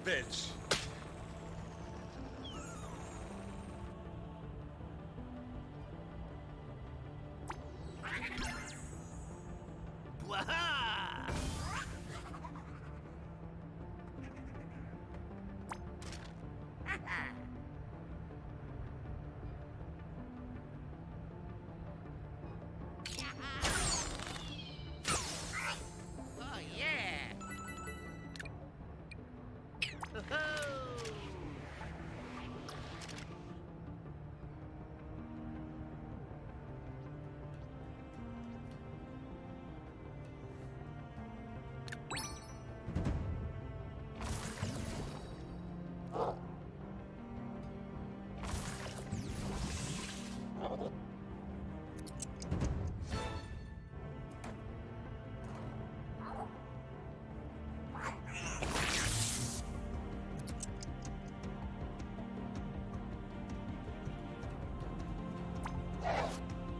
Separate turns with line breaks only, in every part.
bitch.
Waha! Oh yeah! Ho-ho!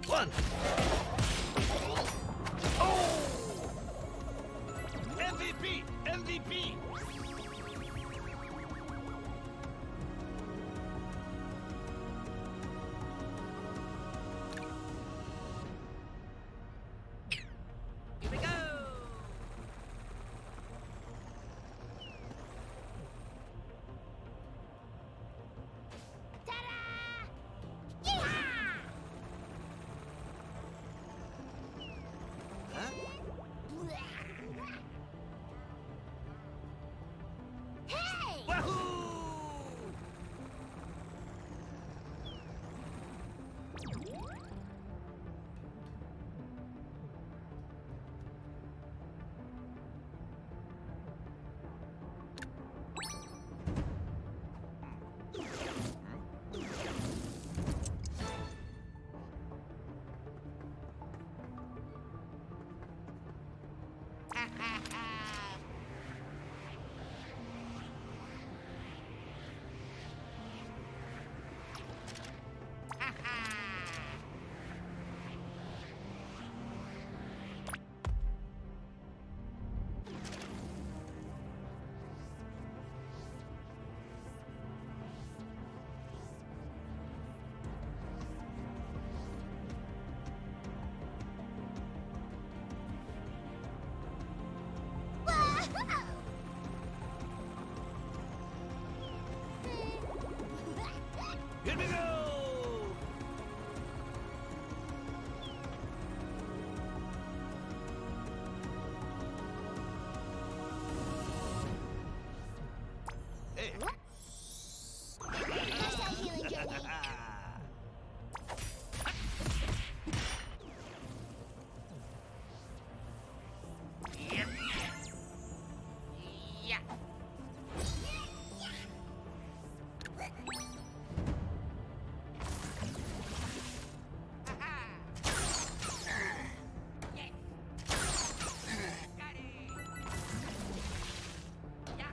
One. Oh! MVP! MVP! Here we go!
Ta-da! Yeehaw!
Huh?
Hey!
Wahoo! Ha ha ha! Ha ha! Here we go! Hey!
That's our healing journey.
Yep. Yeah. Yes. Got it. Yeah.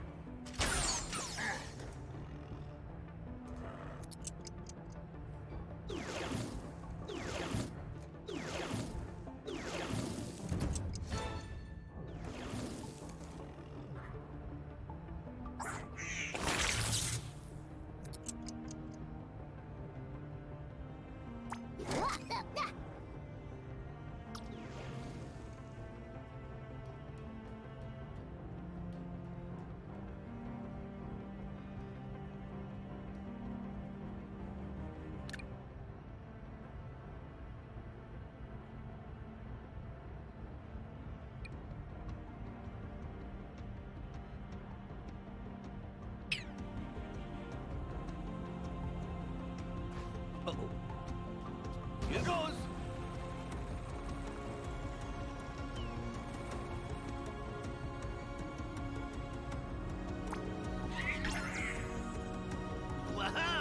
Uh-oh. Here goes. Waha!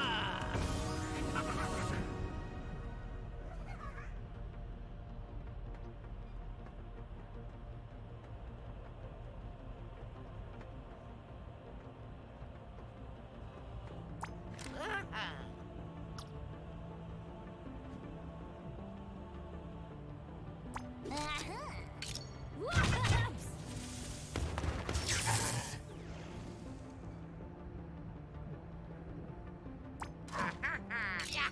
Oh yeah.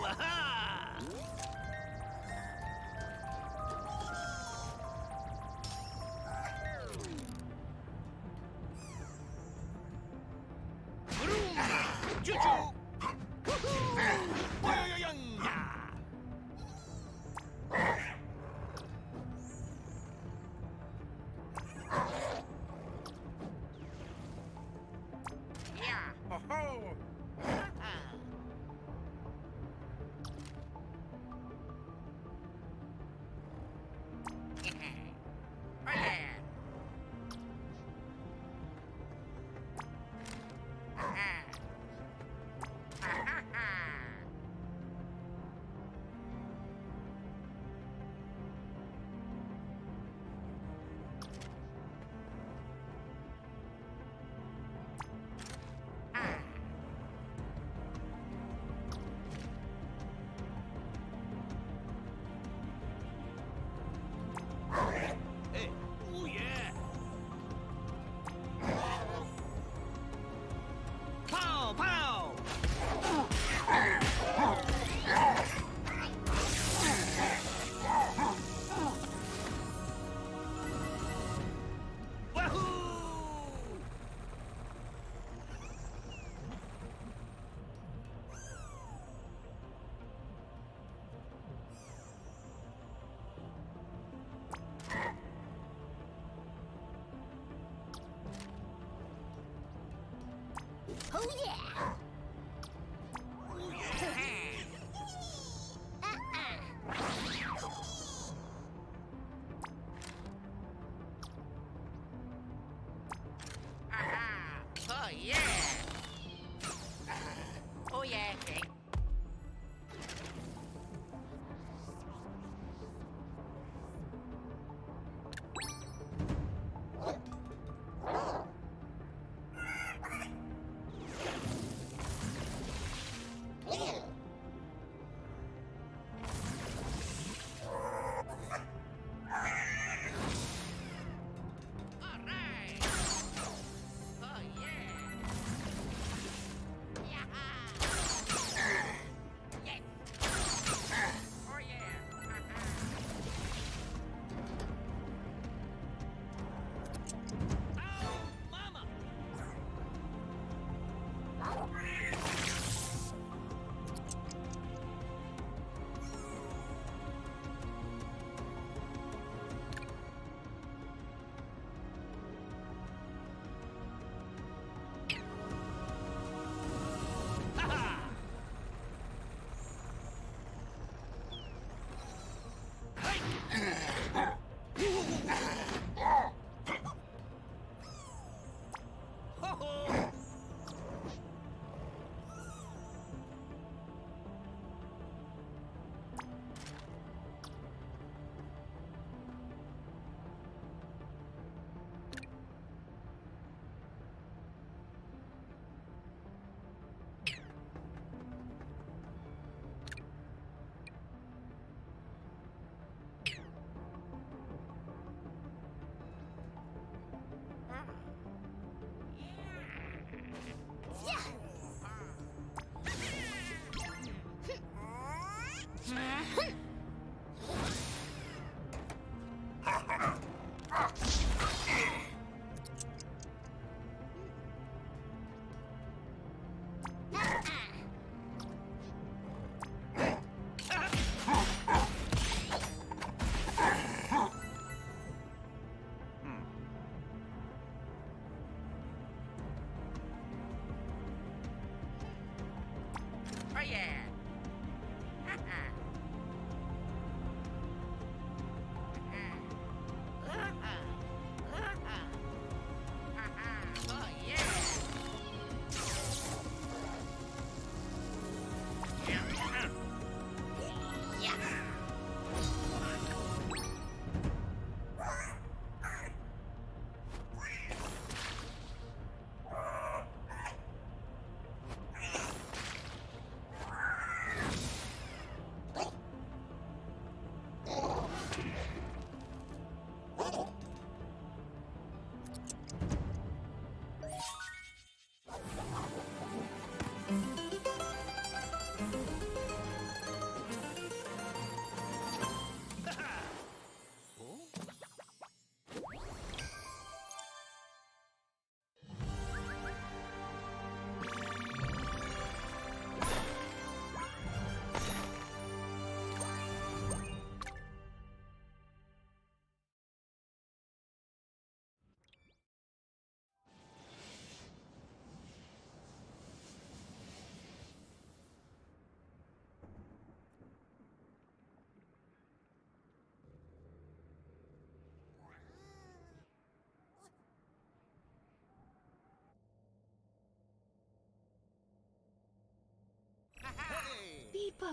Waha! Vroom! Choo-choo! Woohoo! Boing-a-yang-ya! Yeah! Ho-ho! Oh yeah! Hey! Oh yeah! Pow! Pow! Wahoo!
Oh yeah!
Oh yeah! Aha! Oh yeah! Oh yeah! Okay.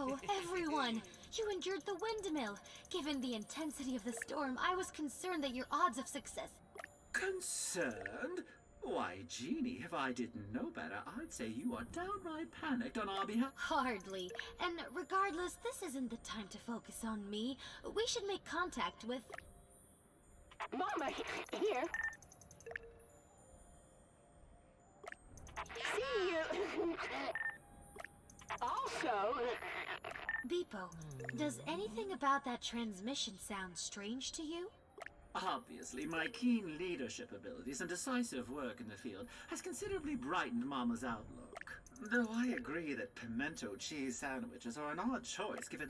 Hello, everyone! You endured the windmill. Given the intensity of the storm, I was concerned that your odds of success...
Concerned? Why, Jeannie, if I didn't know better, I'd say you are downright panicked on our behalf.
Hardly. And regardless, this isn't the time to focus on me. We should make contact with...
Mama, here. See you. Also...
Beepo, does anything about that transmission sound strange to you?
Obviously, my keen leadership abilities and decisive work in the field has considerably brightened Mama's outlook. Though I agree that pimento cheese sandwiches are an odd choice given...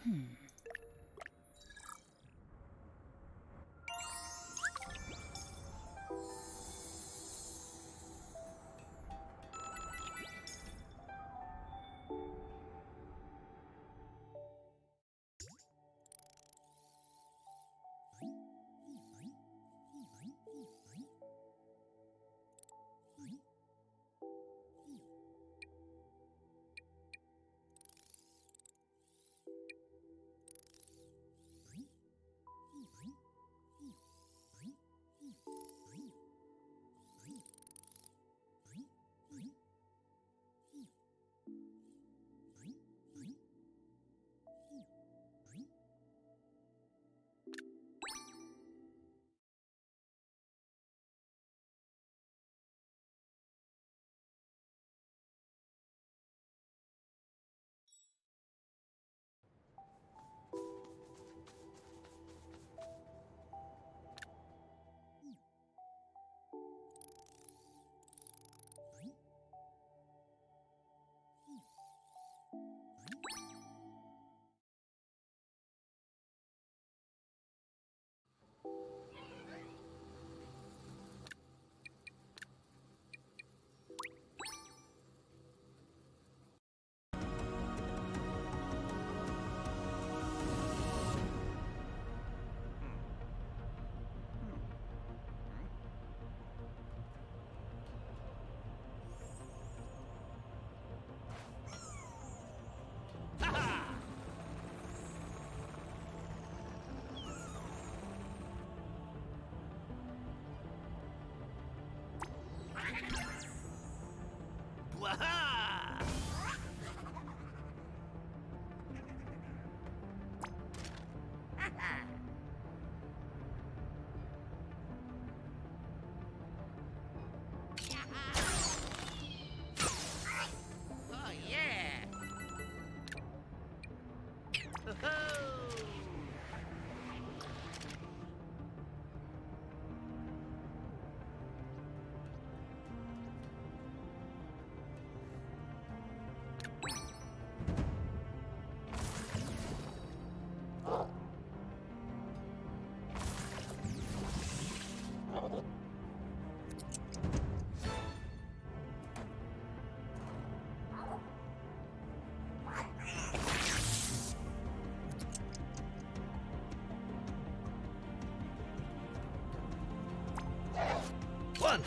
Oh, yeah.
One.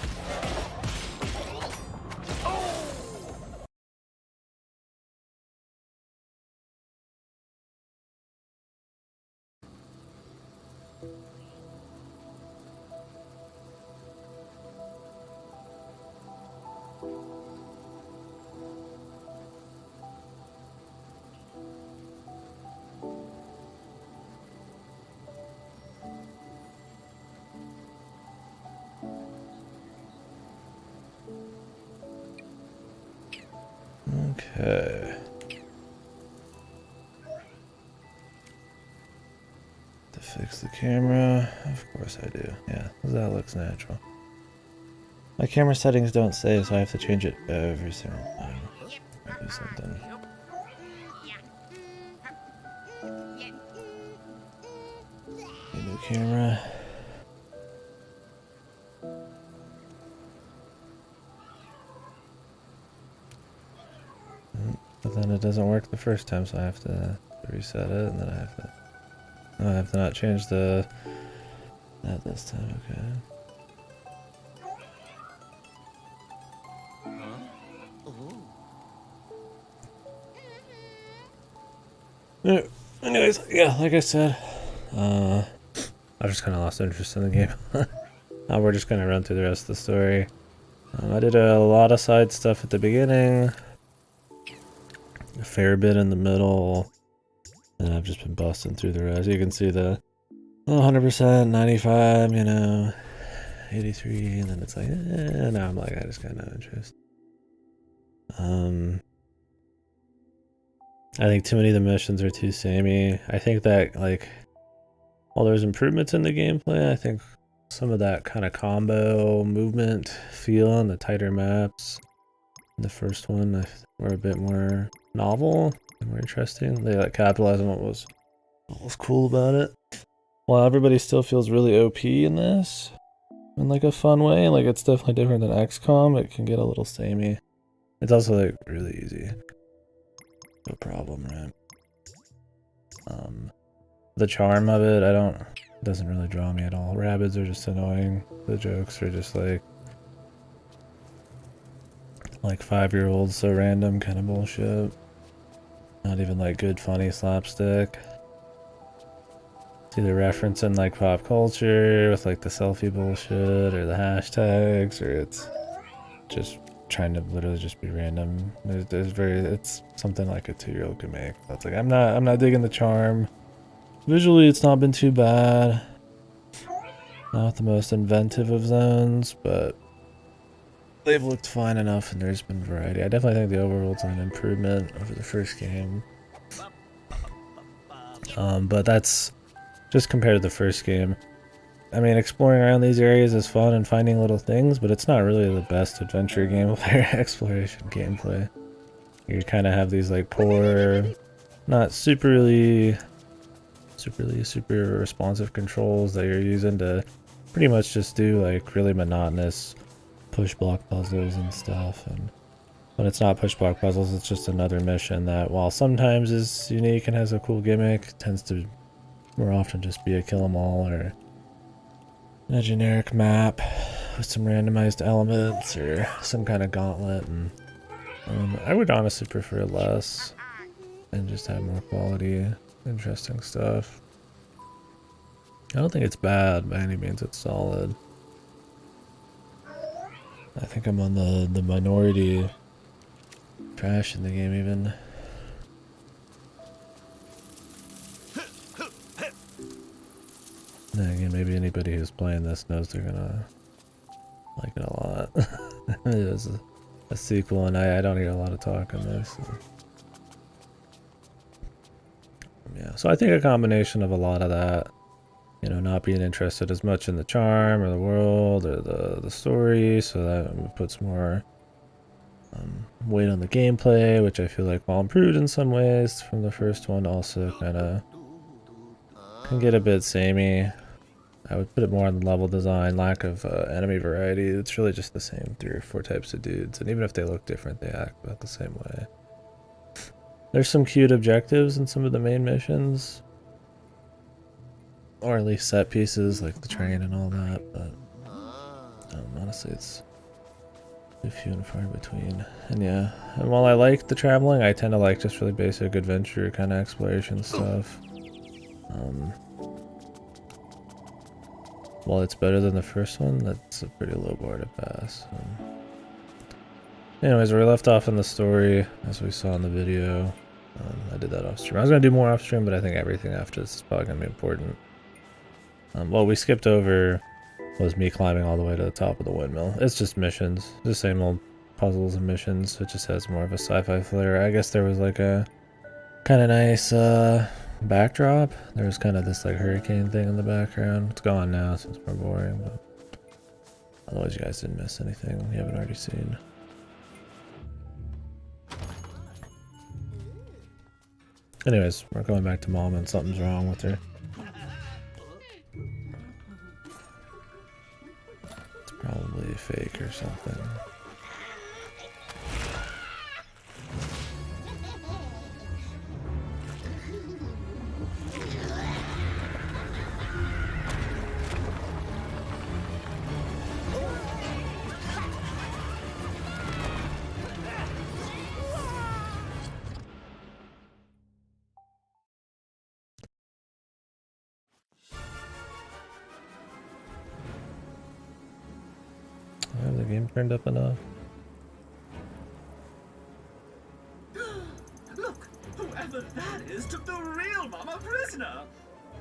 Okay. To fix the camera, of course I do. Yeah, that looks natural. My camera settings don't save, so I have to change it every single time I do something. A new camera. But then it doesn't work the first time, so I have to reset it, and then I have to... Oh, I have to not change that this time, okay. anyways, yeah, like I said, I just kind of lost interest in the game. We're just gonna run through the rest of the story. I did a lot of side stuff at the beginning, a fair bit in the middle, and I've just been busting through the rest. You can see the 100%, 95, you know, 83, and then it's like, now I'm like, I just got no interest. I think too many of the missions are too samey. I think that, like, while there's improvements in the gameplay, I think some of that kind of combo movement feel in the tighter maps in the first one were a bit more novel and more interesting. They like capitalized on what was cool about it. While everybody still feels really OP in this, in like a fun way, like it's definitely different than XCOM, it can get a little samey. It's also like really easy. No problem, right? The charm of it, doesn't really draw me at all. Rabbids are just annoying. The jokes are just like 5-year-olds, so random kind of bullshit. Not even like good funny slapstick. It's either referencing like pop culture with like the selfie bullshit or the hashtags, or it's just trying to literally just be random. It's something like a 2-year-old could make. That's like I'm not digging the charm. Visually, it's not been too bad. Not the most inventive of zones, but they've looked fine enough, and there's been variety. I definitely think the overworld's an improvement over the first game. But that's just compared to the first game. I mean, exploring around these areas is fun and finding little things, but it's not really the best adventure gameplay or exploration gameplay. You kind of have these like poor, not super responsive controls that you're using to pretty much just do like really monotonous push block puzzles and stuff. And when it's not push block puzzles, it's just another mission that, while sometimes is unique and has a cool gimmick, tends to more often just be a kill 'em all or a generic map with some randomized elements or some kind of gauntlet. And I would honestly prefer less and just have more quality, interesting stuff. I don't think it's bad by any means. It's solid. I think I'm on the minority trash in the game even. Then again, maybe anybody who's playing this knows they're gonna like it a lot. It is a sequel, and I don't hear a lot of talk on this. So. Yeah, so I think a combination of a lot of that, you know, not being interested as much in the charm or the world or the story, so that puts more weight on the gameplay, which I feel like, while improved in some ways from the first one, also kind of can get a bit samey. I would put it more on the level design, lack of enemy variety. It's really just the same 3 or 4 types of dudes, and even if they look different, they act about the same way. There's some cute objectives in some of the main missions, or at least set pieces like the train and all that, but honestly it's too few and far between. And yeah, and while I like the traveling, I tend to like just really basic adventure kind of exploration stuff. While it's better than the first one, that's a pretty low bar to pass. Anyways, we left off in the story, as we saw in the video. I did that off stream. I was going to do more off stream, but I think everything after this is probably going to be important. What we skipped over was me climbing all the way to the top of the windmill. It's just missions, the same old puzzles and missions. It just has more of a sci-fi flair. I guess there was like a kind of nice backdrop. There was kind of this like hurricane thing in the background. It's gone now, so it's more boring, but otherwise you guys didn't miss anything you haven't already seen. Anyways, we're going back to Mom and something's wrong with her. It's probably fake or something. volume turned up enough.
Look, whoever that is took the real mama prisoner.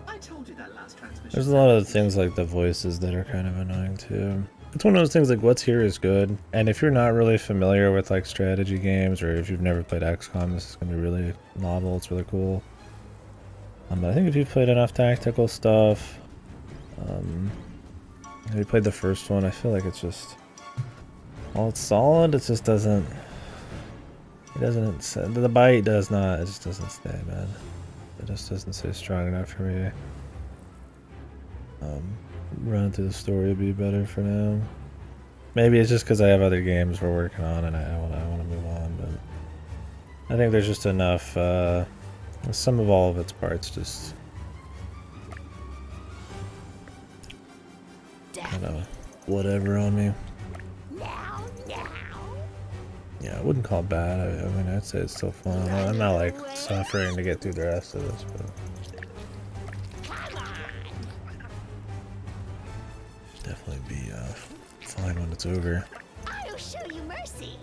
I told you that last transmission.
There's a lot of things like the voices that are kind of annoying too. It's one of those things like what's here is good, and if you're not really familiar with like strategy games, or if you've never played XCOM, this is gonna be really novel. It's really cool. But I think if you've played enough tactical stuff, if you played the first one, I feel like it's just, while it's solid, it just doesn't. It doesn't. The bite does not. It just doesn't stay, man. It just doesn't stay strong enough for me. Running through the story would be better for now. Maybe it's just because I have other games we're working on and I want to move on, but I think there's just enough. Some of all of its parts just kind of whatever on me. Yeah, I wouldn't call it bad. I mean, I'd say it's still fun. I'm not like suffering to get through the rest of this, but definitely be fine when it's over.
I'll show you mercy.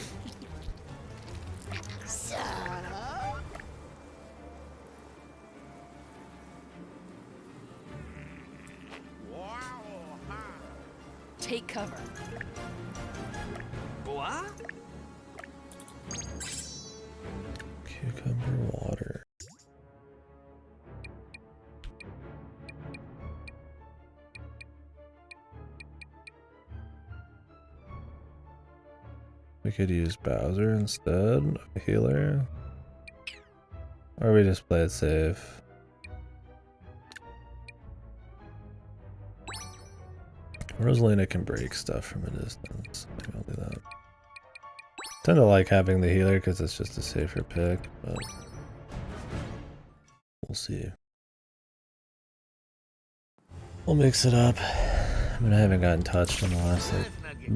So,
take cover.
What?
Cucumber water. We could use Bowser instead of a healer. Or we just play it safe. Rosalina can break stuff from a distance. Maybe I'll do that. I tend to like having the healer because it's just a safer pick, but we'll see. We'll mix it up. I mean, I haven't gotten touched in the last like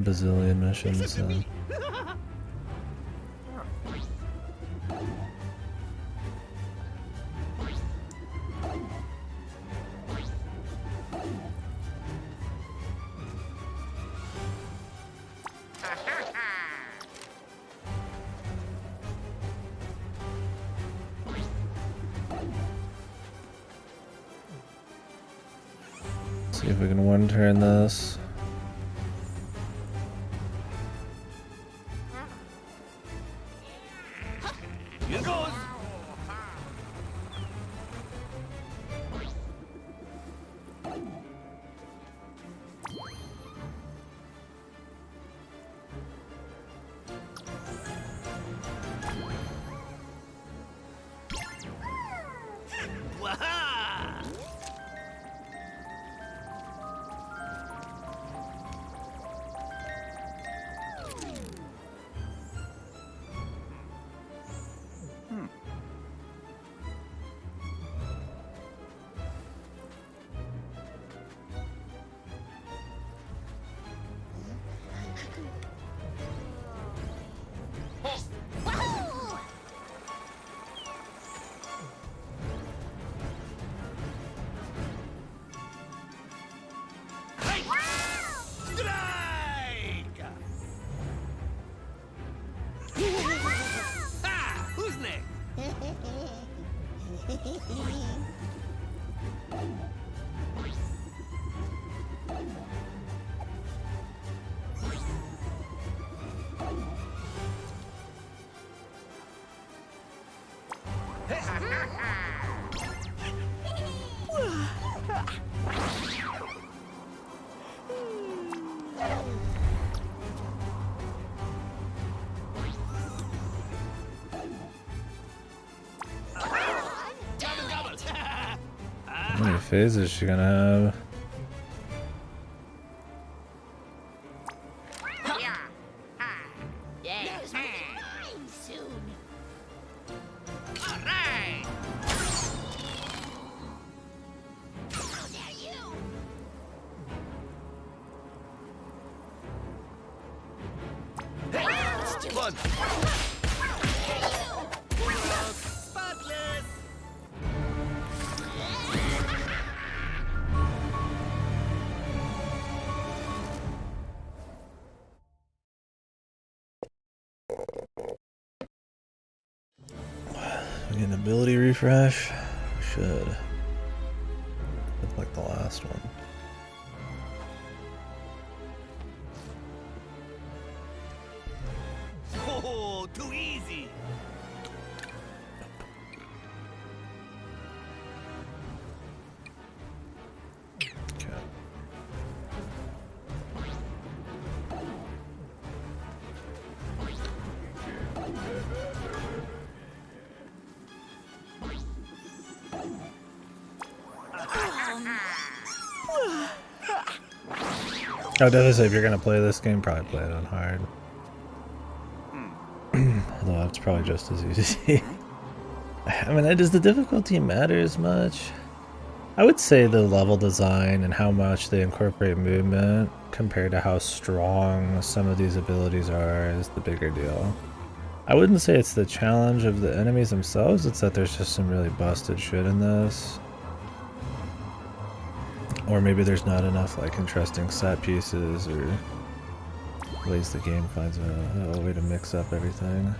bazillion missions, so. See if we can one turn this.
Here goes. Waha! Strike! Ah, who's next?
How many phases is she gonna have?
Fun.
An ability refresh? Should. Look like the last one.
Oh, too easy.
Okay. I would definitely say if you're gonna play this game, probably play it on hard. Although it's probably just as easy. I mean, does the difficulty matter as much? I would say the level design and how much they incorporate movement compared to how strong some of these abilities are is the bigger deal. I wouldn't say it's the challenge of the enemies themselves, it's that there's just some really busted shit in this. Or maybe there's not enough like interesting set pieces or ways the game finds a way to mix up everything.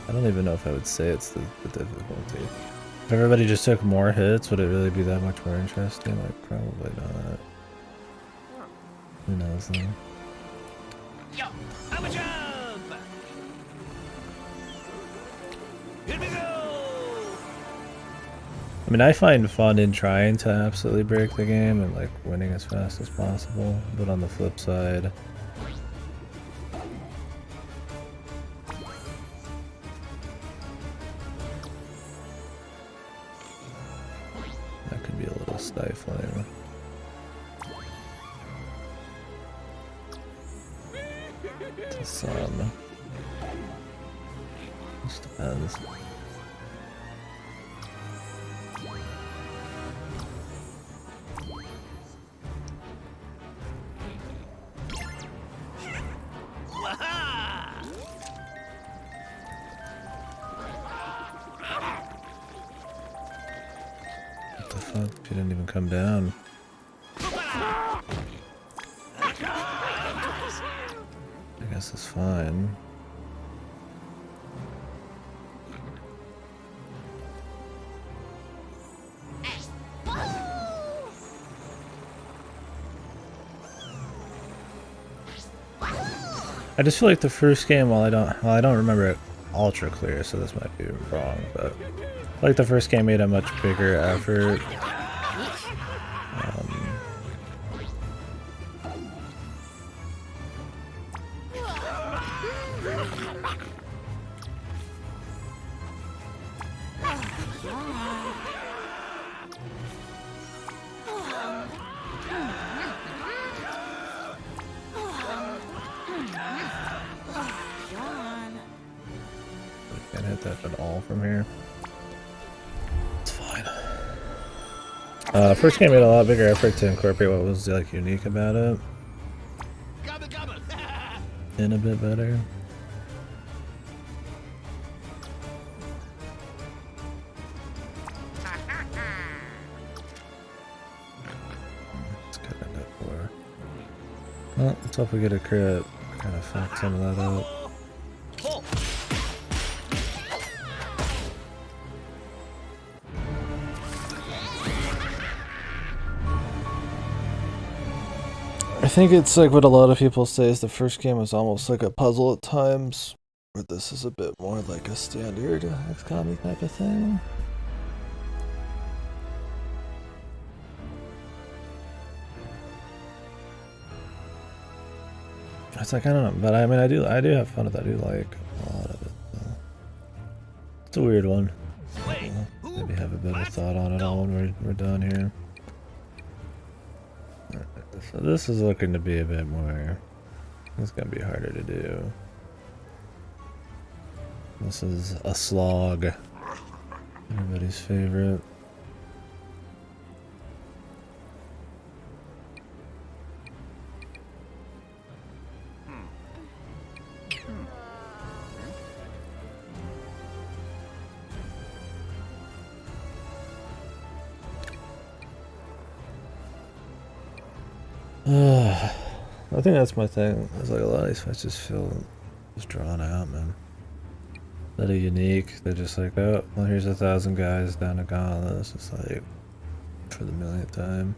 I don't even know if I would say it's the difficulty. If everybody just took more hits, would it really be that much more interesting? Like, probably not. Who knows though?
Yo, I'm a jump. Here we go.
I mean, I find fun in trying to absolutely break the game and like winning as fast as possible, but on the flip side, that could be a little stifling. To some. Just depends. She didn't even come down. I guess it's fine. I just feel like the first game, while I don't remember it ultra clear, so this might be wrong, but I like the first game made a much bigger effort. Can't hit that at all from here. It's fine. First game made a lot bigger effort to incorporate what was like unique about it. And a bit better. Let's cut it up for. Well, let's hope we get a crit. Kind of fuck some of that up. I think it's like what a lot of people say is the first game was almost like a puzzle at times, where this is a bit more like a standard XCOM type of thing. It's like, I don't know, but I mean, I do have fun with it. I do like a lot of it. It's a weird one. Maybe have a bit of thought on it all when we're done here. So this is looking to be a bit more. It's gonna be harder to do. This is a slog. Everybody's favorite. I think that's my thing. It's like a lot of these fights just feel just drawn out, man. that a unique? They're just like, oh, well, here's 1,000 guys down a gauntlet. It's just like, for the millionth time.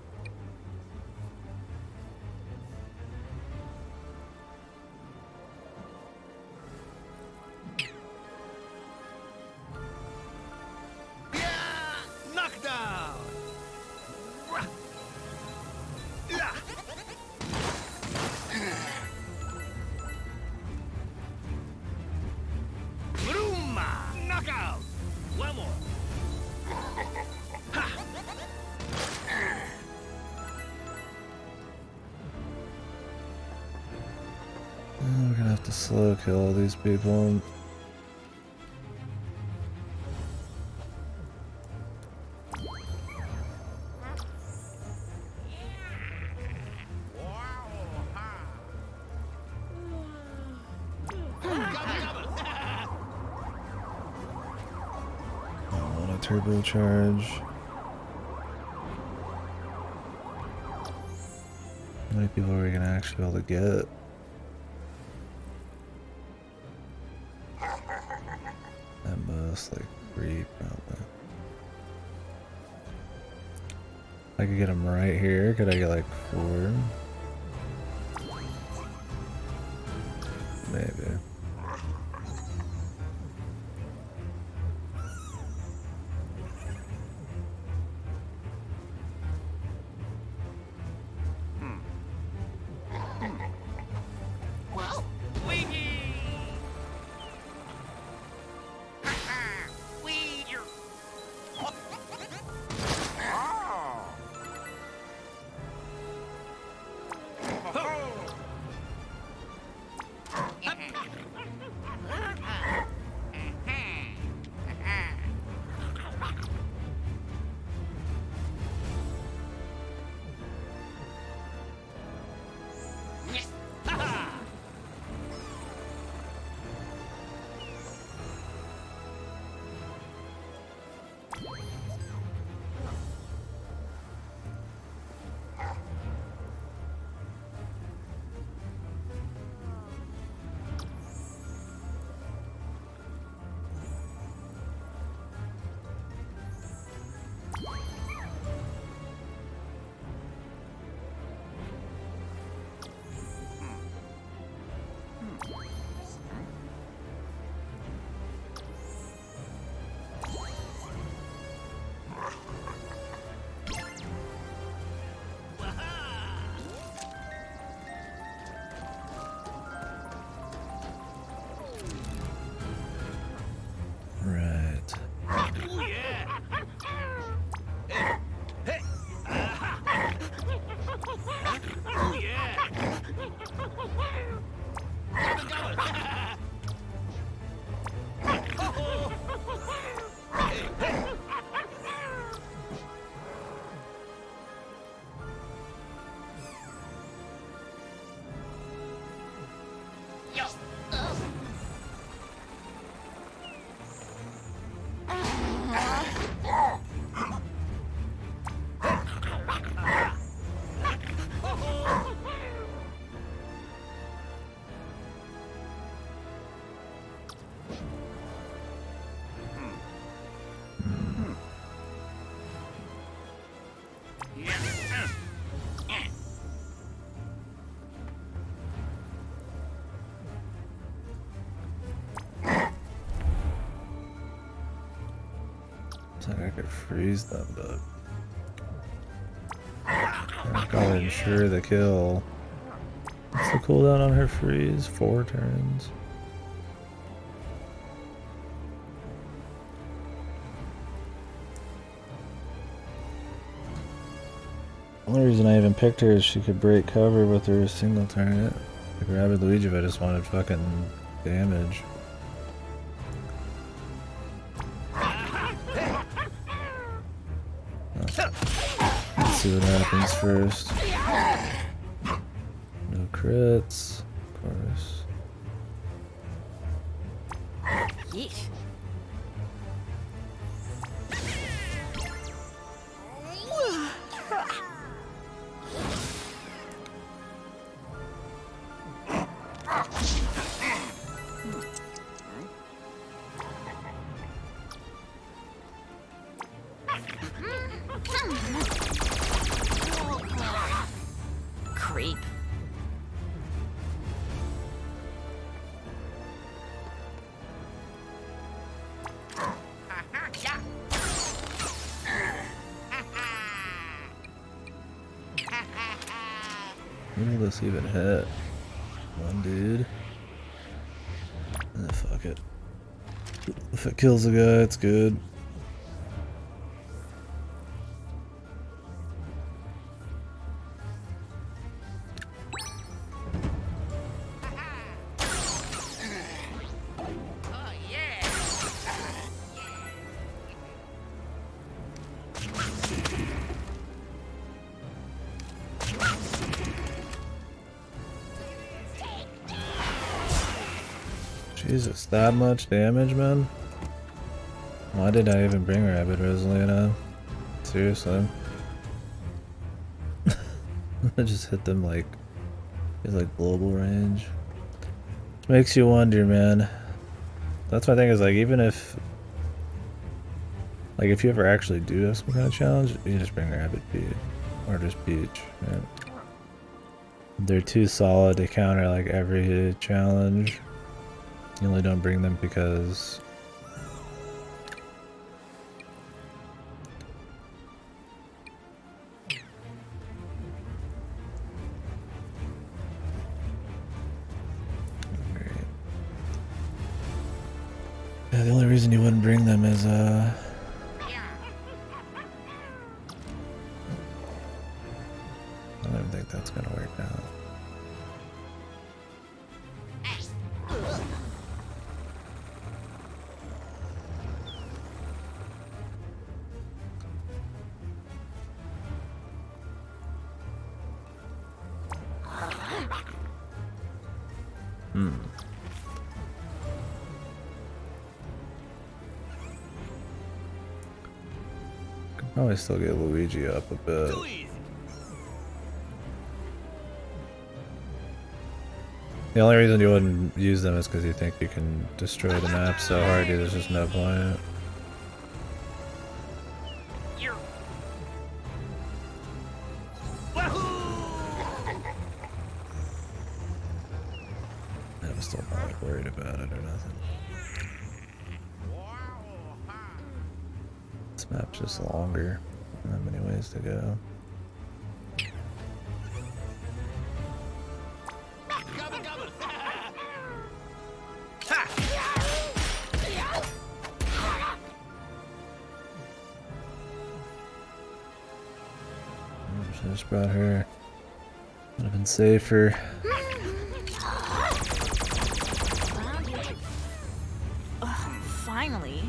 Knockdown! Bruma! Knockout! One more!
We're gonna have to slow kill all these people. Turbocharge. How many people are we gonna actually be able to get? At most, like 3 probably. I could get them right here. Could I get like 4? Maybe. It's like I could freeze them, but I gotta ensure the kill. What's the cooldown on her freeze? 4 turns. The only reason I even picked her is she could break cover with her single target. Like Rabbid Luigi if I just wanted fucking damage. Let's see what happens first. No crits, of course.
Yeesh. shape.
When will this even hit? One dude. Fuck it. If it kills the guy, it's good. Jesus, that much damage, man? Why did I even bring Rabbid Rosalina? Seriously. I just hit them like, it's like global range. Makes you wonder, man. That's my thing, is like, even if, like, if you ever actually do have some kind of challenge, you just bring Rabbid Peach. Or just Peach, man. They're too solid to counter like every challenge. You only don't bring them because yeah, the only reason you wouldn't bring them is I don't think that's gonna work out. Could probably still get Luigi up a bit.
Too easy.
The only reason you wouldn't use them is because you think you can destroy the map so hard, there's just no point. I'm still not like worried about it or nothing. This map's just longer. Not many ways to go. I just brought her. Would have been safer.
Finally.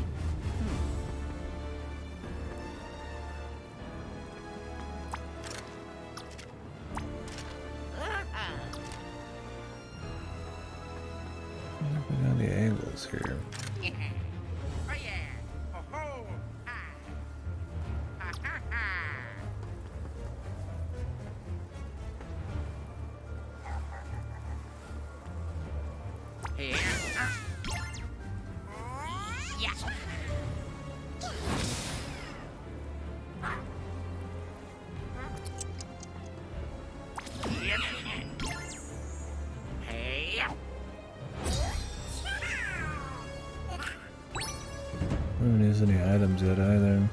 Look at the angles here. I haven't used any items yet either.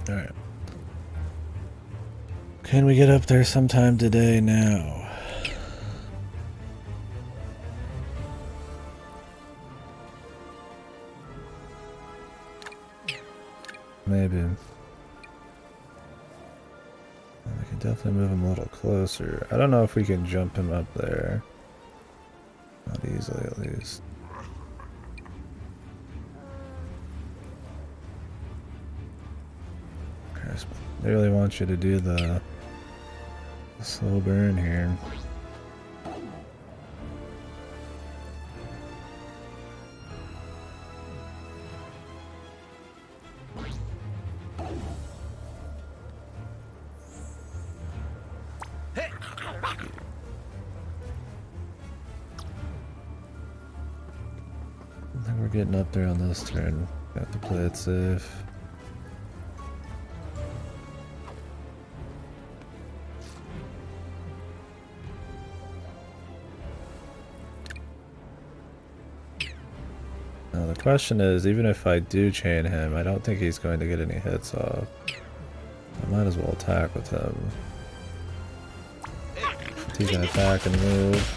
Alright. Can we get up there sometime today now? Maybe. We can definitely move him a little closer. I don't know if we can jump him up there. Not easily, at least. Christ, they really want you to do the slow burn here. think we're getting up there on this turn. Got to play it safe. Now the question is, even if I do chain him, I don't think he's going to get any hits off. I might as well attack with him. He's gonna attack and move.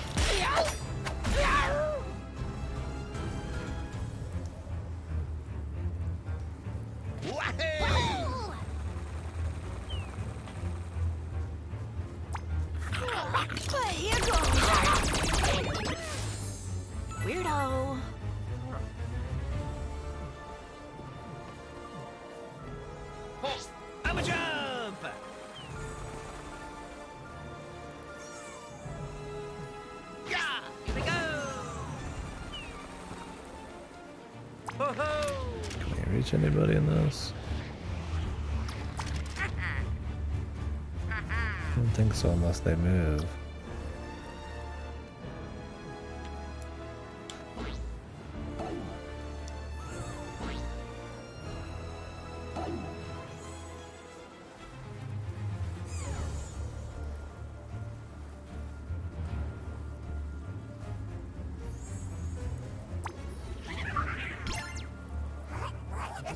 Weirdo.
I'm a jump. Yeah, here we go. Ho ho.
Can we reach anybody in this? I don't think so unless they move.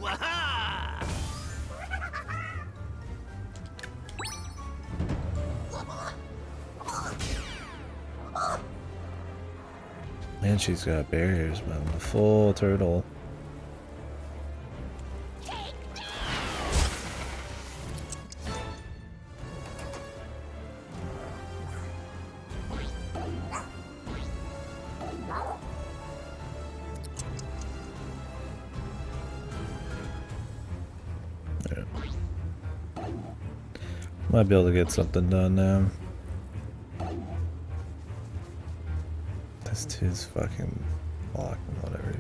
Waha!
And she's got barriers, man. The full turtle. Yeah. Might be able to get something done now. This dude's fucking blocking whatever.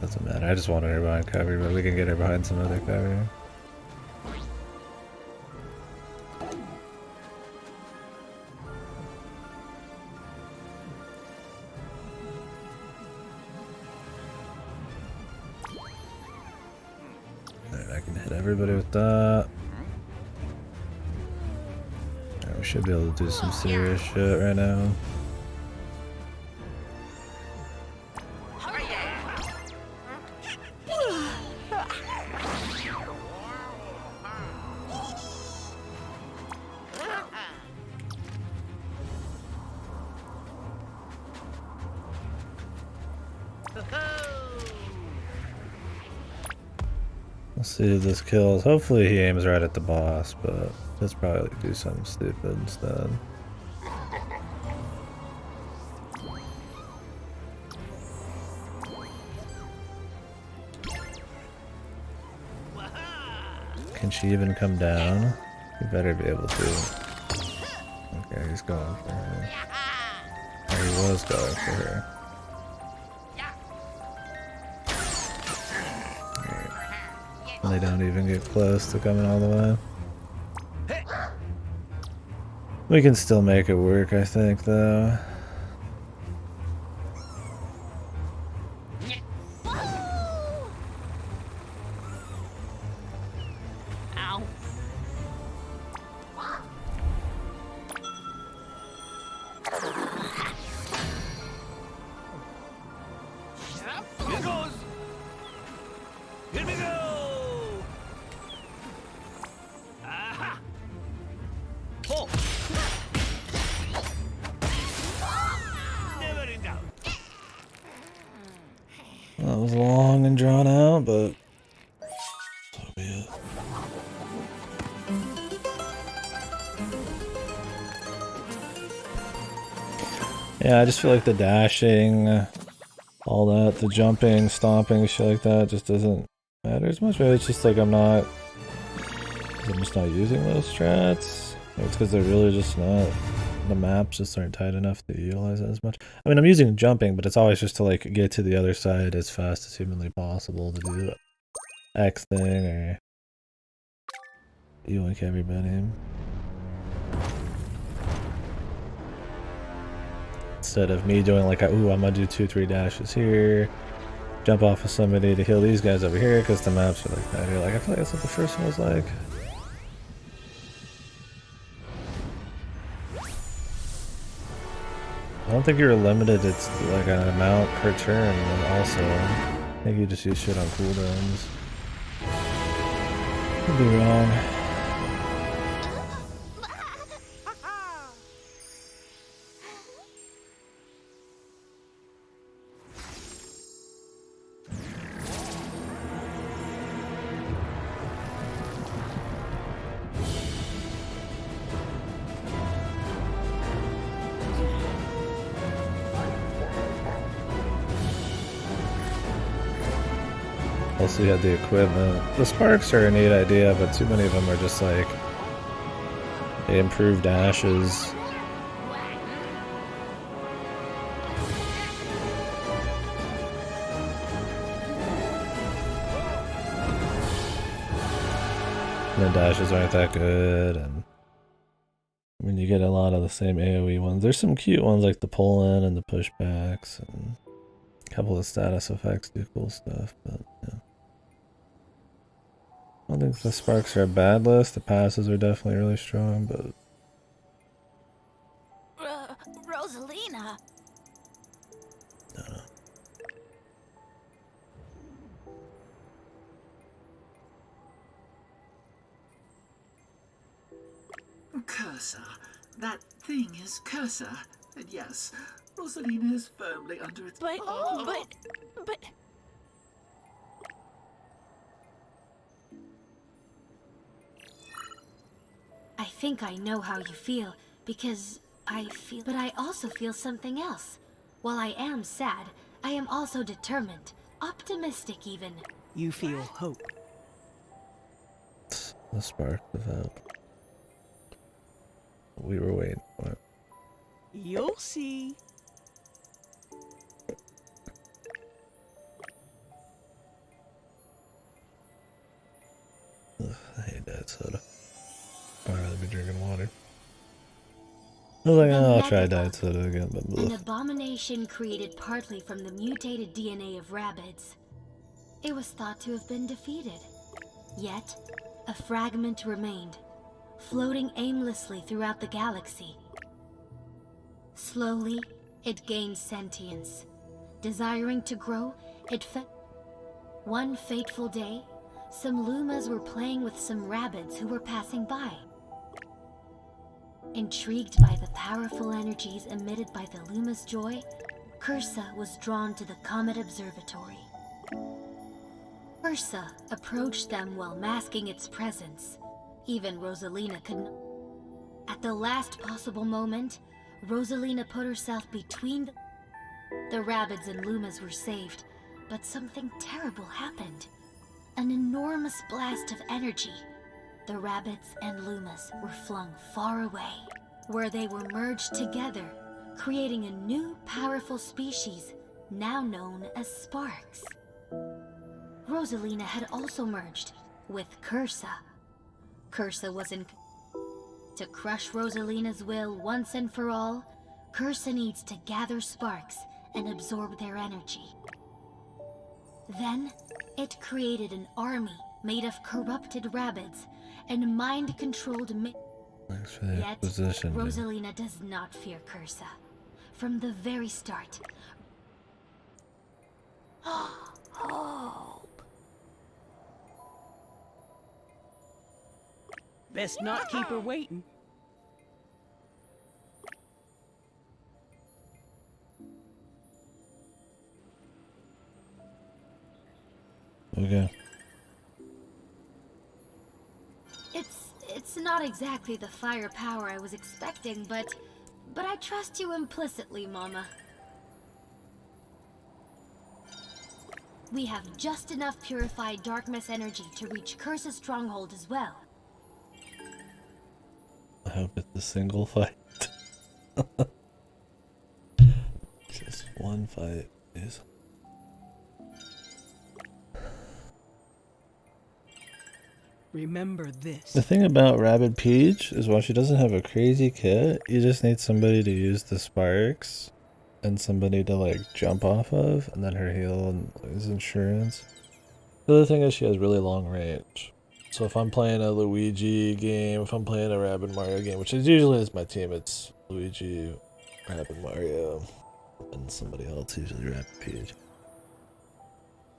Doesn't matter. I just wanted her behind cover, but we can get her behind some other cover. Alright, I can hit everybody with that. Alright, we should be able to do some serious shit right now. Let's see if this kills. Hopefully he aims right at the boss, but let's probably do something stupid instead. Can she even come down? You better be able to. Okay, he's going for her. Or he was going for her. They don't even get close to coming all the way. We can still make it work, I think, though.
Ow.
Here goes. Here we go. Aha. Oh. Never in doubt.
That was long and drawn out, but so be it. Yeah, I just feel like the dashing, all that, the jumping, stomping, shit like that just doesn't matter as much. Maybe it's just like I'm just not using those strats. Maybe it's because they're really just not, the maps just aren't tight enough to utilize it as much. I mean, I'm using jumping, but it's always just to like get to the other side as fast as humanly possible to do X thing or yoink everybody. Instead of me doing like, ooh, I'm gonna do 2-3 dashes here, jump off of somebody to heal these guys over here because the maps are like that. You're like, I feel like that's what the first one was like. I don't think you're limited. It's like an amount per turn, and also I think you just use shit on cooldowns. Could be wrong. Also, you had the equipment. The sparks are a neat idea, but too many of them are just like they improve dashes. And the dashes aren't that good, and I mean, you get a lot of the same AoE ones. There's some cute ones like the pull-in and the pushbacks, and a couple of status effects do cool stuff, but yeah. I don't think the sparks are a bad list. The passes are definitely really strong, but
Rosalina.
I don't know.
Cursor. That thing is Cursor. And yes, Rosalina is firmly under its...
But
I think I know how you feel, because but I also feel something else. While I am sad, I am also determined, optimistic even.
You feel hope.
The spark of hope. We were waiting for it.
You'll see.
Ugh, I hate that soda. I'd rather be drinking water. I was like, oh, I'll try diet soda again, but
An abomination created partly from the mutated DNA of Rabbids. It was thought to have been defeated. Yet, a fragment remained, floating aimlessly throughout the galaxy. Slowly, it gained sentience. Desiring to grow, it fed. One fateful day, some Lumas were playing with some Rabbids who were passing by. Intrigued by the powerful energies emitted by the Luma's joy, Cursa was drawn to the Comet Observatory. Cursa approached them while masking its presence. Even Rosalina couldn't. At the last possible moment, Rosalina put herself between the Rabbids and Lumas were saved, but something terrible happened. An enormous blast of energy. The Rabbids and Lumas were flung far away, where they were merged together, creating a new powerful species, now known as Sparks. Rosalina had also merged with Cursa. Cursa was to crush Rosalina's will once and for all. Cursa needs to gather Sparks and absorb their energy. Then, it created an army made of corrupted Rabbids and mind-controlled
thanks for the
Yet,
acquisition.
Rosalina does not fear Cursa. From the very start.
Hope.
Best not keep her waiting.
Okay.
It's not exactly the firepower I was expecting, but I trust you implicitly, Mama. We have just enough purified darkness energy to reach Cursa's stronghold as well.
I hope it's a single fight. Just one fight, please.
Remember this.
The thing about Rabbid Peach is while she doesn't have a crazy kit, you just need somebody to use the sparks and somebody to like jump off of, and then her heal and lose insurance. The other thing is she has really long range. So if I'm playing a Luigi game, if I'm playing a Rabbids Mario game, which is usually is my team, it's Luigi, Rabbids Mario, and somebody else, usually Rabbids Peach.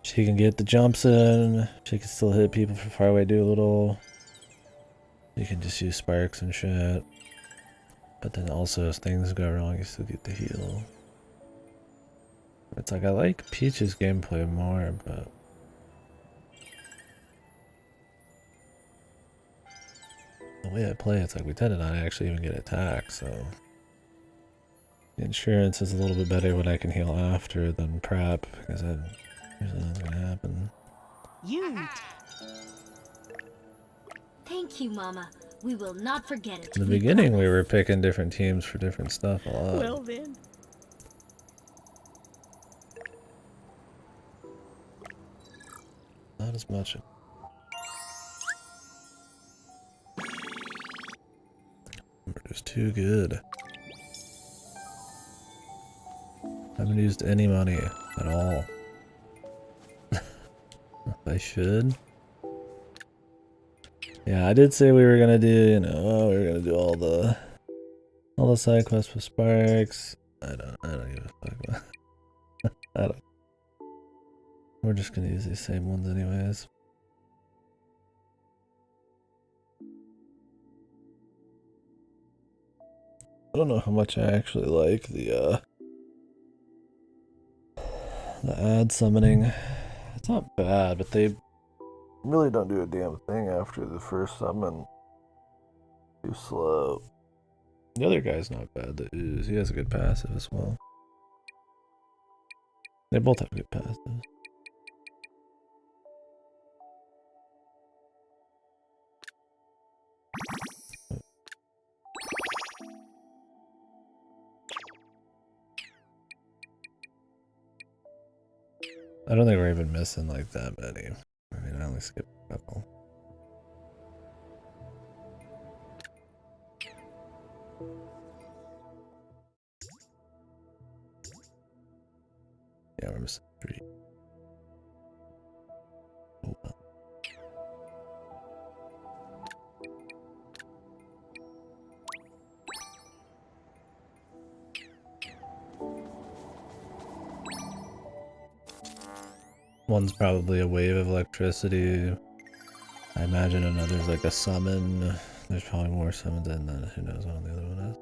She can get the jumps in, she can still hit people from far away, do a little. You can just use sparks and shit. But then also if things go wrong, you still get the heal. It's like I like Peach's gameplay more, but the way I play, it's like we tend to not actually even get attacked, so the insurance is a little bit better when I can heal after than prep, because then usually that's gonna happen.
You.
Thank you, Mama. We will not forget it.
In the beginning, we were picking different teams for different stuff a lot.
Well then.
Not as much. We're just too good. Haven't used any money at all. I should. Yeah, I did say we were gonna do, you know, we were gonna do all the side quests with Sparks. I don't give a fuck. I don't. We're just gonna use these same ones anyways. I don't know how much I actually like the ad summoning. It's not bad, but they really don't do a damn thing after the first summon. Too slow. The other guy's not bad, the Ooze. He has a good passive as well. They both have good passives. I don't think we're even missing like that many. I mean, I only skipped a couple. Yeah, we're missing 3. Oh, well. One's probably a wave of electricity. I imagine another's like a summon. There's probably more summons in that. Who knows what the other one is.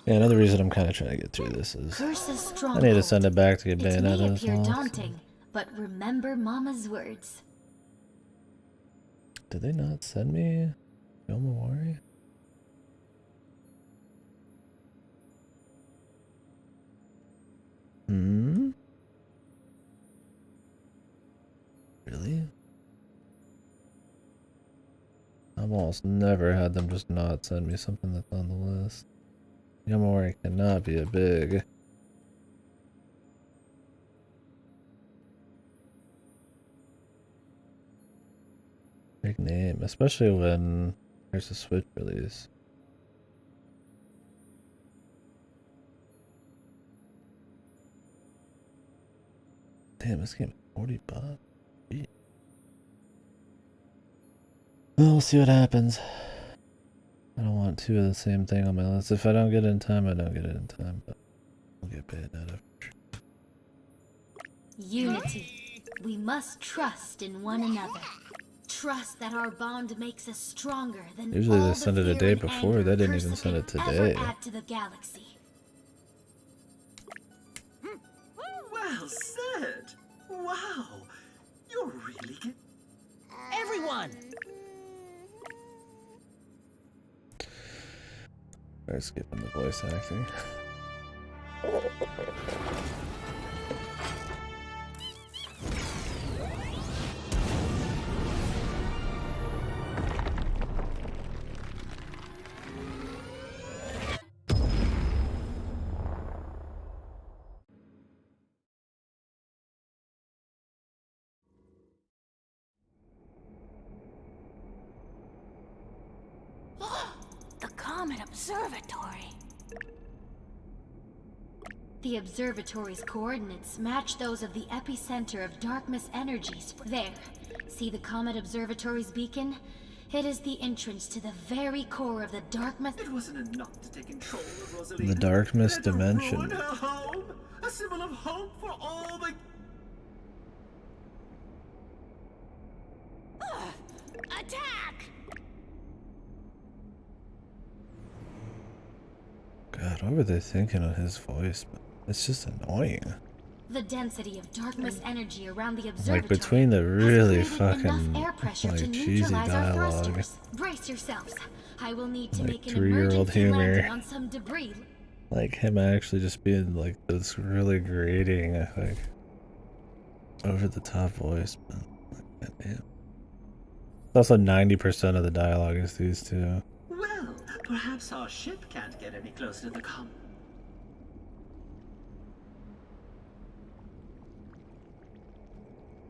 Yeah, another reason I'm kind of trying to get through this is I need to send it back to get Bayonetta as well.
Daunting, but remember Mama's words.
Did they not send me Yomawari? Really? I've almost never had them just not send me something that's on the list. Yomawari cannot be a big name, especially when there's a Switch release. Damn, this game is 40 bucks. Gee. Well, we'll see what happens. I don't want 2 of the same thing on my list. If I don't get it in time, I don't get it in time, but I'll get Bayonetta.
Unity. We must trust in one another. Trust that our bond makes us stronger than
usually
all
they send it a day before. They didn't even send it today.
Add to the galaxy.
Well said. Wow, you're really good.
Everyone.
We're skipping the voice acting.
Comet Observatory.
The observatory's coordinates match those of the epicenter of Darkness energies. There. See the Comet Observatory's beacon? It is the entrance to the very core of the Darkness.
It wasn't enough to take control of Rosalina.
The Darkness
It had to
dimension.
ruin her home, a symbol of hope for all the...
Attack!
God, what were they thinking of his voice? It's just annoying.
The density of Darkness energy around the observatory.
Like between the really
has created
fucking
enough air pressure to
like cheesy
neutralize our
dialogue,
thrusters. Brace yourselves. I will need to
like
make an
3-year-old
emergency
humor,
landing on some debris.
like him actually just being like this really grating, like over the top voice. But like, goddamn. Also, 90% of the dialogue is these two.
Well, perhaps our ship can't get any closer to the comet.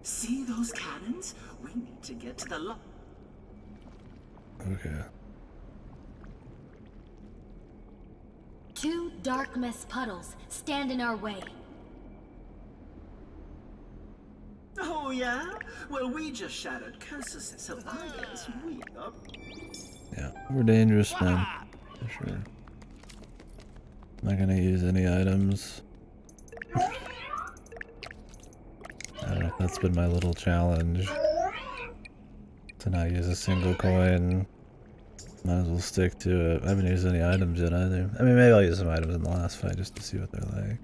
See those cannons? We need to get to the lo-
Okay.
2 dark mist puddles stand in our way.
Oh yeah? Well, we just shattered curses, so I guess we are...
Yeah, we're dangerous men, for sure. Not gonna use any items. I don't know if that's been my little challenge. To not use a single coin. Might as well stick to it. I haven't used any items yet either. I mean, maybe I'll use some items in the last fight just to see what they're like.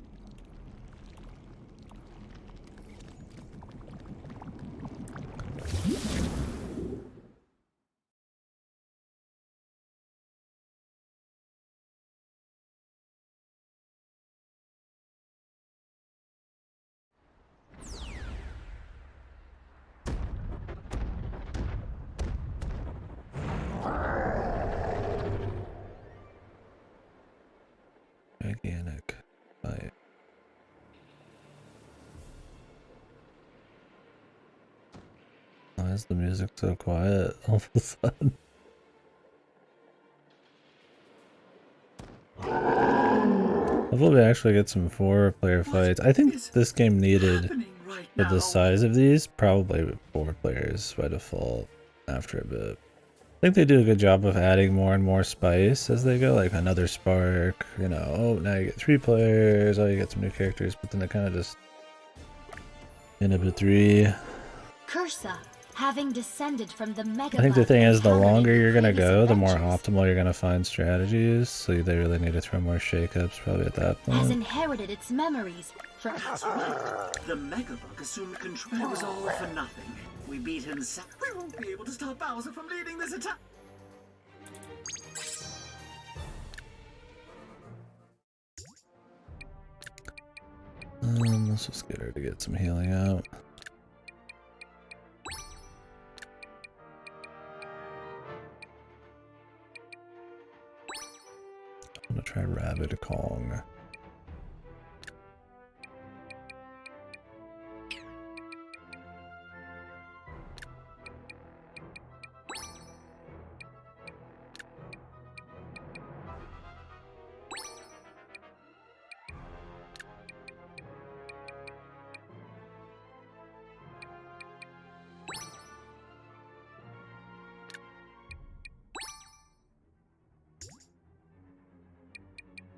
Gigantic fight. Why is the music so quiet all of a sudden? Hopefully we actually get some 4-player fights. I think this game needed, for the size of these, probably 4 players by default after a bit. I think they do a good job of adding more and more spice as they go, like another spark, you know, oh, now you get 3 players, oh, you get some new characters, but then they kind of just end up at 3.
Cursa, having descended from the mega.
I think the thing is, the longer you're gonna go, the more
adventures,
optimal you're gonna find strategies, so they really need to throw more shakeups probably at that
has
point.
inherited its memories from.
That's right. The Megabug assumed control. It was all for nothing. We beat him. We won't be able to stop Bowser from leading this attack.
Let's just get her to get some healing out. I'm gonna try Rabbid Kong.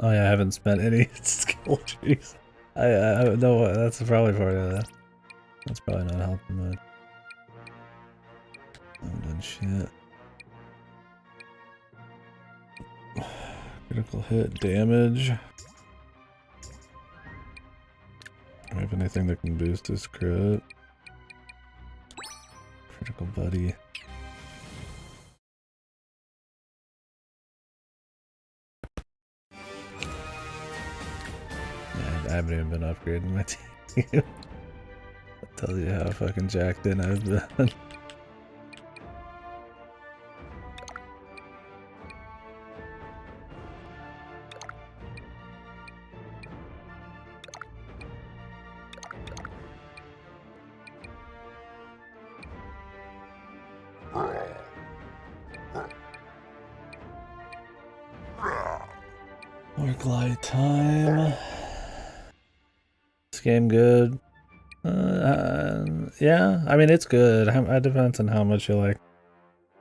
Oh yeah, I haven't spent any skill trees. I no, that's probably part of that. That's probably not helping much. I haven't done shit. Critical hit damage. Do I have anything that can boost his crit? Critical buddy. I haven't even been upgrading my team. That tells you how fucking jacked in I've been. More glide time. This game good? Yeah, I mean it's good. It depends on how much you like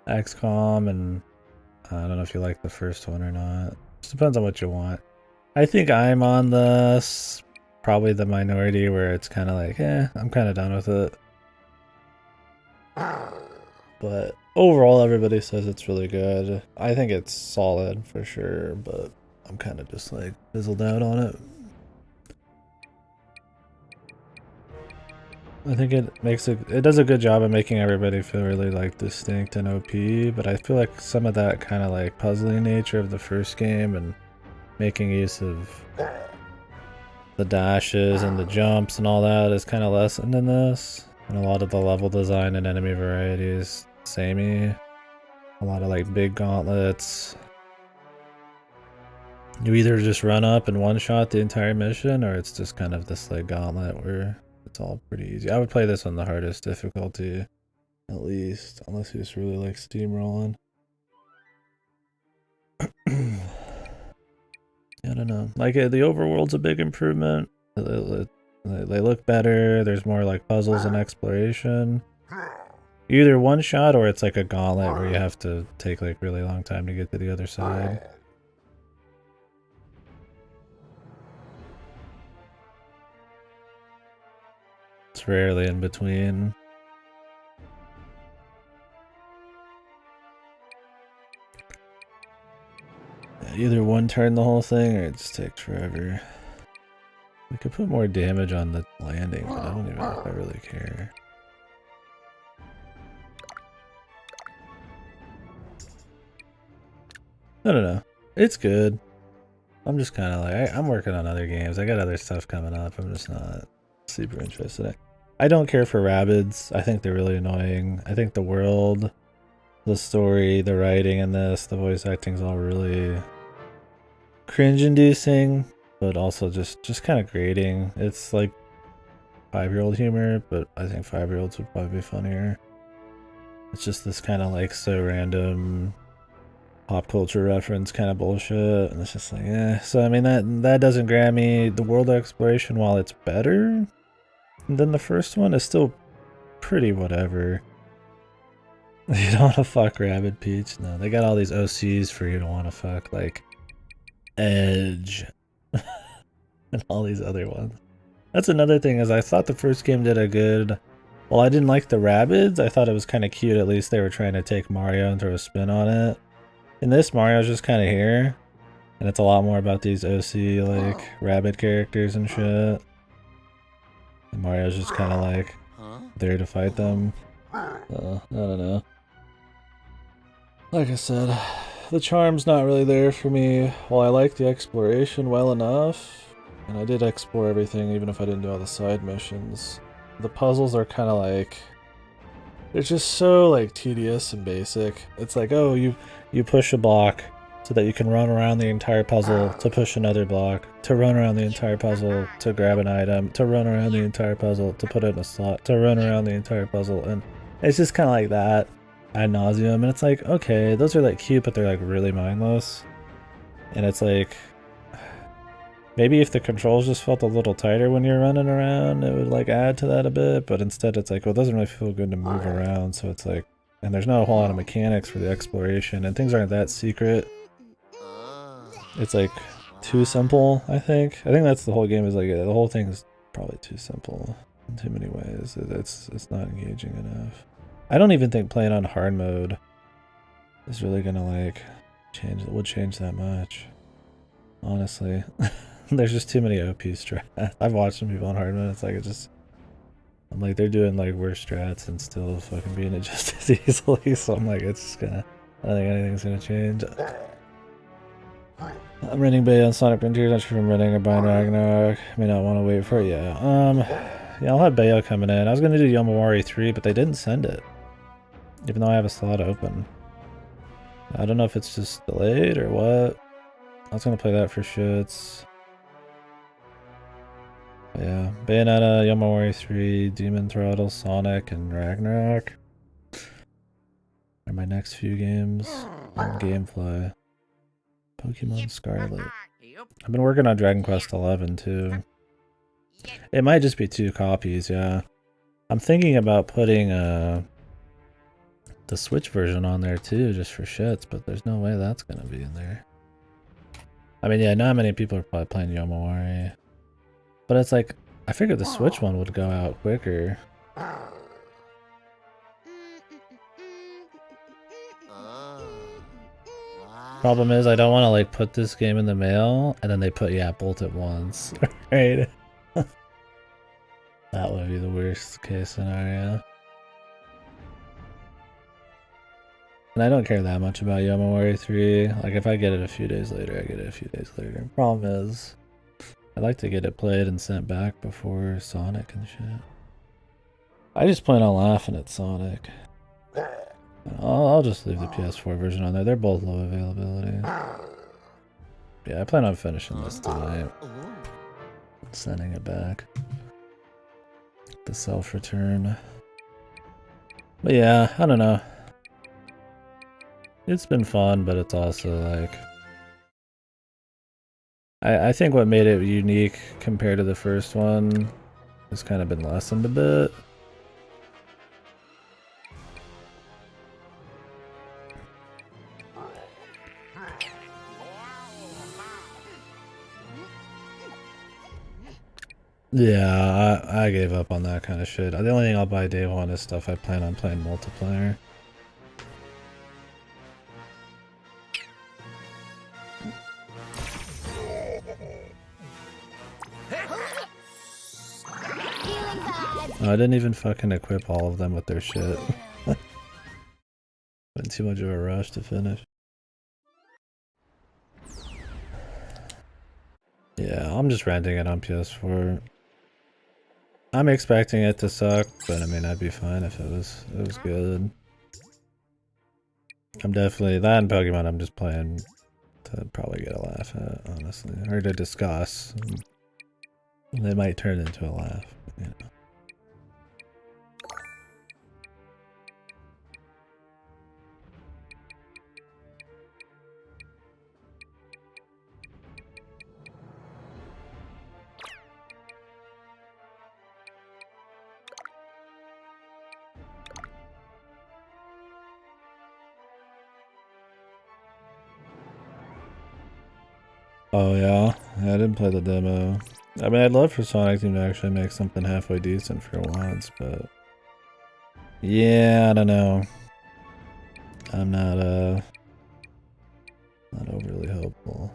XCOM, and I don't know if you like the first one or not. Just depends on what you want. I think I'm on probably the minority where it's kind of like, I'm kind of done with it. But overall, everybody says it's really good. I think it's solid for sure, but I'm kind of just like fizzled out on it. I think it does a good job of making everybody feel really like distinct and OP, but I feel like some of that kind of like puzzling nature of the first game and making use of the dashes and the jumps and all that is kind of lessened in this. And a lot of the level design and enemy variety is samey. A lot of like big gauntlets. You either just run up and one-shot the entire mission, or it's just kind of this like gauntlet where it's all pretty easy. I would play this on the hardest difficulty, at least, unless you just really like steamrolling. I don't know. Like the overworld's a big improvement. They look better. There's more like puzzles and exploration. Either one shot or it's like a gauntlet where you have to take like really long time to get to the other side. It's rarely in between. Yeah, either one turn the whole thing or it just takes forever. We could put more damage on the landing, but I don't even know if I really care. I don't know. It's good. I'm just kind of like, I'm working on other games. I got other stuff coming up. I'm just not super interested in it. I don't care for Rabbids. I think they're really annoying. I think the world, the story, the writing in this, the voice acting's all really cringe-inducing, but also just kind of grating. It's like 5-year-old humor, but I think 5-year-olds would probably be funnier. It's just this kind of like so random pop culture reference kind of bullshit, and it's just like, So I mean that doesn't grab me. The world exploration, while it's better than the first one, is still pretty whatever. You don't want to fuck Rabbid Peach? No, they got all these OCs for you to want to fuck, like Edge and all these other ones. That's another thing, is I thought the first game did a good... Well, I didn't like the Rabbids. I thought it was kind of cute. At least they were trying to take Mario and throw a spin on it. In this, Mario's just kind of here, and it's a lot more about these OC, like, Rabbid characters and shit. And Mario's just kind of like there to fight them. I don't know. Like I said, the charm's not really there for me. While I like the exploration well enough, and I did explore everything even if I didn't do all the side missions, the puzzles are kind of like, they're just so like tedious and basic. It's like, oh, you push a block so that you can run around the entire puzzle to push another block, to run around the entire puzzle to grab an item, to run around the entire puzzle to put it in a slot, to run around the entire puzzle, and it's just kind of like that ad nauseum. And it's like, okay, those are like cute, but they're like really mindless. And it's like, maybe if the controls just felt a little tighter when you're running around, it would like add to that a bit, but instead it's like, well, it doesn't really feel good to move around, so it's like, and there's not a whole lot of mechanics for the exploration, and things aren't that secret. It's like too simple, I think. I think that's the whole game, is like, the whole thing is probably too simple in too many ways. It's not engaging enough. I don't even think playing on hard mode is really gonna like change that much, honestly. There's just too many OP strats. I've watched some people on hard mode. It's like, I'm like, they're doing like worse strats and still fucking beating it just as easily. So I'm like, it's just gonna, I don't think anything's gonna change. I'm renting Bay on Sonic Frontiers. Not sure if I'm renting or buying Ragnarok. May not want to wait for it. Yeah, I'll have Bayo coming in. I was gonna do Yomawari 3, but they didn't send it, even though I have a slot open. I don't know if it's just delayed or what. I was gonna play that for shits. Yeah, Bayonetta, Yomawari 3, Demon Throttle, Sonic, and Ragnarok are my next few games on Gamefly. Pokemon Scarlet.
Yep.
I've been working on Dragon Quest 11 too. It might just be 2 copies, yeah. I'm thinking about putting the Switch version on there too, just for shits, but there's no way that's gonna be in there. I mean, yeah, not many people are probably playing Yomawari. But it's like, I figured the Switch one would go out quicker. Problem is, I don't want to like put this game in the mail, and then they put, yeah, both at once, right? That would be the worst case scenario. And I don't care that much about Yomawari 3. Like, if I get it a few days later, I get it a few days later. Problem is, I'd like to get it played and sent back before Sonic and shit. I just plan on laughing at Sonic. I'll just leave the PS4 version on there. They're both low availability. Yeah, I plan on finishing this tonight. Sending it back. The self-return. But yeah, I don't know. It's been fun, but it's also like... I think what made it unique compared to the first one has kind of been lessened a bit. Yeah, I gave up on that kind of shit. The only thing I'll buy day one is stuff I plan on playing multiplayer. I didn't even fucking equip all of them with their shit. Wasn't too much of a rush to finish. Yeah, I'm just renting it on PS4. I'm expecting it to suck, but I mean, I'd be fine if it was good. I'm definitely, that and Pokemon I'm just playing to probably get a laugh at, honestly. Or to discuss. They might turn into a laugh, you know. Oh yeah? I didn't play the demo. I mean, I'd love for Sonic Team to actually make something halfway decent for once, but... Yeah, I don't know. I'm not overly hopeful.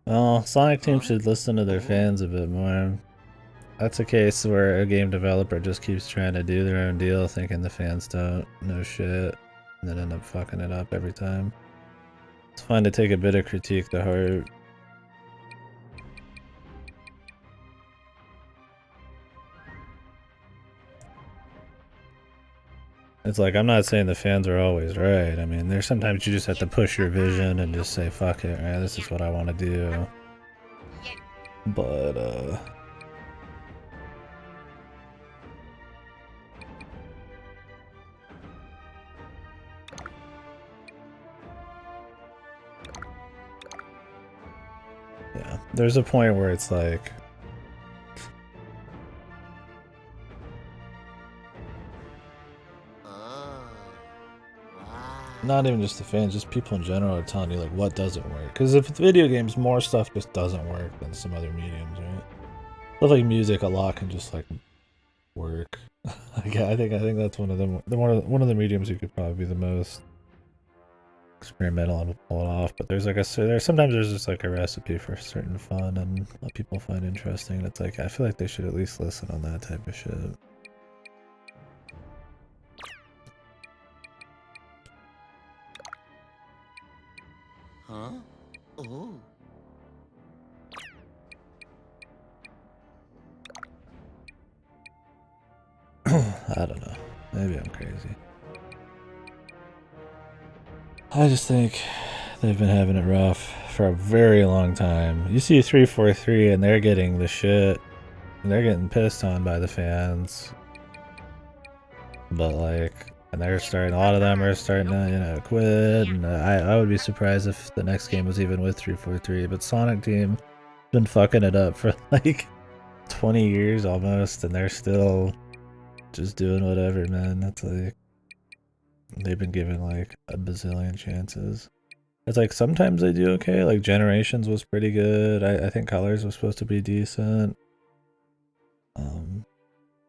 Well, Sonic Team should listen to their fans a bit more. That's a case where a game developer just keeps trying to do their own deal, thinking the fans don't know shit, and then end up fucking it up every time. It's fine to take a bit of critique to heart. It's like, I'm not saying the fans are always right. I mean, there's sometimes you just have to push your vision and just say, fuck it, right? This is what I want to do. But, yeah, there's a point where it's like... Not even just the fans, just people in general are telling you like what doesn't work. Because if it's video games, more stuff just doesn't work than some other mediums, right? Stuff like music, a lot can just like work. I think that's one of them. One of the mediums you could probably be the most experimental and pull it off. But there's like sometimes there's just like a recipe for certain fun and what people find interesting. It's like I feel like they should at least listen on that type of shit.
Huh? Oh.
I don't know. Maybe I'm crazy. I just think they've been having it rough for a very long time. You see 343 and they're getting the shit. They're getting pissed on by the fans. But like, and they're starting, a lot of them are starting to, you know, quit. And I would be surprised if the next game was even with 343. But Sonic Team has been fucking it up for like 20 years almost. And they're still just doing whatever, man. That's like, they've been given like a bazillion chances. It's like sometimes they do okay. Like Generations was pretty good. I think Colors was supposed to be decent.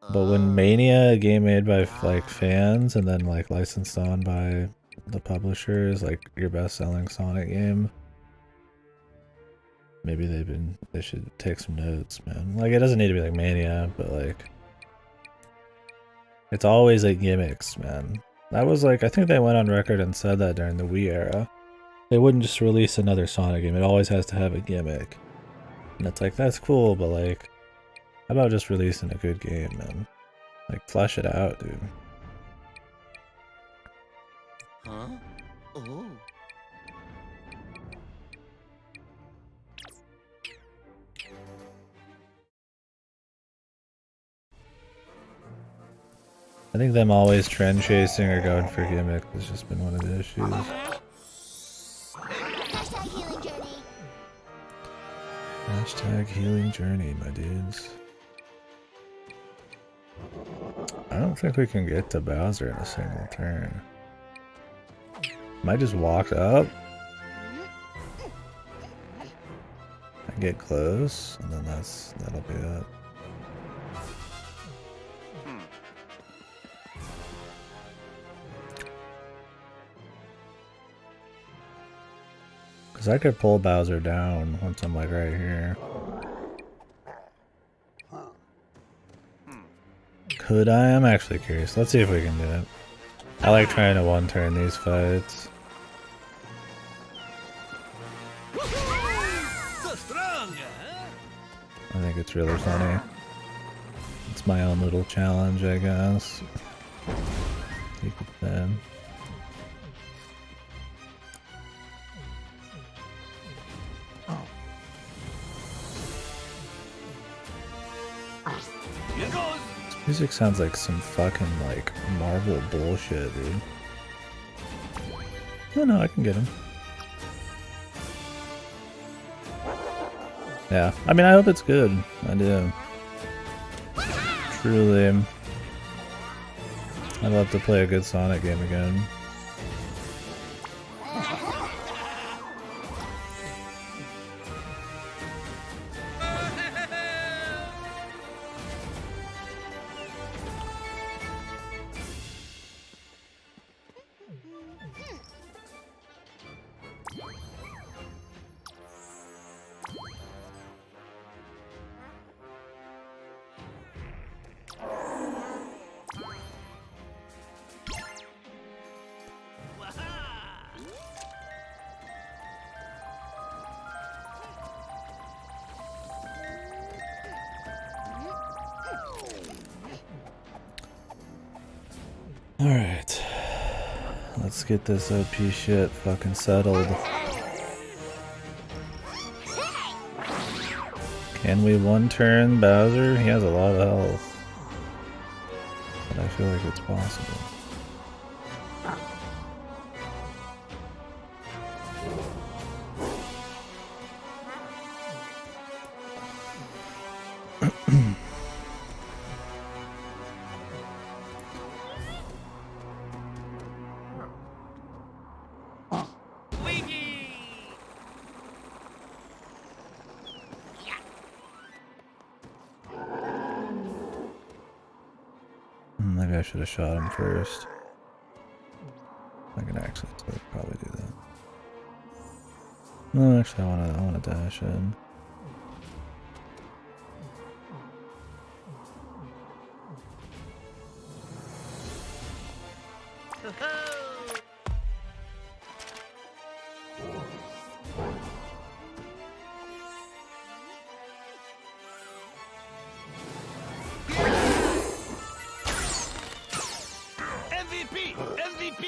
But when Mania, a game made by like fans and then like licensed on by the publisher, is like your best-selling Sonic game, maybe they should take some notes, man. Like it doesn't need to be like Mania, but like it's always like gimmicks, man. That was like, I think they went on record and said that during the Wii era. They wouldn't just release another Sonic game. It always has to have a gimmick. And it's like, that's cool, but like, how about just releasing a good game, man? Like, flesh it out, dude.
Huh? Oh.
I think them always trend chasing or going for gimmick has just been one of the issues. Hashtag healing journey, my dudes. I don't think we can get to Bowser in a single turn. Might just walk up. I get close, and then that'll be it. Cause I could pull Bowser down once I'm like right here. Could I? I'm actually curious. Let's see if we can do it. I like trying to one-turn these fights.
So strong, huh?
I think it's really funny. It's my own little challenge, I guess. Keep it then.
Here goes.
Music sounds like some fucking like Marvel bullshit, dude. Oh no, I can get him. Yeah, I mean, I hope it's good. I do. Truly. I'd love to play a good Sonic game again. Alright. Let's get this OP shit fucking settled. Can we one-turn Bowser? He has a lot of health. But I feel like it's possible. Maybe I should have shot him first. I can access it, probably do that. No, actually, I wanna dash in.
MVP! MVP!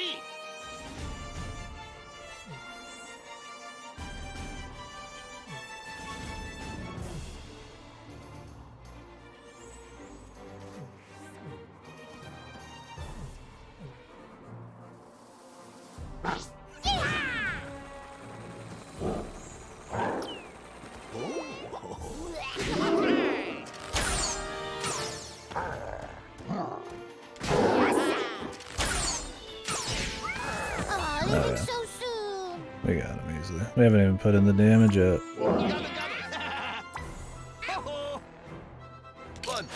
Oh, so soon.
We got him easily. We haven't even put in the damage yet.
Fun.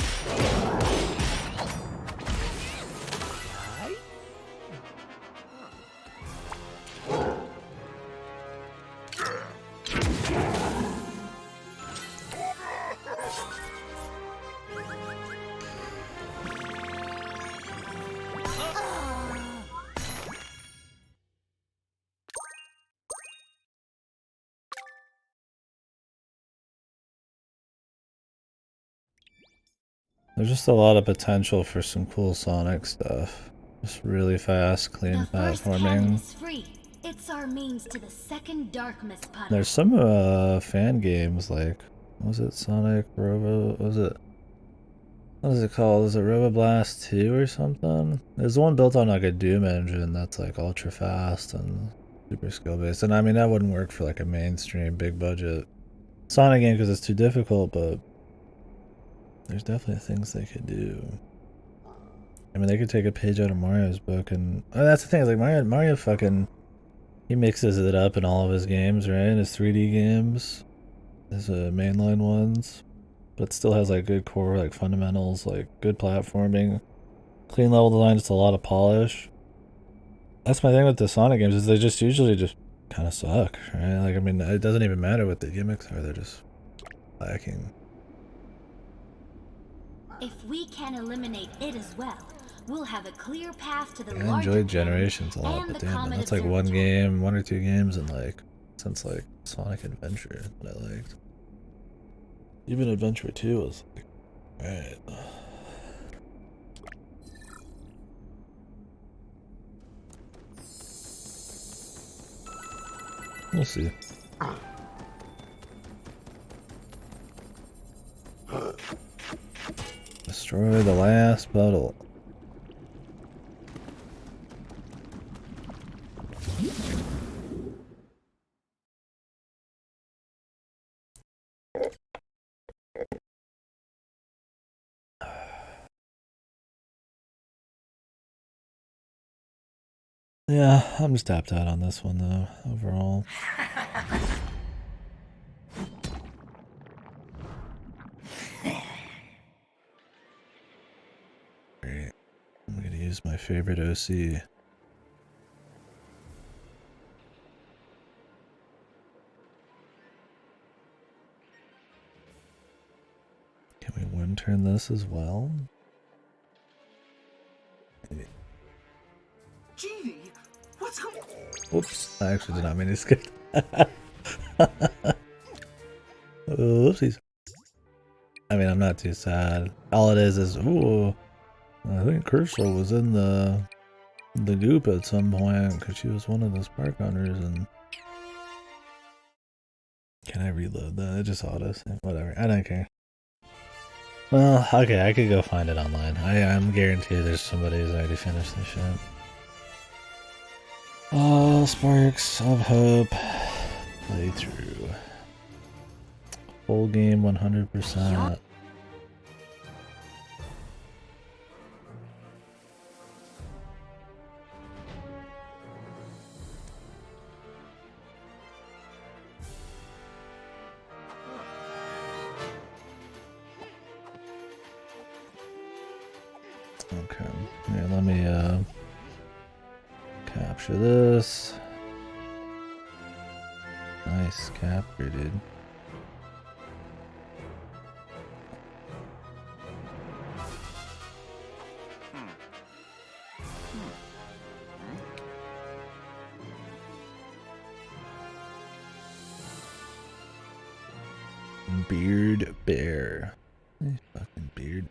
There's just a lot of potential for some cool Sonic stuff. Just really fast, clean
The first cannon
platforming.
is free. It's our means to the second Darkness puddle.
There's some fan games like, what was it, Sonic Robo? What was it? What is it called? Is it Robo Blast 2 or something? There's one built on like a Doom engine that's like ultra fast and super skill based. And I mean that wouldn't work for like a mainstream big budget Sonic game because it's too difficult, but there's definitely things they could do. I mean, they could take a page out of Mario's book, and that's the thing. Is like Mario fucking, he mixes it up in all of his games, right? His 3D games, his mainline ones, but still has like good core, like fundamentals, like good platforming, clean level design, just a lot of polish. That's my thing with the Sonic games is they just usually just kind of suck, right? Like I mean, it doesn't even matter what the gimmicks are; they're just lacking.
If we can eliminate it as well, we'll have a clear path to the
I
larger
enjoyed
planet
Generations a lot,
and
but
the
damn, man,
Comet
that's like one
Observatory.
game, 1 or 2 games, and like since like Sonic Adventure that I liked. Even Adventure 2 was like, alright. We'll see. Destroy the last puddle. Yeah, I'm just tapped out on this one though, overall. Great. I'm gonna use my favorite OC. Can we one turn this as well? Maybe.
Genie, what's going on?
Whoops, I actually did not mean to skip. Whoopsies. I mean, I'm not too sad. All it is, ooh, I think Kershaw was in the goop at some point because she was one of the spark hunters. And can I reload that? It just autos. Whatever. I don't care. Well, okay, I could go find it online. I'm guaranteed there's somebody who's already finished this shit. Oh, Sparks of Hope. Playthrough. Full game 100%. Okay, here, let me capture this. Nice capture, dude. Beard bear. Hey, fucking beard.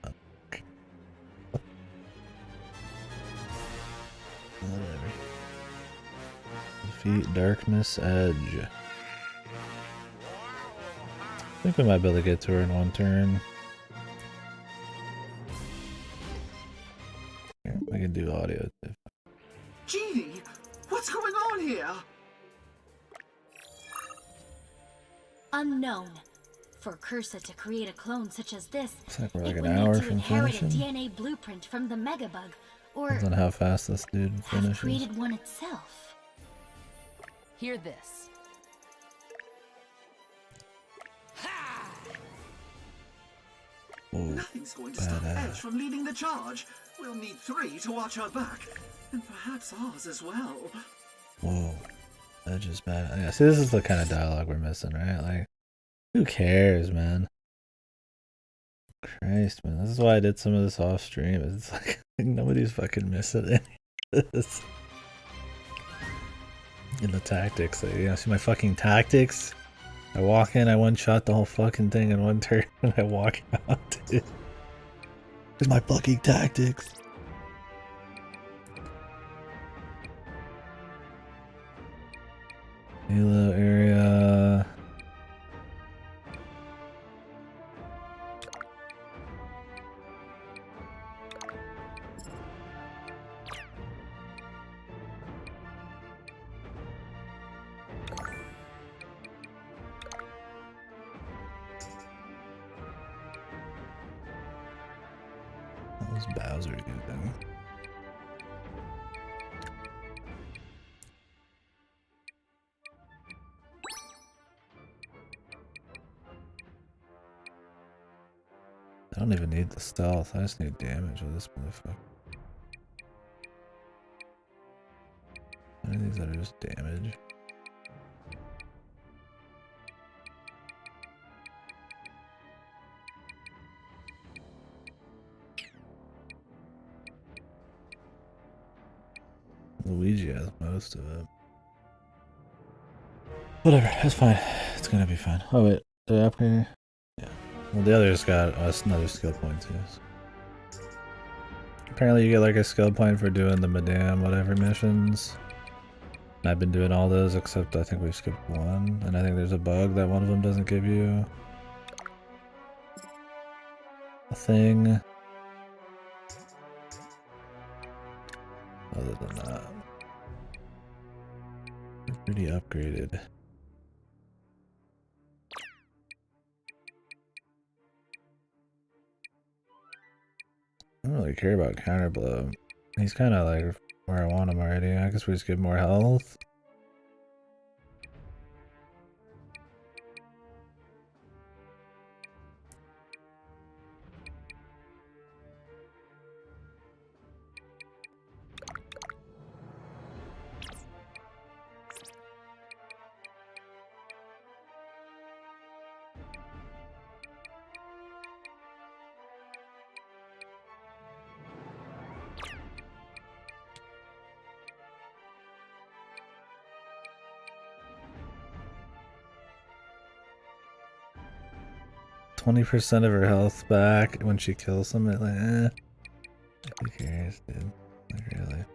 Whatever. Defeat Darkness Edge. I think we might be able to get to her in one turn. Here, we can do audio too.
Genie, what's going on here?
Unknown. For Cursa to create a clone such as this,
Looks like we're like
it
an
would
hour
need to
from
inherit
finishing.
a DNA blueprint from the Megabug, or
Depends on how fast this dude
have
finishes.
created one itself.
Hear this.
Whoa,
Nothing's going to stop
badass.
Edge from leading the charge. We'll need 3 to watch our back, and perhaps ours as well.
Whoa, Edge is bad. Yeah, see, this is the kind of dialogue we're missing, right? Like, who cares, man? Christ, man, this is why I did some of this off stream. It's like nobody's fucking missing any of this. In the tactics, like, you know, see my fucking tactics? I walk in, I one-shot the whole fucking thing in one turn, and I walk out, dude. Here's my fucking tactics. Halo area. What was Bowser using? I don't even need the stealth, I just need damage with this motherfucker. Any of these that are just damage? Luigi has most of it. Whatever, that's fine. It's gonna be fine. Oh wait, did I upgrade? Yeah. Well, the others got us another skill point too. So. Apparently you get like a skill point for doing the Madame whatever missions. And I've been doing all those except I think we skipped one. And I think there's a bug that one of them doesn't give you a thing. Other than that, we're pretty upgraded. I don't really care about counterblow. He's kind of like where I want him already. I guess we just give more health. %20 of her health back when she kills somebody. Like, who cares, dude? Like, really?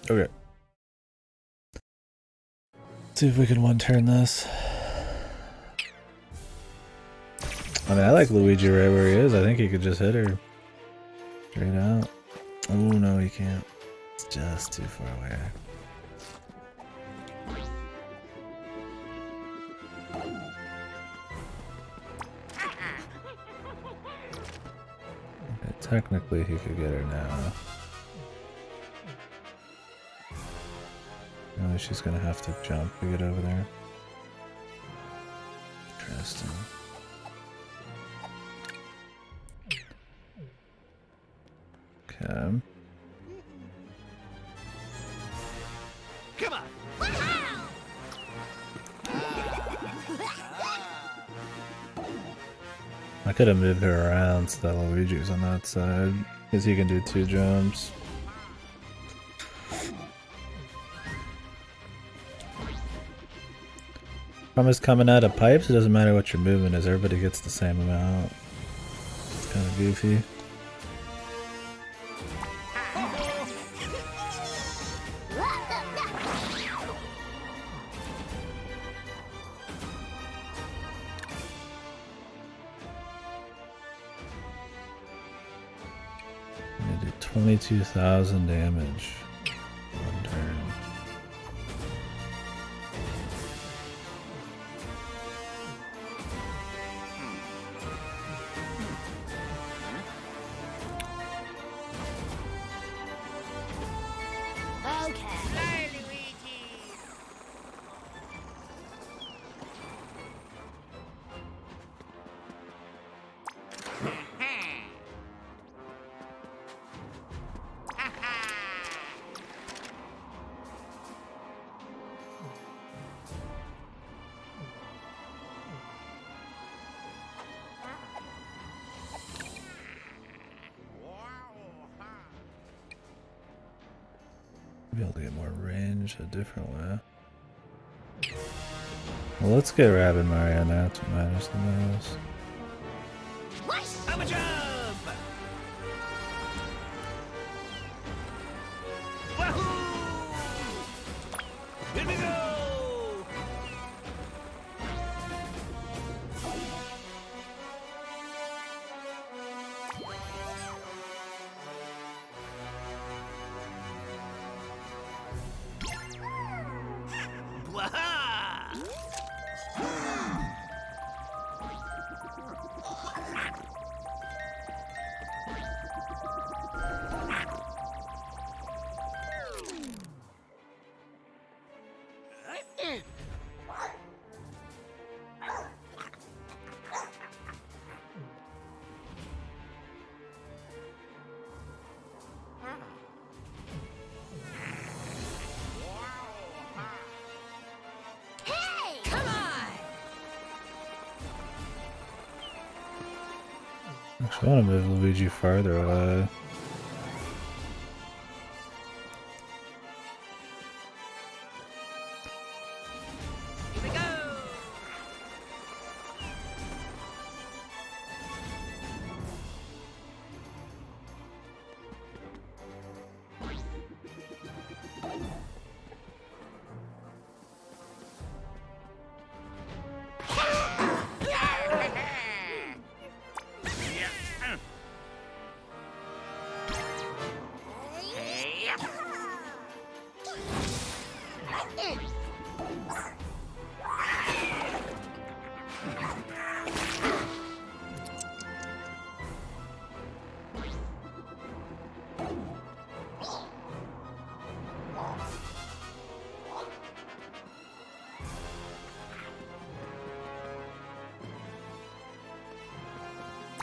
Okay. See if we can one-turn this. I mean, I like Luigi right where he is. I think he could just hit her straight out. Oh no, he can't. It's just too far away. Okay, technically he could get her now. No, she's gonna have to jump to get over there. Interesting. Okay. could have moved her around so that Luigi's on that side, because he can do 2 jumps. Problem is coming out of pipes, it doesn't matter what your movement is, everybody gets the same amount. It's kind of goofy. I'm gonna do 22,000 damage. One turn. Be able to get more range a different way. Well, let's get Rabbid Mario now to matters the most.
I'm a jump! Wahoo! Here we go!
Actually, I want to move Luigi farther away.
Here we go!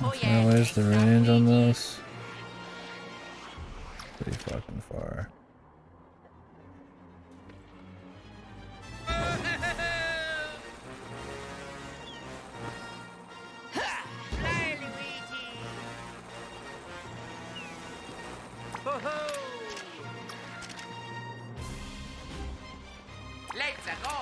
Okay, where's the range on this? Pretty fucking far.
Fly, Luigi! Ho-ho! Let's go!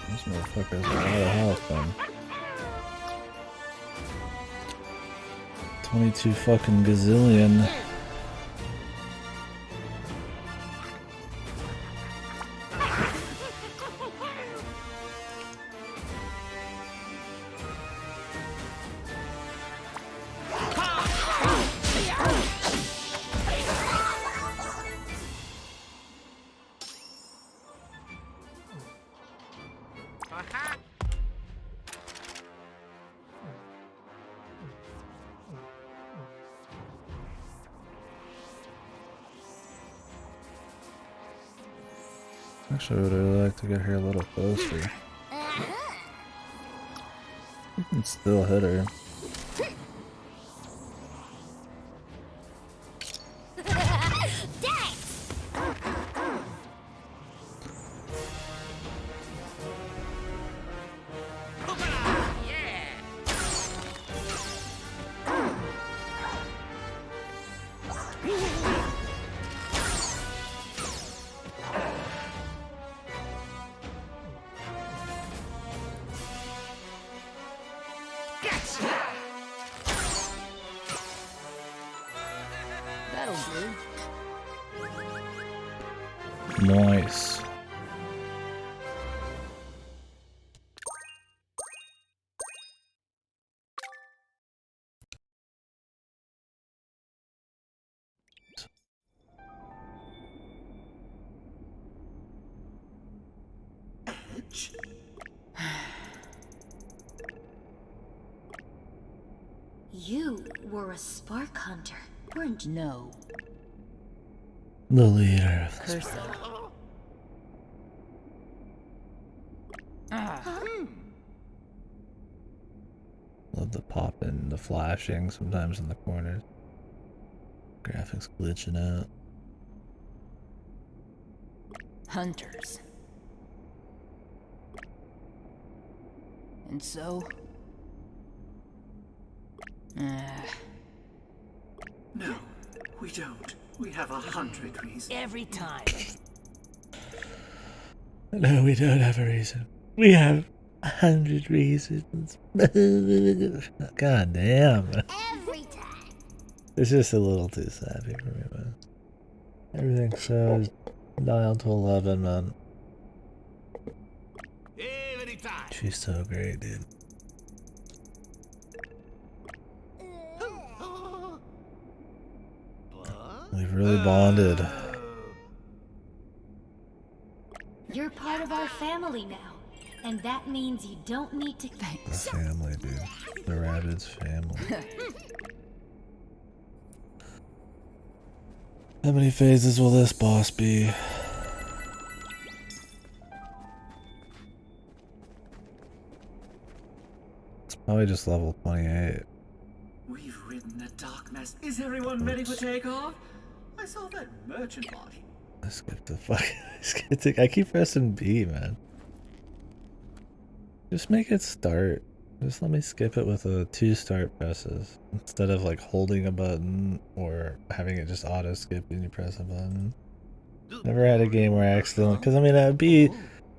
This motherfucker's a lot of health, then. 22 fucking gazillion. Actually, I would really like to get here a little closer. It's still hit her.
That'll do.
Nice.
Edge?
You were a spark hunter, weren't you?
No.
The leader of the
Cursing.
Love the pop and the flashing sometimes in the corners. Graphics glitching out.
Hunters. And so...
No, we don't. We have 100 reasons.
every time.
No, we don't have a reason. We have 100 reasons. God damn.
Every time.
It's just a little too sappy for me, man. Everything's so dialed to 11, man.
Every time.
She's so great, dude. We've really bonded.
You're part of our family now, and that means you don't need to
The family, dude. The Rabbids family. How many phases will this boss be? It's probably just level 28.
We've ridden a dark mess. Is everyone ready for takeoff? I saw that merchant body.
I skipped the fuck. I keep pressing B, man. Just make it start. Just let me skip it with 2 start presses instead of like holding a button or having it just auto skip when you press a button. Never had a game where I accidentally, because I mean B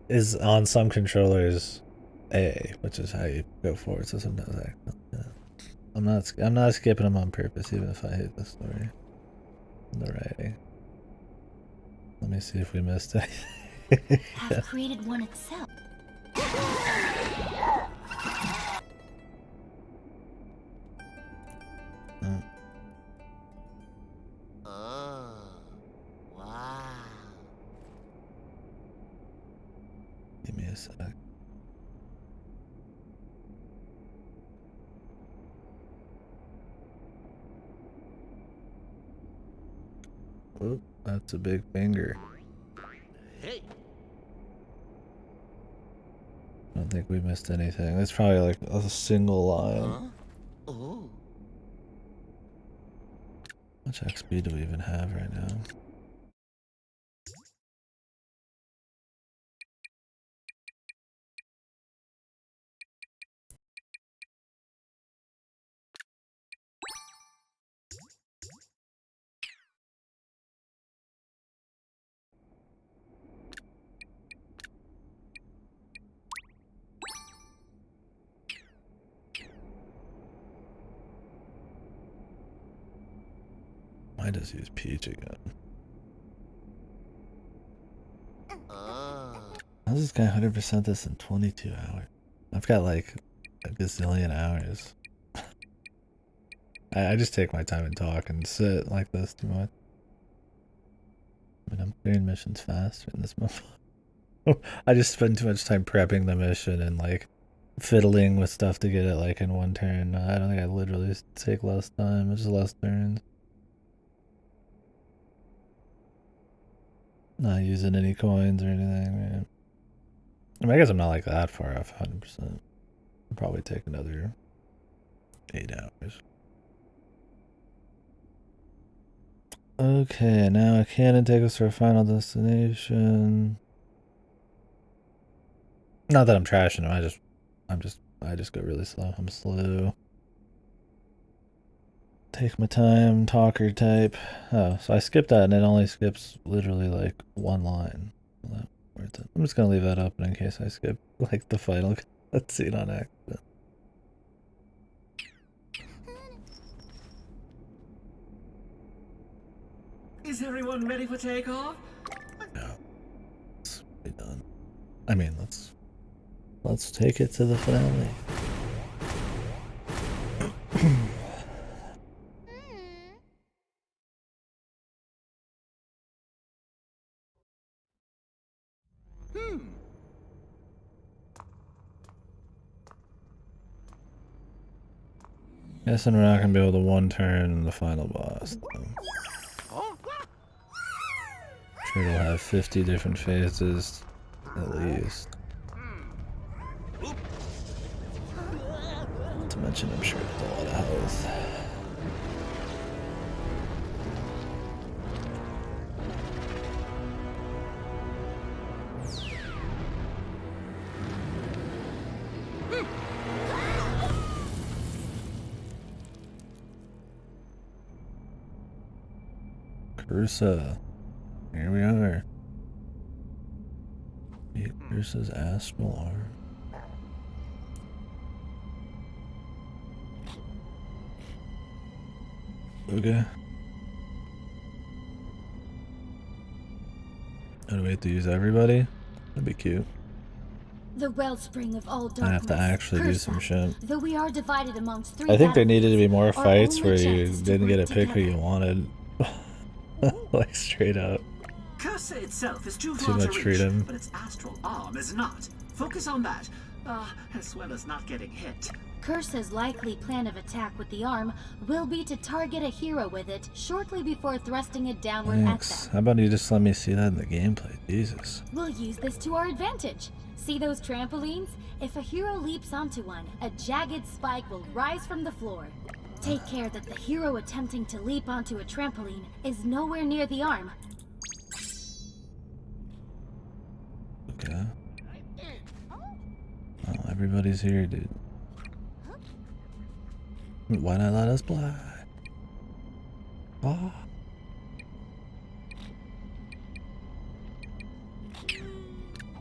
is on some controllers A, which is how you go forward. So sometimes I'm not skipping them on purpose, even if I hate the story. The writing. Let me see if we missed anything.
have created one itself.
Wow.
Give me a sec. Oop, that's a big finger.
Hey.
I don't think we missed anything. It's probably like a single line.
Oh.
How much XP do we even have right now? I just use Peach again. How's this guy 100% this in 22 hours? I've got like a gazillion hours. I just take my time and talk and sit like this too much. I mean, I'm clearing missions faster in this month. I just spend too much time prepping the mission and like fiddling with stuff to get it like in one turn. I don't think I literally take less time, it's just less turns. Not using any coins or anything, right? I mean, I guess I'm not like that far off 100%. probably take another 8 hours. Okay, now a cannon take us to our final destination. Not that I'm trashing him, I just go really slow. I'm slow. Take my time, talker type. Oh, so I skipped that and it only skips literally like one line. Well, that worth it. I'm just gonna leave that up in case I skip like the final cutscene on accident.
Is everyone ready for takeoff?
No. It's be done. I mean, let's take it to the finale. Guessing we're not gonna be able to one turn in the final boss though. Sure it'll have 50 different phases at least. Not to mention I'm sure it's a lot of health. Ursa, here we are. Ursa's astral arm. Okay. Gotta wait to use everybody? That'd be cute.
The wellspring of all darkness.
I have to actually do some shit.
Though we are divided amongst three.
I think there needed to be more
our
fights
only
where you
chance is to
didn't get
work
to pick who
together.
you wanted. Like straight up.
Cursa itself is too
Too
far
much
to reach,
freedom.
but its astral arm is not. Focus on that, as well as not getting hit.
Cursa's likely plan of attack with the arm will be to target a hero with it shortly before thrusting it downward
Thanks.
at
How about you just let me see that in the gameplay? Jesus.
them. We'll use this to our advantage. See those trampolines? If a hero leaps onto one, a jagged spike will rise from the floor. Take care that the hero attempting to leap onto a trampoline is nowhere near the arm.
Okay. Oh, everybody's here, dude. Why not let us play? Oh.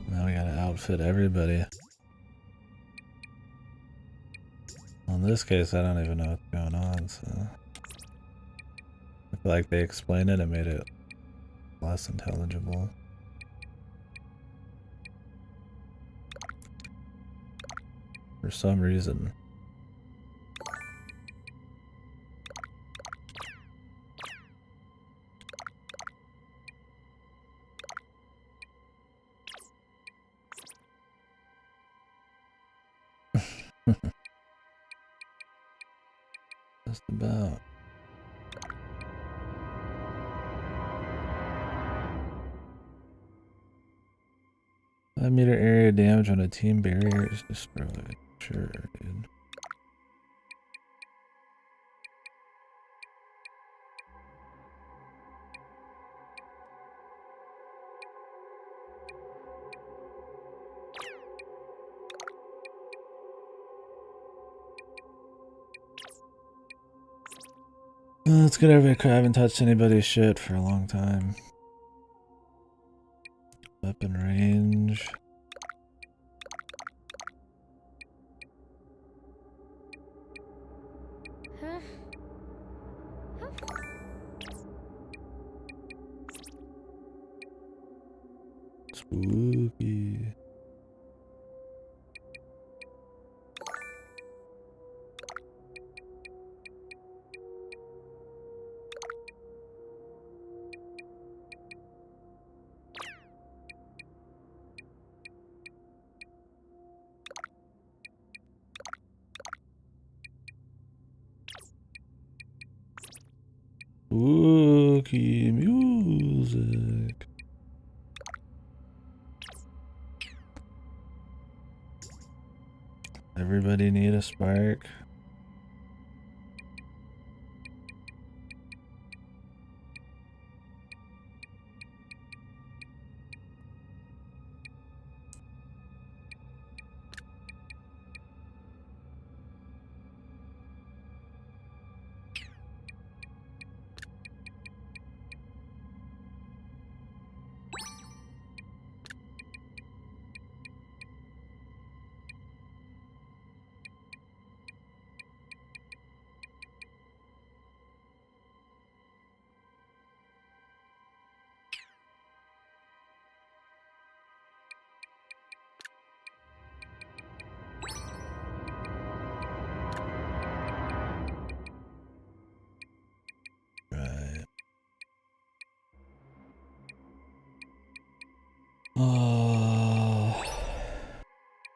Now we gotta outfit everybody. In this case, I don't even know what's going on, so... I feel like they explained it and made it less intelligible. For some reason. Just about. Five-meter area damage on a team barrier is destroyed. Sure, dude. Let's get over here. I haven't touched anybody's shit for a long time. Weapon range. Spooky. Spooky music. Everybody need a spark.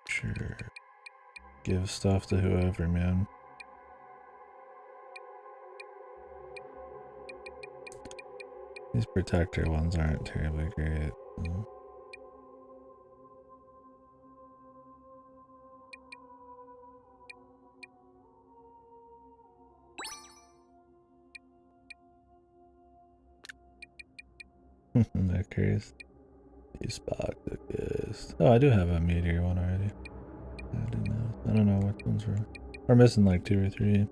Sure. Give stuff to whoever, man. These protector ones aren't terribly great. That case. You spark the ghost. Oh, I do have a meteor one already. I don't know which ones we're missing like 2 or 3.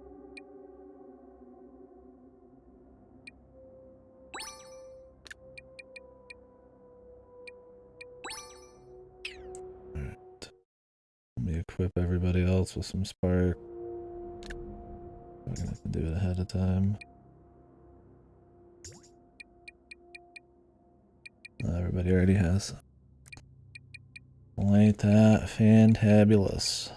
Alright. Let me equip everybody else with some spark. We're gonna have to do it ahead of time. Everybody already has. Ain't that fantabulous?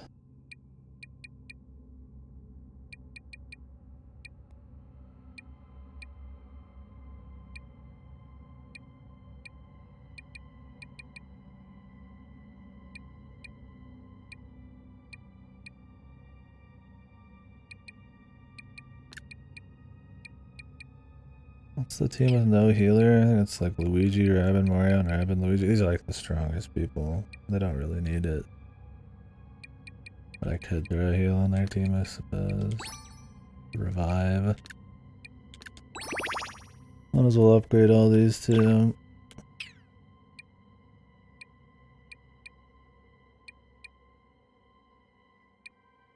What's the team with no healer? I think it's like Luigi, Rabbid, Mario, and Rabbid, Luigi. These are like the strongest people. They don't really need it. But I could throw a heal on their team, I suppose. Revive. Might as well upgrade all these too.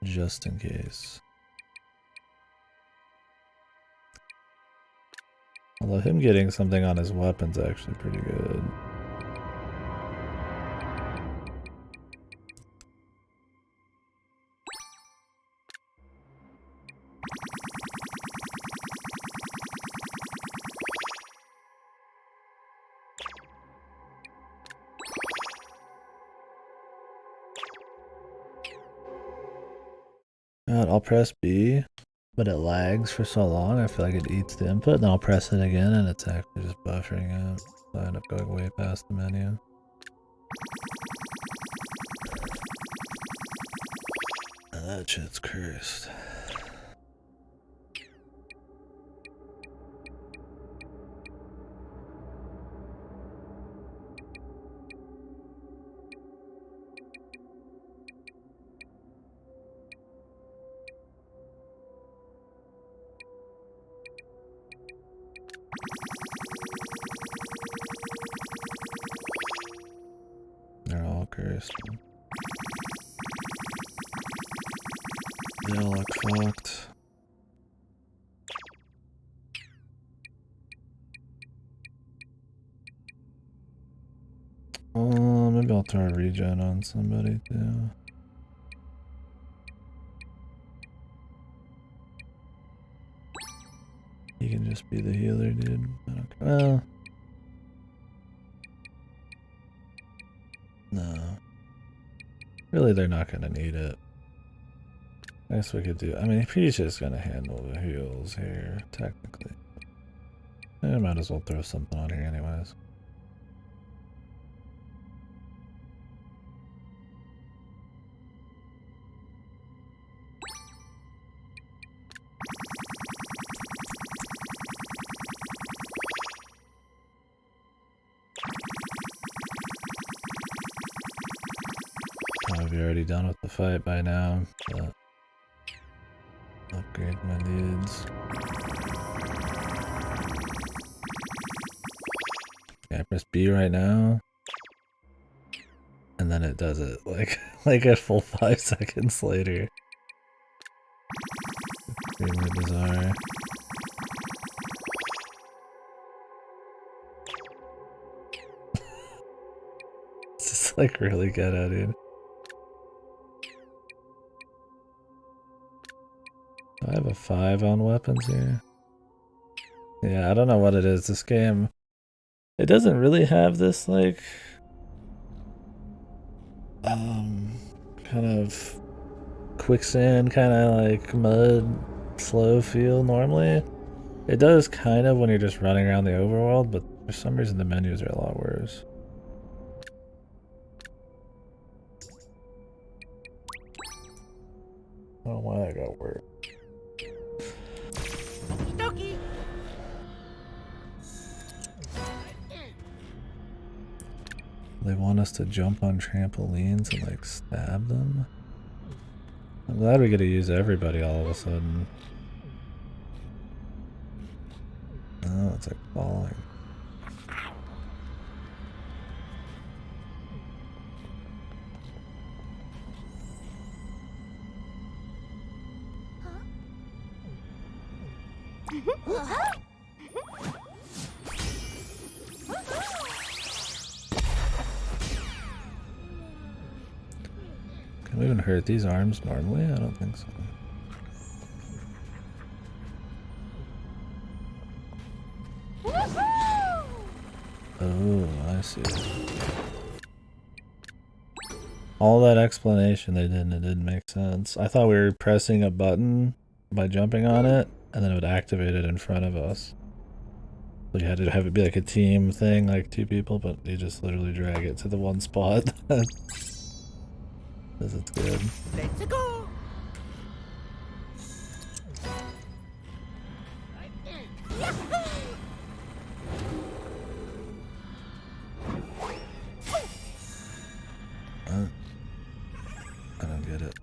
Just in case. Although him getting something on his weapon's actually pretty good. I'll press B. But it lags for so long, I feel like it eats the input, then I'll press it again and it's actually just buffering out. So I end up going way past the menu. And that shit's cursed. They all look fucked. Maybe I'll throw a regen on somebody too. He can just be the healer, dude. I don't care. Well, no. Really, they're not gonna need it. I guess we could do. I mean, if he's just gonna handle the heals here, technically, I might as well throw something on here, anyways. already done with the fight by now, but upgrade my leads. Okay, I press B right now, and then it does it like a full 5 seconds later. Extremely bizarre. It's just like really ghetto, dude. I have a 5 on weapons here. Yeah, I don't know what it is. This game, it doesn't really have this like kind of quicksand, kind of like mud slow feel normally. It does kind of when you're just running around the overworld, but for some reason the menus are a lot worse. I don't know why I got worse. They want us to jump on trampolines and like stab them? I'm glad we get to use everybody all of a sudden. Oh, it's like falling. Can we even hurt these arms normally? I don't think so. Oh, I see. All that explanation it didn't make sense. I thought we were pressing a button by jumping on it, and then it would activate it in front of us. So you had to have it be like a team thing, like 2 people, but you just literally drag it to the one spot. Because it's good.
Let's go.
I don't get it.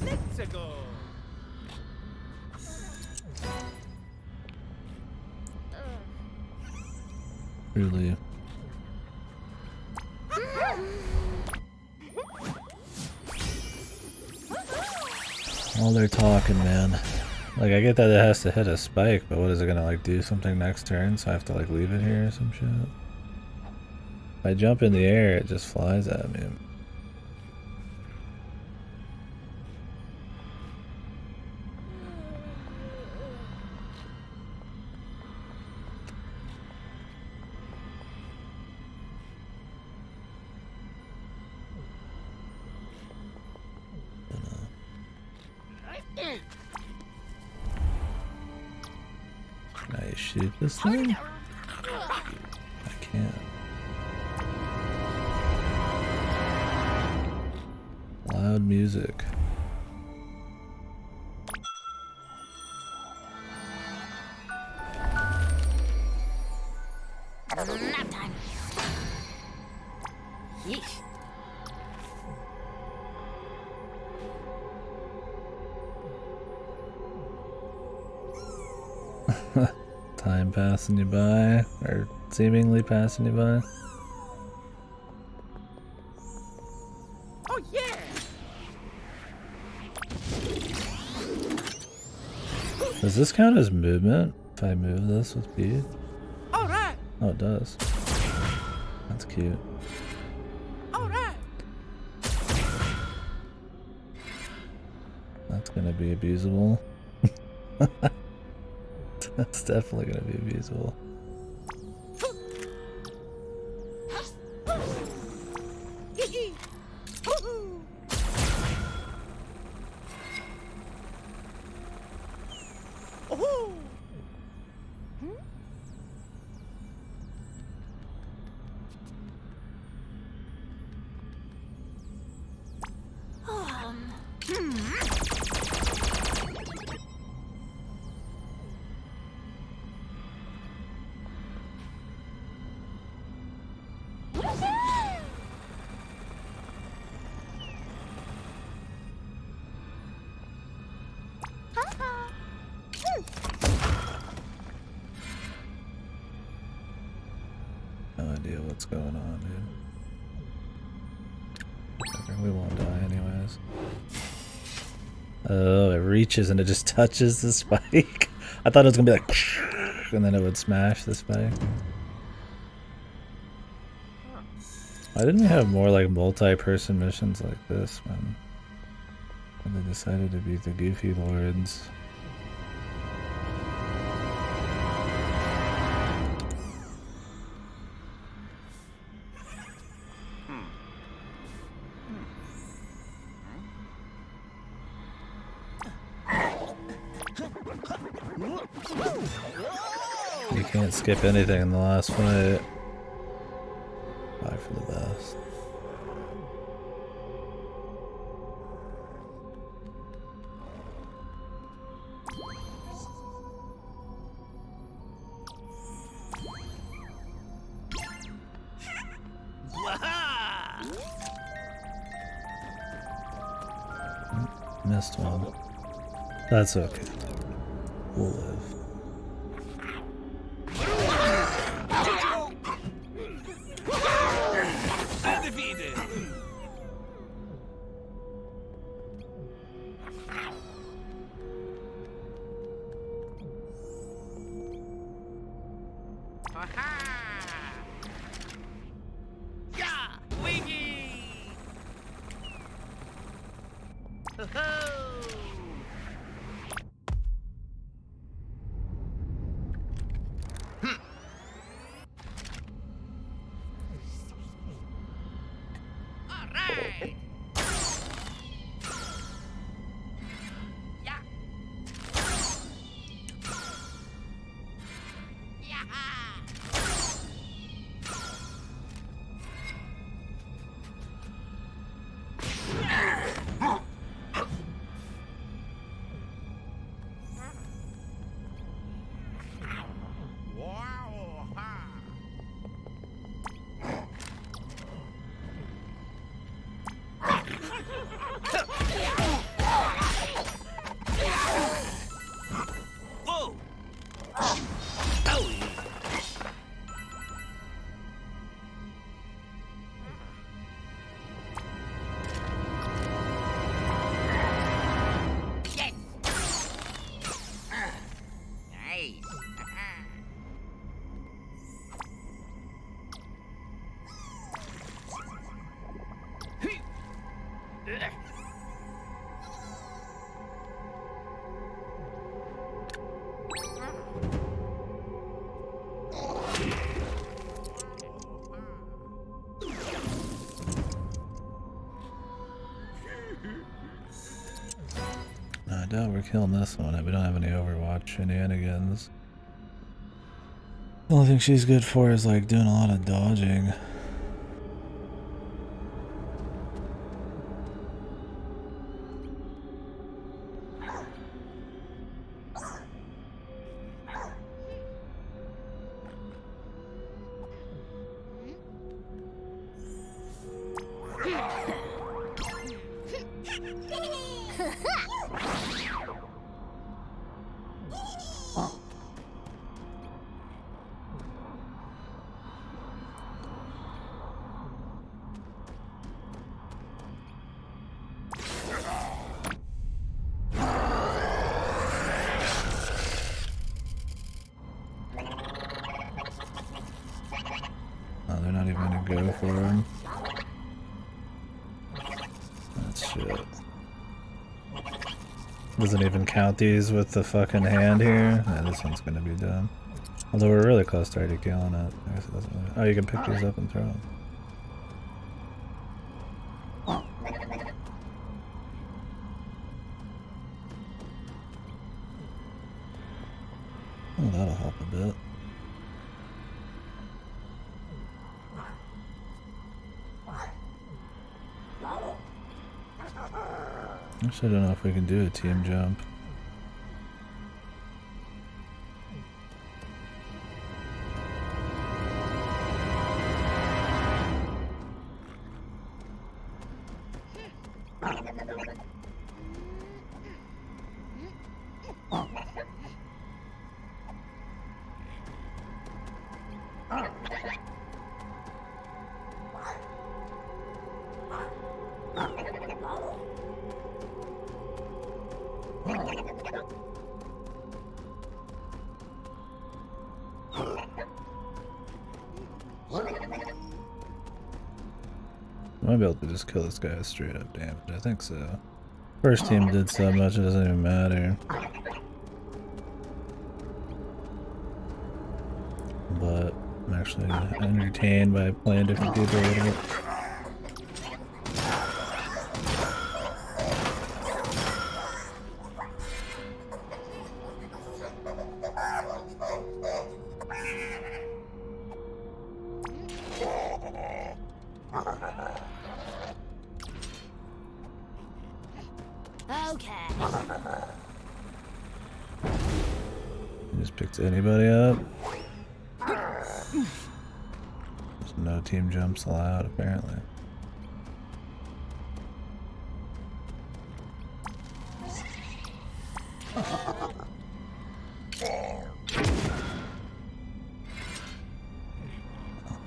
Let's go.
Really. All they're talking, man. Like, I get that it has to hit a spike, but what is it gonna like do something next turn? So I have to like leave it here or some shit. If I jump in the air, it just flies at me. Can I shoot this thing? I can't. Loud music.
Nap time. Yeesh.
Time passing you by, or seemingly passing you by.
Oh yeah.
Does this count as movement if I move this with B?
All right.
Oh, it does. That's cute.
All right.
That's gonna be abusable. That's definitely gonna be abusable. idea what's going on, dude. We won't die anyways. Oh, it reaches and it just touches the spike. I thought it was gonna be like, and then it would smash the spike. Why didn't we have more like multi-person missions like this when they decided to be the Goofy Lords? You can't skip anything in the last fight. Bye for the best. Missed one. That's okay. We'll live. I doubt we're killing this one. We don't have any Overwatch shenanigans. The only thing she's good for is like doing a lot of dodging. Oh, they're not even gonna go for him. That's shit. Doesn't even count these with the fucking hand here. Yeah, this one's gonna be done. Although we're really close to already killing it. I guess it doesn't really... Oh, you can pick these up and throw them. Oh, that'll help a bit. Actually, I don't know if we can do a team jump. Might be able to just kill this guy with straight up damage. I think so. First team did so much, it doesn't even matter. But I'm actually entertained by playing different people a little bit.
Okay.
You just picked anybody up. There's no team jumps allowed, apparently.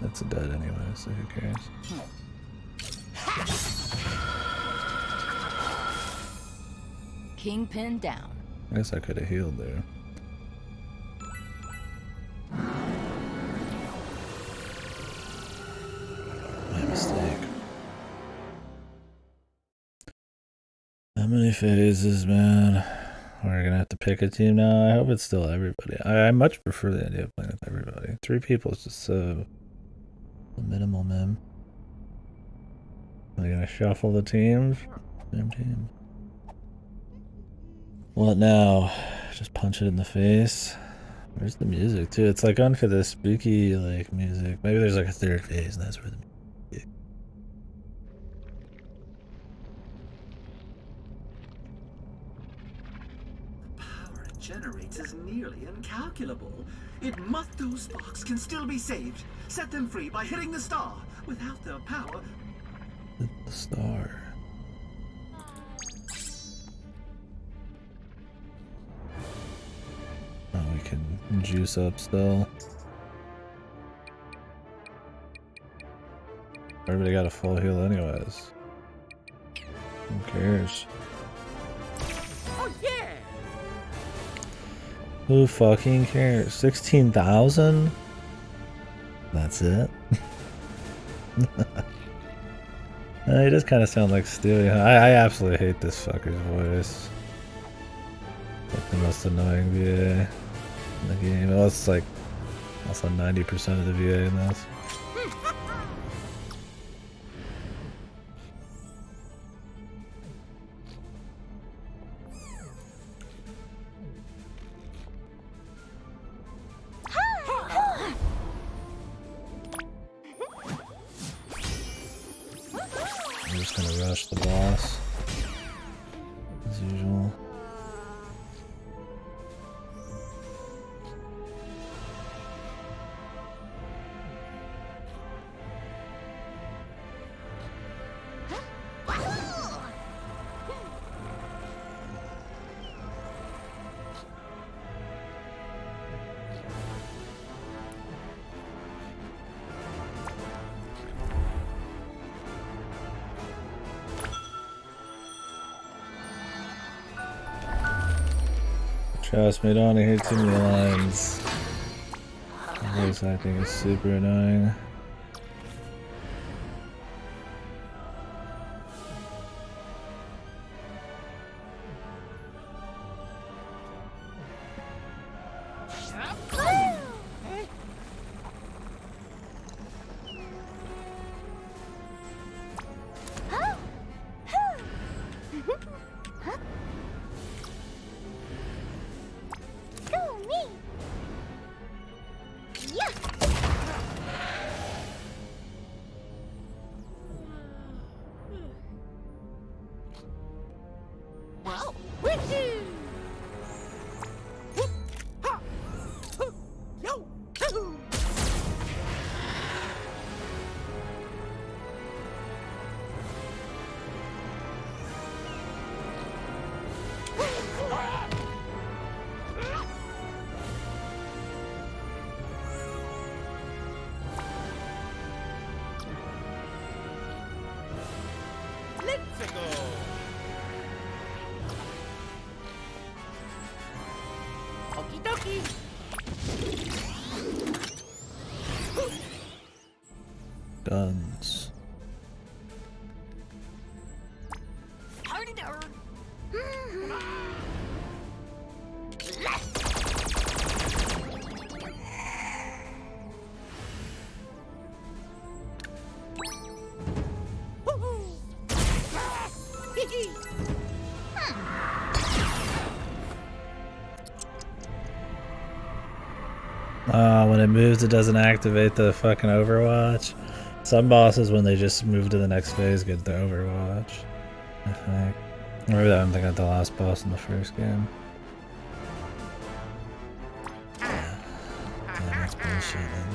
That's a dead anyway, so who cares?
Kingpin down.
I guess I could have healed there. My mistake. How many phases, man? We're gonna have to pick a team now. I hope it's still everybody. I much prefer the idea of playing with everybody. 3 people is just so minimal, man. Are they gonna shuffle the teams? Same team. What now? Just punch it in the face. Where's the music too? It's like going for the spooky like music. Maybe there's like a 3rd phase and that's where the music.
The power it generates is nearly incalculable. Those sparks can still be saved. Set them free by hitting the star. Without their power,
Hit the star. Oh, we can juice up still. Everybody got a full heal anyways. Who cares?
Oh yeah!
Who fucking cares? 16,000? That's it? He does kind of sound like Stewie, huh? I absolutely hate this fucker's voice. Like the most annoying VA in the game. Well, it's like also 90% of the VA in this. I'm just gonna rush the boss as usual. Trust me, don't hear too many lines. Voice acting is super annoying.
Let's go! Okie dokie!
Guns. When it moves, it doesn't activate the fucking Overwatch. Some bosses, when they just move to the next phase, get the Overwatch. I think. Or maybe I'm thinking of the last boss in the first game. Yeah. Damn, that's bullshit then.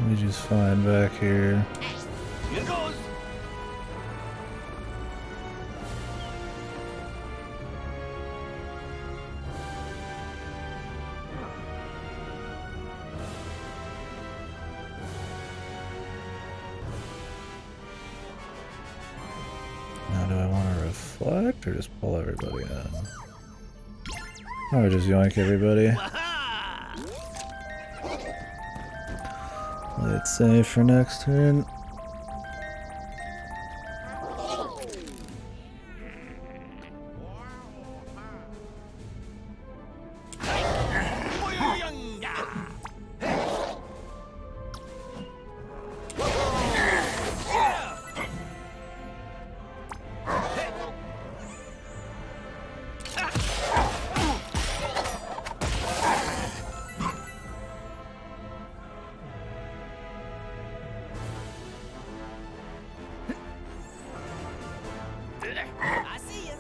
We just fine back here.
Here goes.
Now, do I want to reflect or just pull everybody in? Or just yoink everybody? Let's save for next turn.
I see you.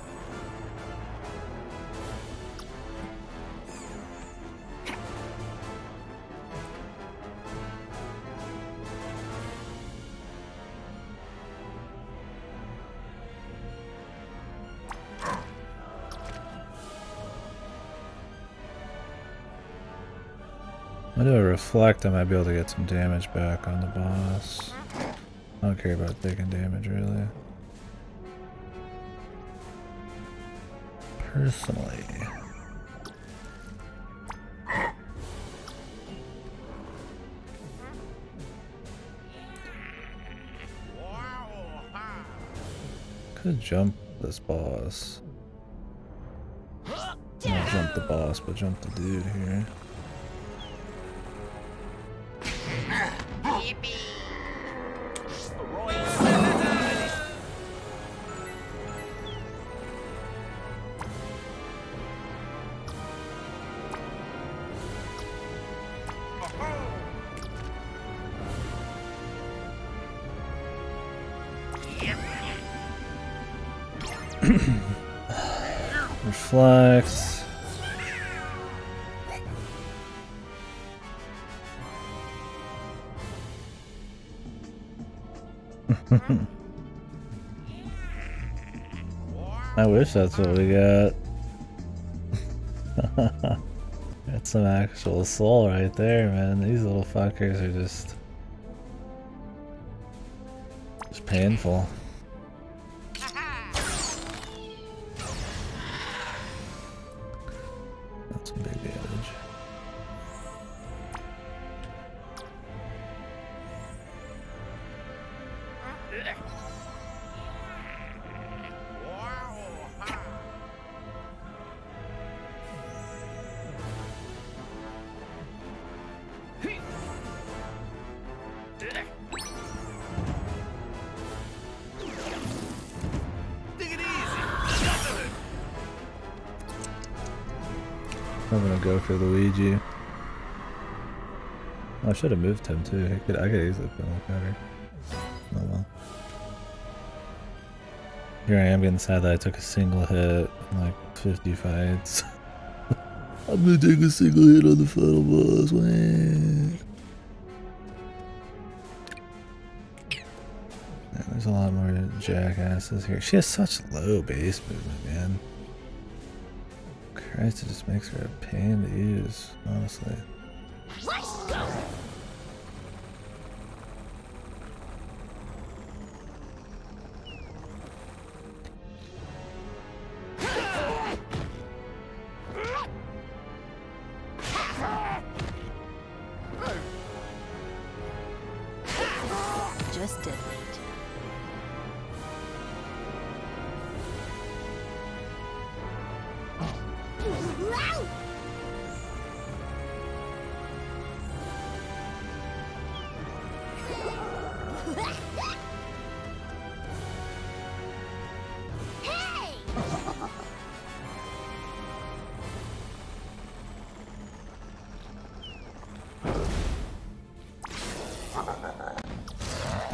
I'm gonna reflect, I might be able to get some damage back on the boss. I don't care about taking damage really. Personally. Could jump this boss. Not jump the boss, but jump the dude here. Reflect. I wish that's what we got. Got some actual soul right there, man. These little fuckers are just painful. That's some big damage. I'm gonna go for Luigi. I should have moved him too. I could easily put him better. Oh well. Here I am getting sad that I took a single hit in like 50 fights. I'm gonna take a single hit on the final boss. Wah. Yeah, there's a lot more jackasses here. She has such low base movement, man. Christ, it just makes her a pain to use, honestly.
Let's go!
Just did it.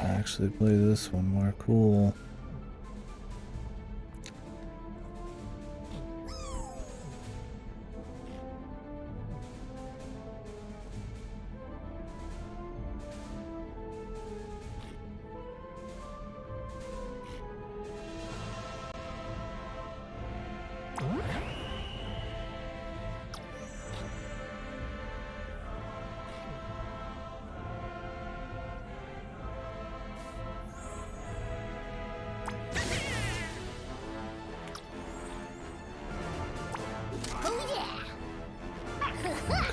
Actually play this one more cool.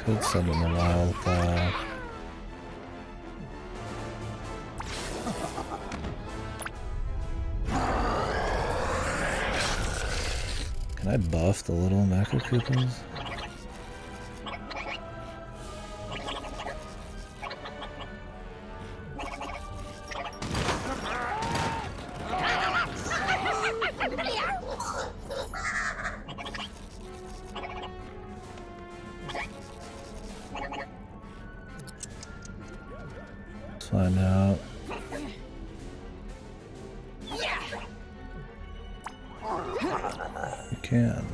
Could summon the wild claw. Can I buff the little mecha Koopas? Let's find out. You can.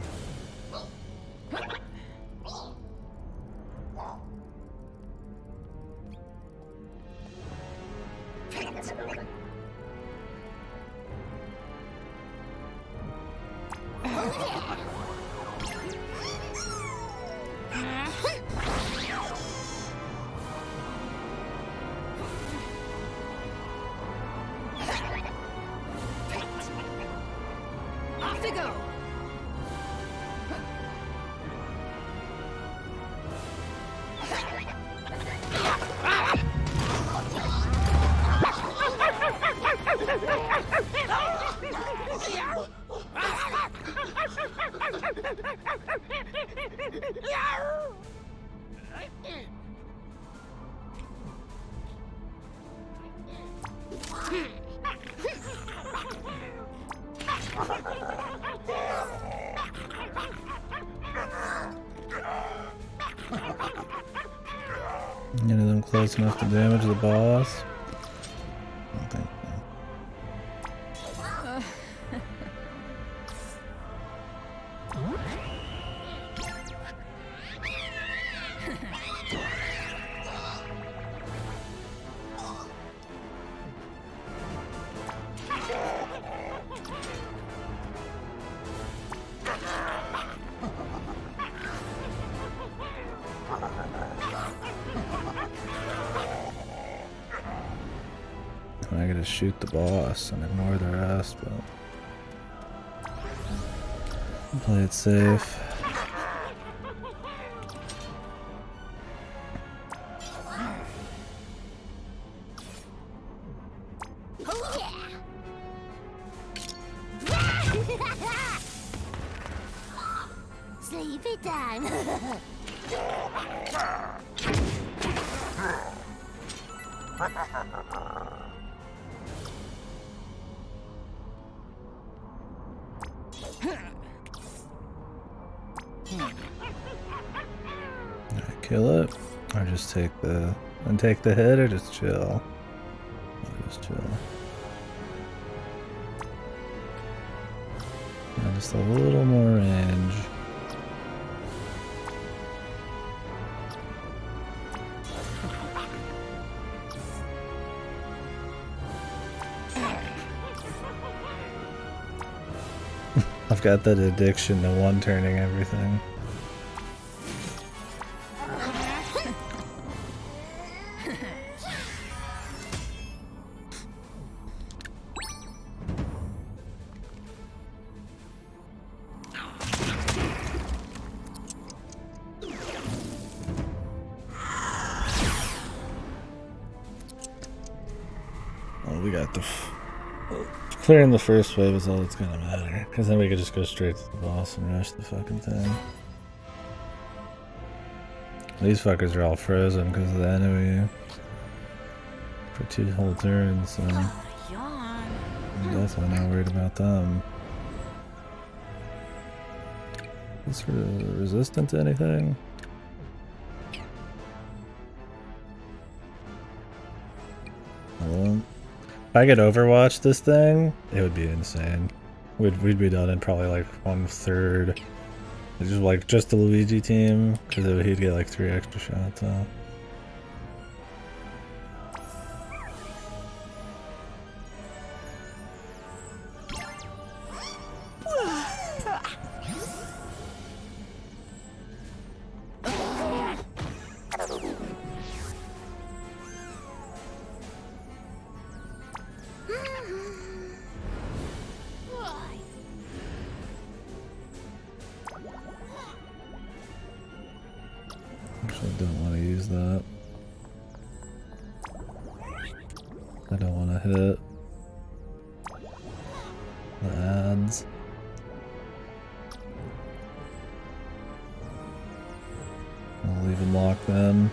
Off to go!
Any of them close enough to damage the boss? I don't think so. I gotta shoot the boss and ignore the rest, but play it safe.
Oh yeah! Sleepy time!
Kill it, or just take the hit, or just chill. Or just chill. Yeah, just a little more range. got that addiction to one-turning everything. Well, we got the... Clearing the first wave is all that's gonna matter, because then we could just go straight to the boss and rush the fucking thing. These fuckers are all frozen because of the enemy for 2 whole turns, so I'm definitely not worried about them. Is this resistant to anything? Well, if I could Overwatch this thing, it would be insane. We'd be done in probably like 1/3. Just the Luigi team, because he'd get like 3 extra shots out. Actually, I don't want to use that. I don't want to hit the ads. I'll leave them locked then.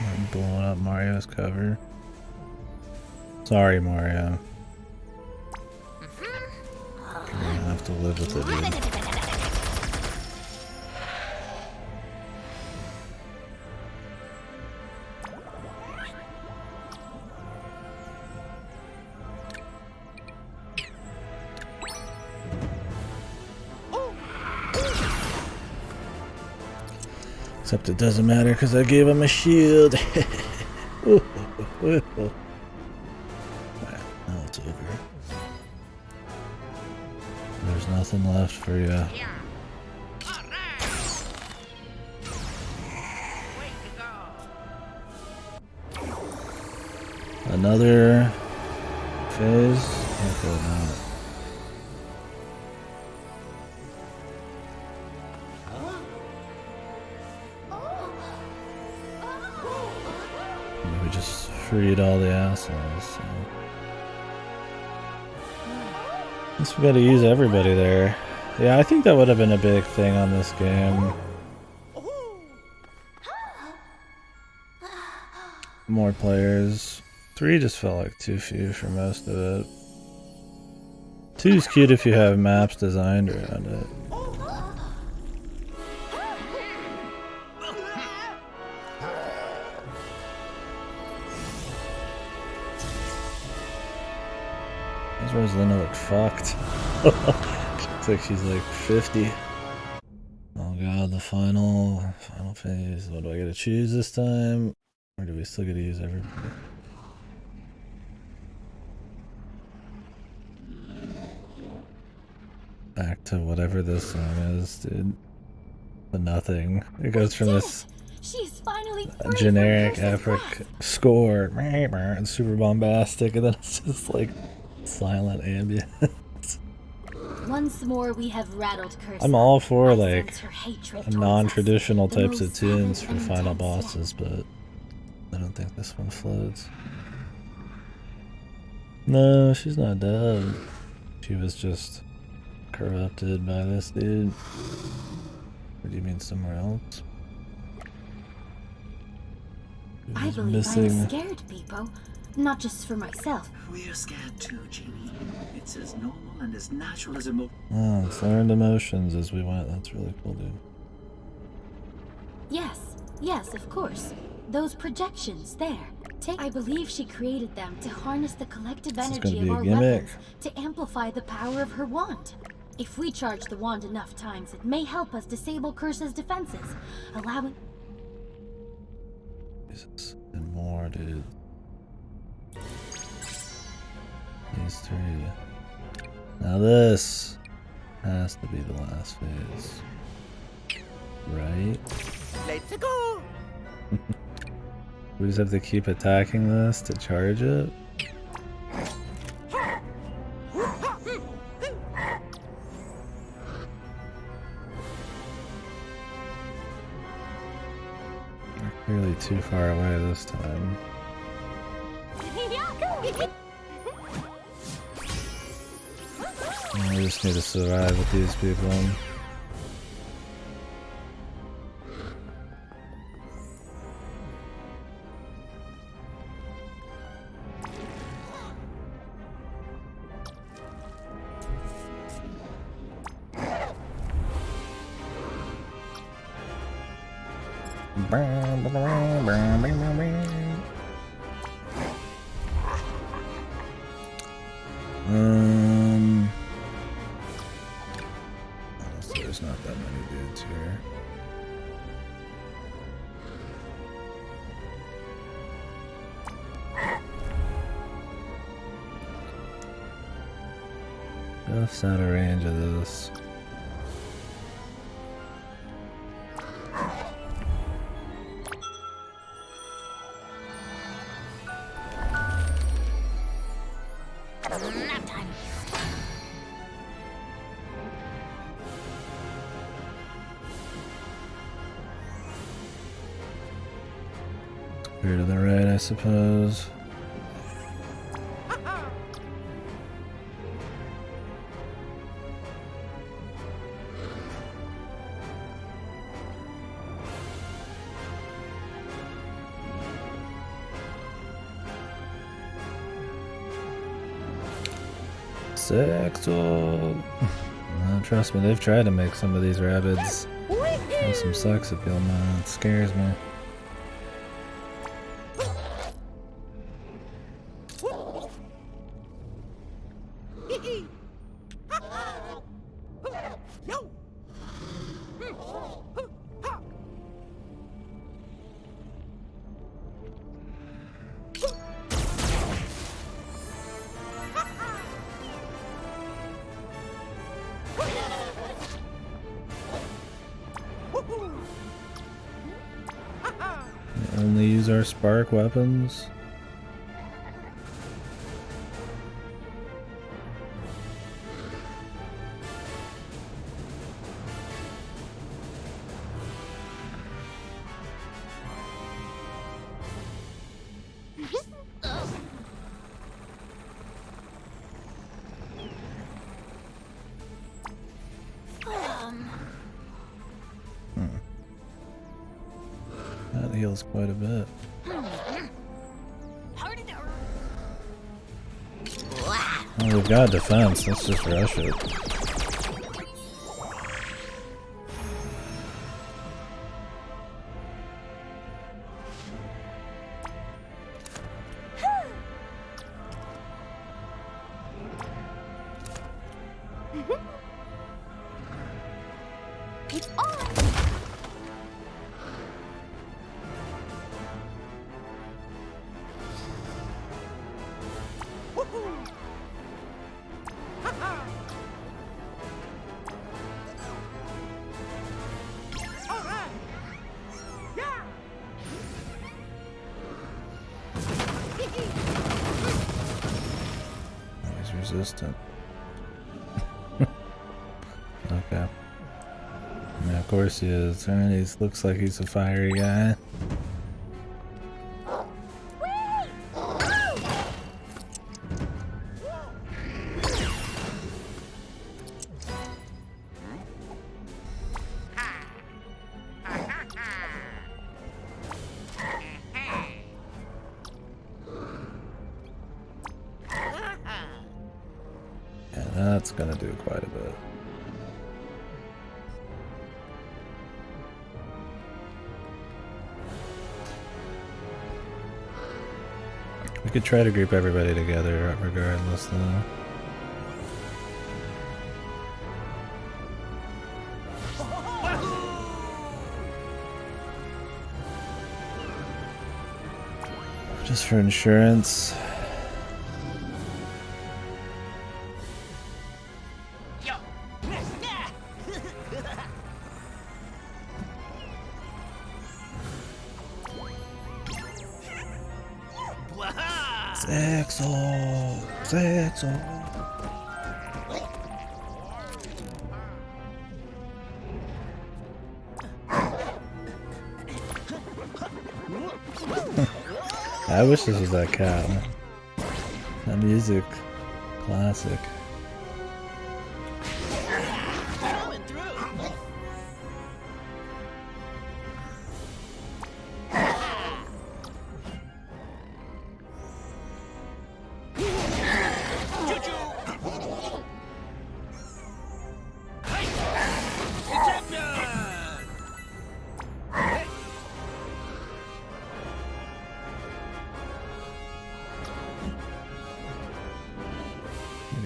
I'm blowing up Mario's cover. Sorry, Mario. You're gonna have to live with it, dude. Except it doesn't matter because I gave him a shield. Now it's over. There's nothing left for you. Another phase? Okay, now. We just freed all the assholes, so. I guess we gotta use everybody there. Yeah, I think that would have been a big thing on this game. More players. 3 just felt like too few for most of it. 2's cute if you have maps designed around it. Rosalina look fucked. Looks like she's like 50. Oh god, the final phase. What do I gotta choose this time? Or do we still gotta use everybody? Back to whatever this song is, dude. The nothing. It goes from this
She's finally
generic epic score and super bombastic, and then it's just like silent ambient.
Once more we have rattled Curse.
I'm all for
I
like
sense her hatred towards
non-traditional
us, the
types of
most
tunes
savage
for
and
final
intense
bosses, but I don't think this one floats. No, she's not dead. She was just corrupted by this dude. Or do you mean somewhere else?
I
Who's
believe
missing?
I'm scared, Peepo. Not just for myself.
We're scared too, Genie. It's as normal and as natural as a
Oh, it's learned emotions as we went. That's really cool, dude.
Yes, of course. Those projections there. I believe she created them to harness the collective
This is
energy
gonna be
of
a
our
gimmick.
weapons to amplify the power of her wand. If we charge the wand enough times, it may help us disable Curse's defenses, allowing...
Jesus. And more, dude. These three. Now this has to be the last phase. Right?
Let's go.
We just have to keep attacking this to charge it? We're clearly too far away this time. I just need to survive with these people. Honestly, there's not that many dudes here. Just out of range of this.
Nap time.
Here to the right, I suppose. Sexual. Trust me, they've tried to make some of these Rabbids have some sex appeal, man. It scares me. We only use our spark weapons. That heals quite a bit. Well, we've got defense, let's just rush it.
It's on.
He's resistant. Okay. Yeah, of course he is. Right? He looks like he's a fiery guy. That's gonna do quite a bit. We could try to group everybody together regardless though. Just for insurance. Sexo. I wish this was that cat. That music, classic.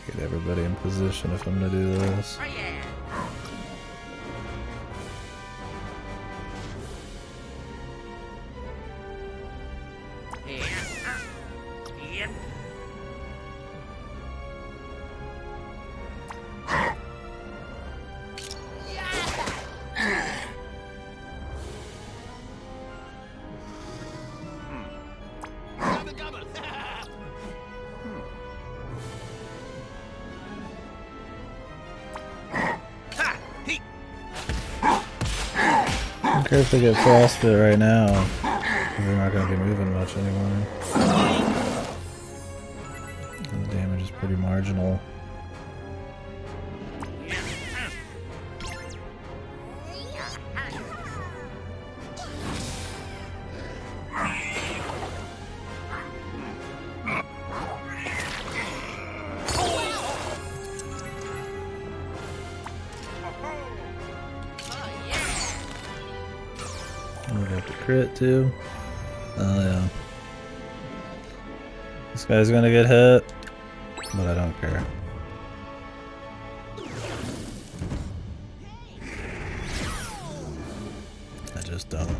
Get everybody in position if I'm gonna do this. I don't care if they get frostbit right now. They're not going to be moving much anymore. And the damage is pretty marginal. We got the crit too. Oh yeah. This guy's gonna get hit, but I don't care. I just don't.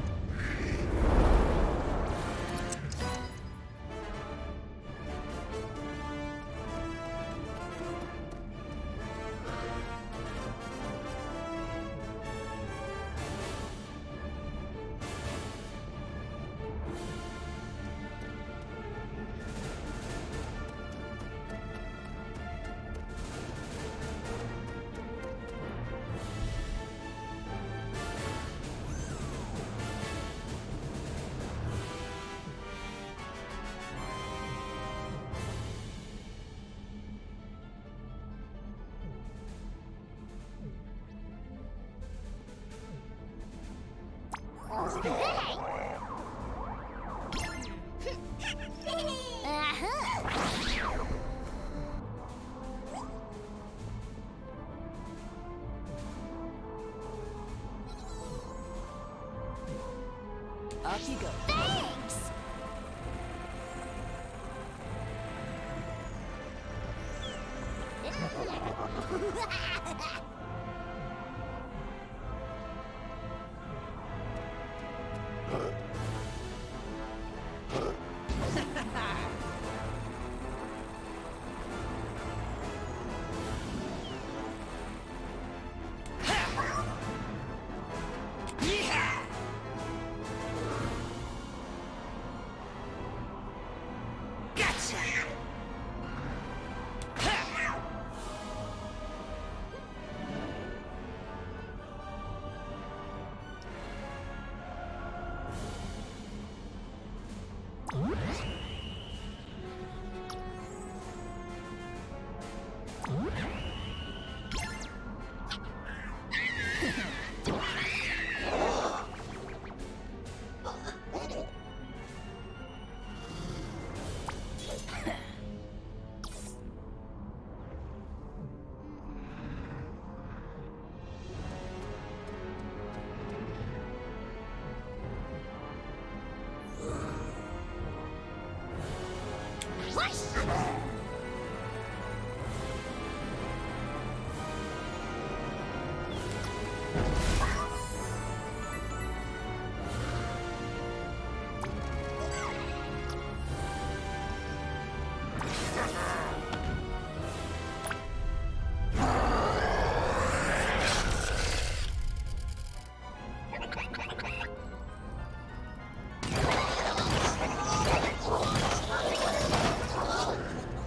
Off you go.
Thanks!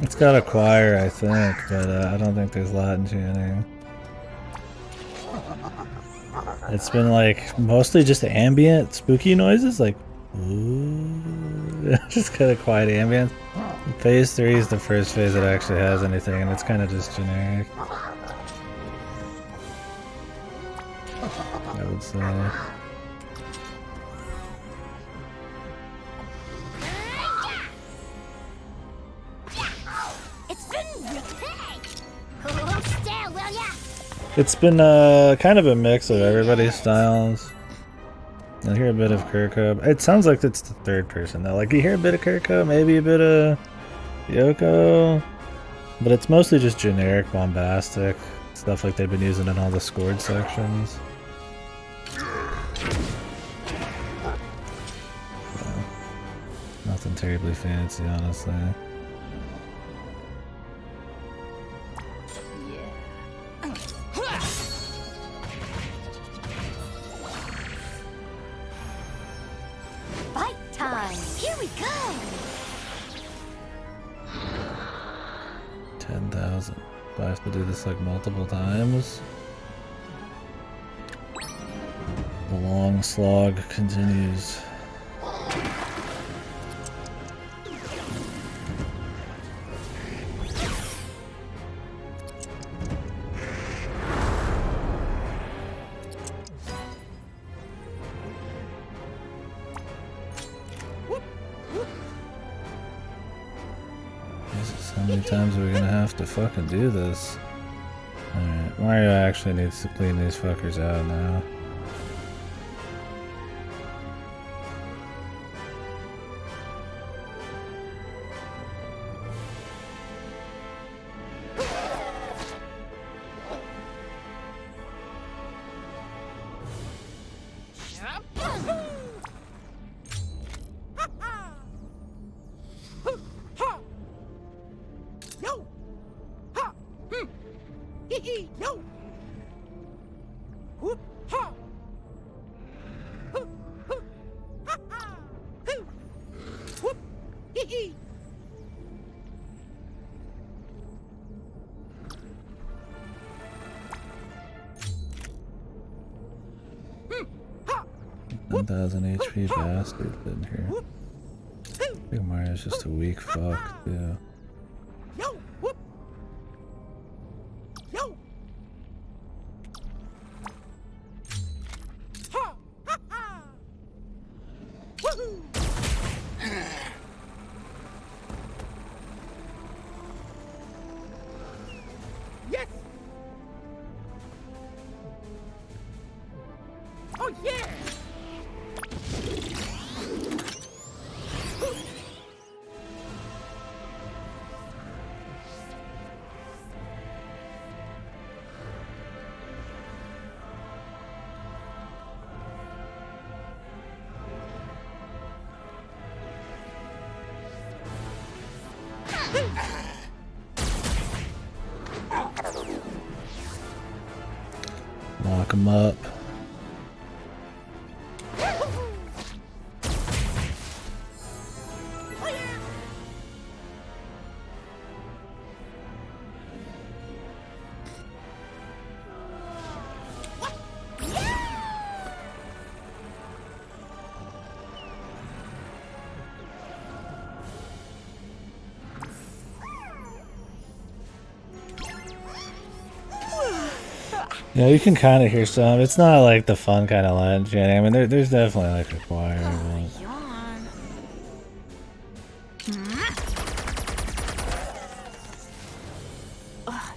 It's got a choir, I think, but I don't think there's Latin chanting. It's been like mostly just ambient spooky noises, like ooh, just kind of quiet ambient. Phase 3 is the first phase that actually has anything, and it's kind of just generic, I would say. It's been kind of a mix of everybody's styles. I hear a bit of Kirko. It sounds like it's the third person though. Like you hear a bit of Kirko, maybe a bit of Yoko, but it's mostly just generic, bombastic stuff like they've been using in all the scored sections. So, nothing terribly fancy, honestly.
Fight time! Here we go!
10,000. Do I have to do this like multiple times? The long slog continues. How many times are we gonna have to fucking do this? Alright, Mario actually needs to clean these fuckers out now. HP bastard in here. I think Mario's just a weak fuck, too. Lock him up. Yeah, you can kind of hear some. It's not like the fun kind of Latin chanting. I mean, there's definitely like a choir.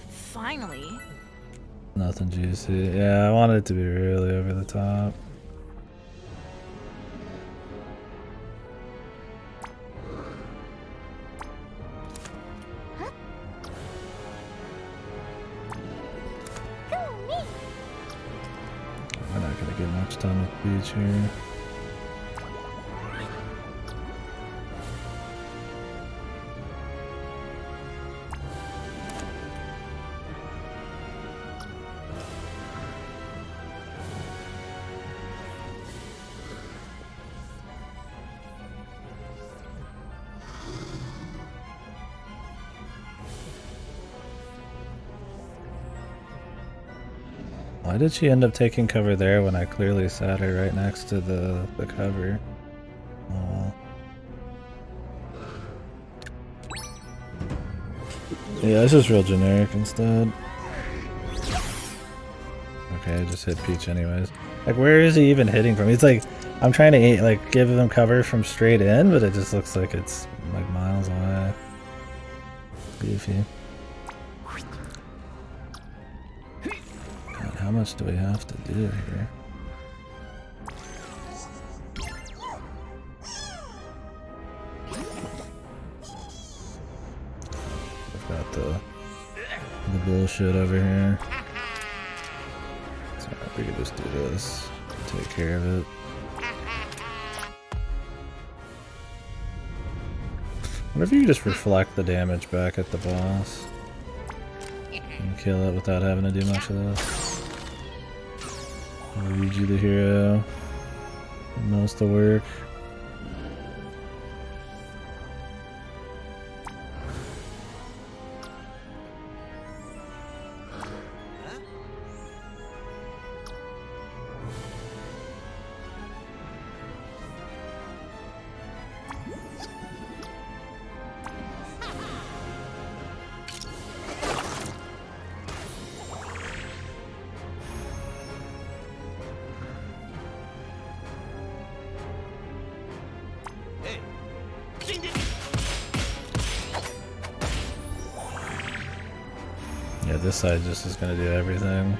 Finally.
Nothing juicy. Yeah, I wanted it to be really over the top. done with Beach here. Why did she end up taking cover there when I clearly sat her right next to the cover? Oh well. Yeah, it's just real generic instead. Okay, I just hit Peach anyways. Like, where is he even hitting from? He's like, I'm trying to like give him cover from straight in, but it just looks like it's like miles away. Goofy. God, how much do we have to do here? I've got the bullshit over here. So we could just do this. Take care of it. What if you just reflect the damage back at the boss and kill it without having to do much of this? Luigi the hero. Most of the work. Yeah, this side just is gonna do everything.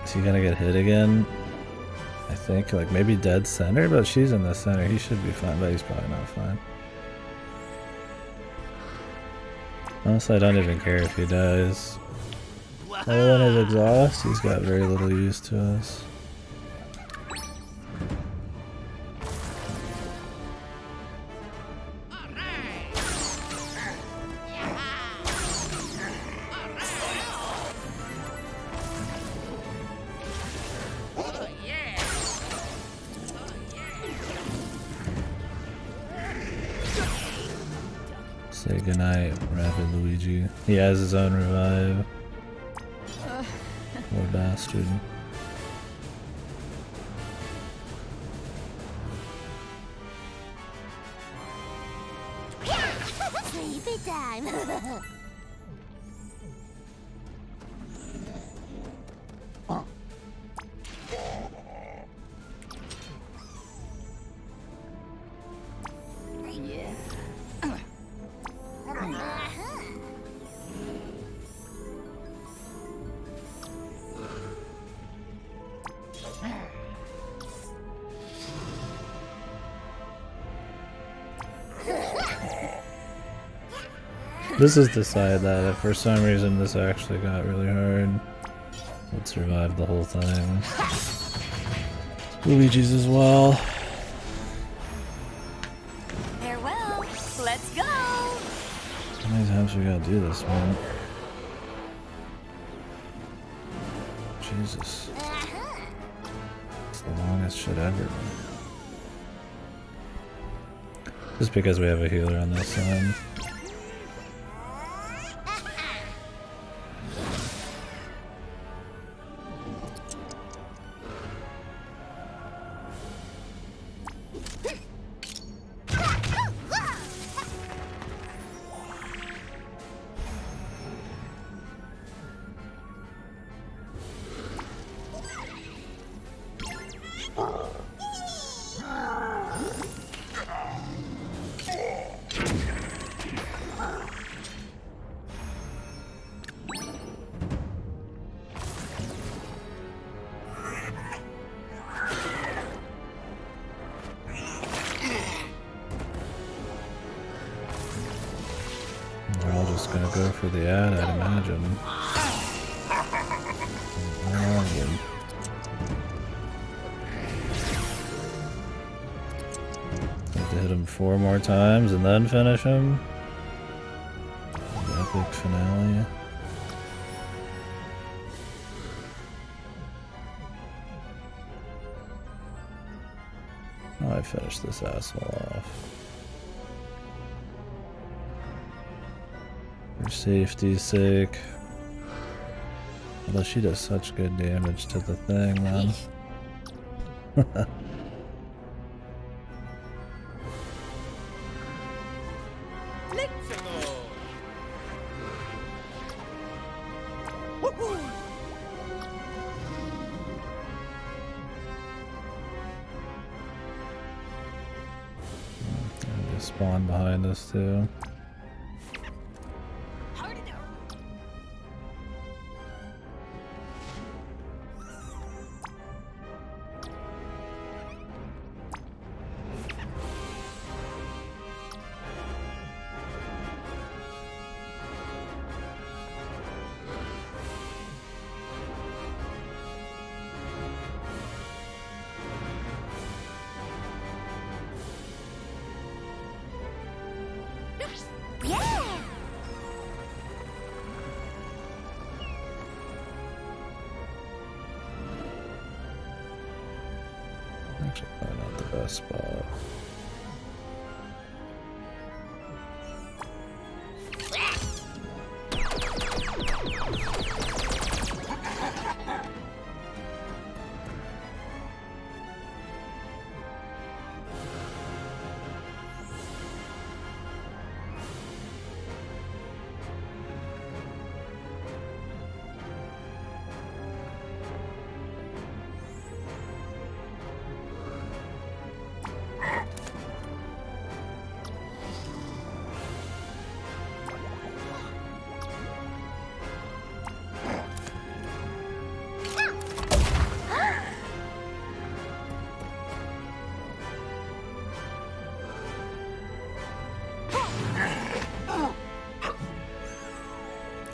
Is he gonna get hit again? I think, like maybe dead center, but she's in the center. He should be fine, but he's probably not fine. Honestly, I don't even care if he dies. Other than his exhaust, he's got very little use to us. Say goodnight, Rabid Luigi. He has his own revive. Poor bastard.
Sleepy time.
This is the side that if for some reason this actually got really hard, would survive the whole thing. Luigi's as well.
Farewell. Let's go.
How many times we gotta do this, man? Jesus. It's the longest shit ever. Just because we have a healer on this side. just gonna go for the ad, I'd imagine. Have to hit him 4 more times and then finish him. The epic finale. Oh, I finished this asshole off. For safety's sake. Although she does such good damage to the thing, man. Spawn behind us too. Actually, probably not the best spot.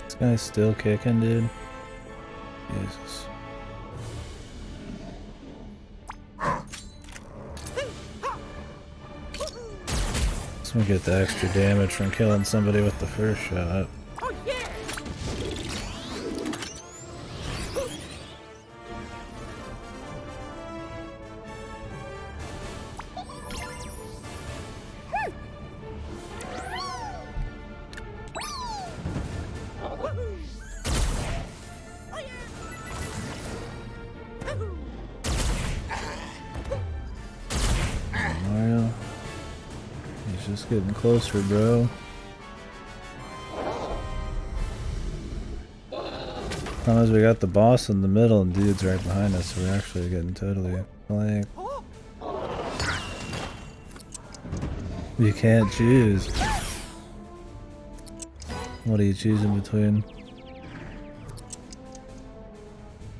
This guy's still kicking, dude. Jesus. Just gonna get the extra damage from killing somebody with the first shot. Mario, he's just getting closer, bro. Sometimes we got the boss in the middle and dude's right behind us, so we're actually getting totally flanked. You can't choose. What are you choosing between?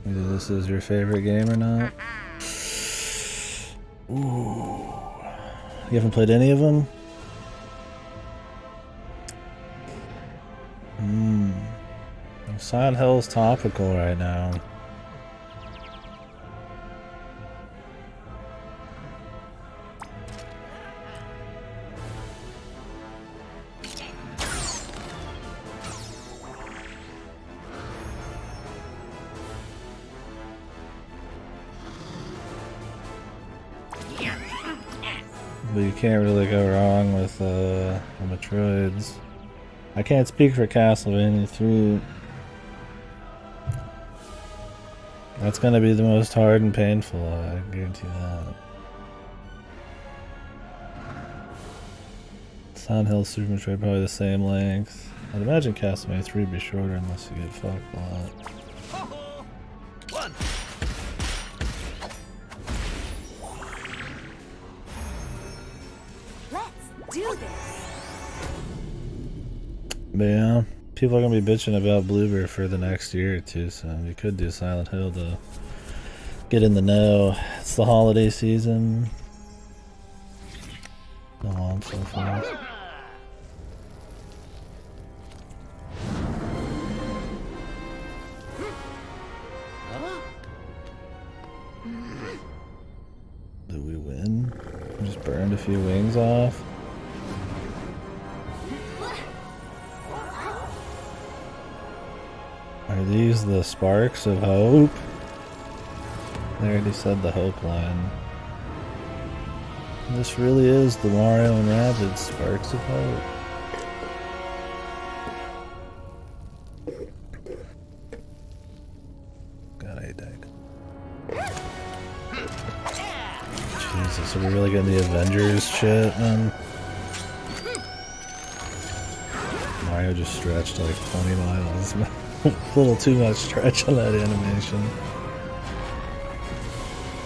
Either this is your favorite game or not? Ooh. You haven't played any of them? Silent Hill's topical right now. But you can't really go wrong with the Metroids. I can't speak for Castlevania 3. That's gonna be the most hard and painful, I guarantee that. Silent Hill, Super Metroid, probably the same length. I'd imagine Castlevania 3 would be shorter unless you get fucked a lot.
One.
Let's do this.
But yeah, people are gonna be bitching about Bluebird for the next year or two, so you could do Silent Hill to get in the know. It's the holiday season. Go on so fast. Do we win? We just burned a few wings off. Are these the sparks of hope? They already said the hope line. This really is the Mario and Rabbids sparks of hope. God, I died. Jesus, are we really getting the Avengers shit, man? Mario just stretched like 20 miles. A little too much stretch on that animation.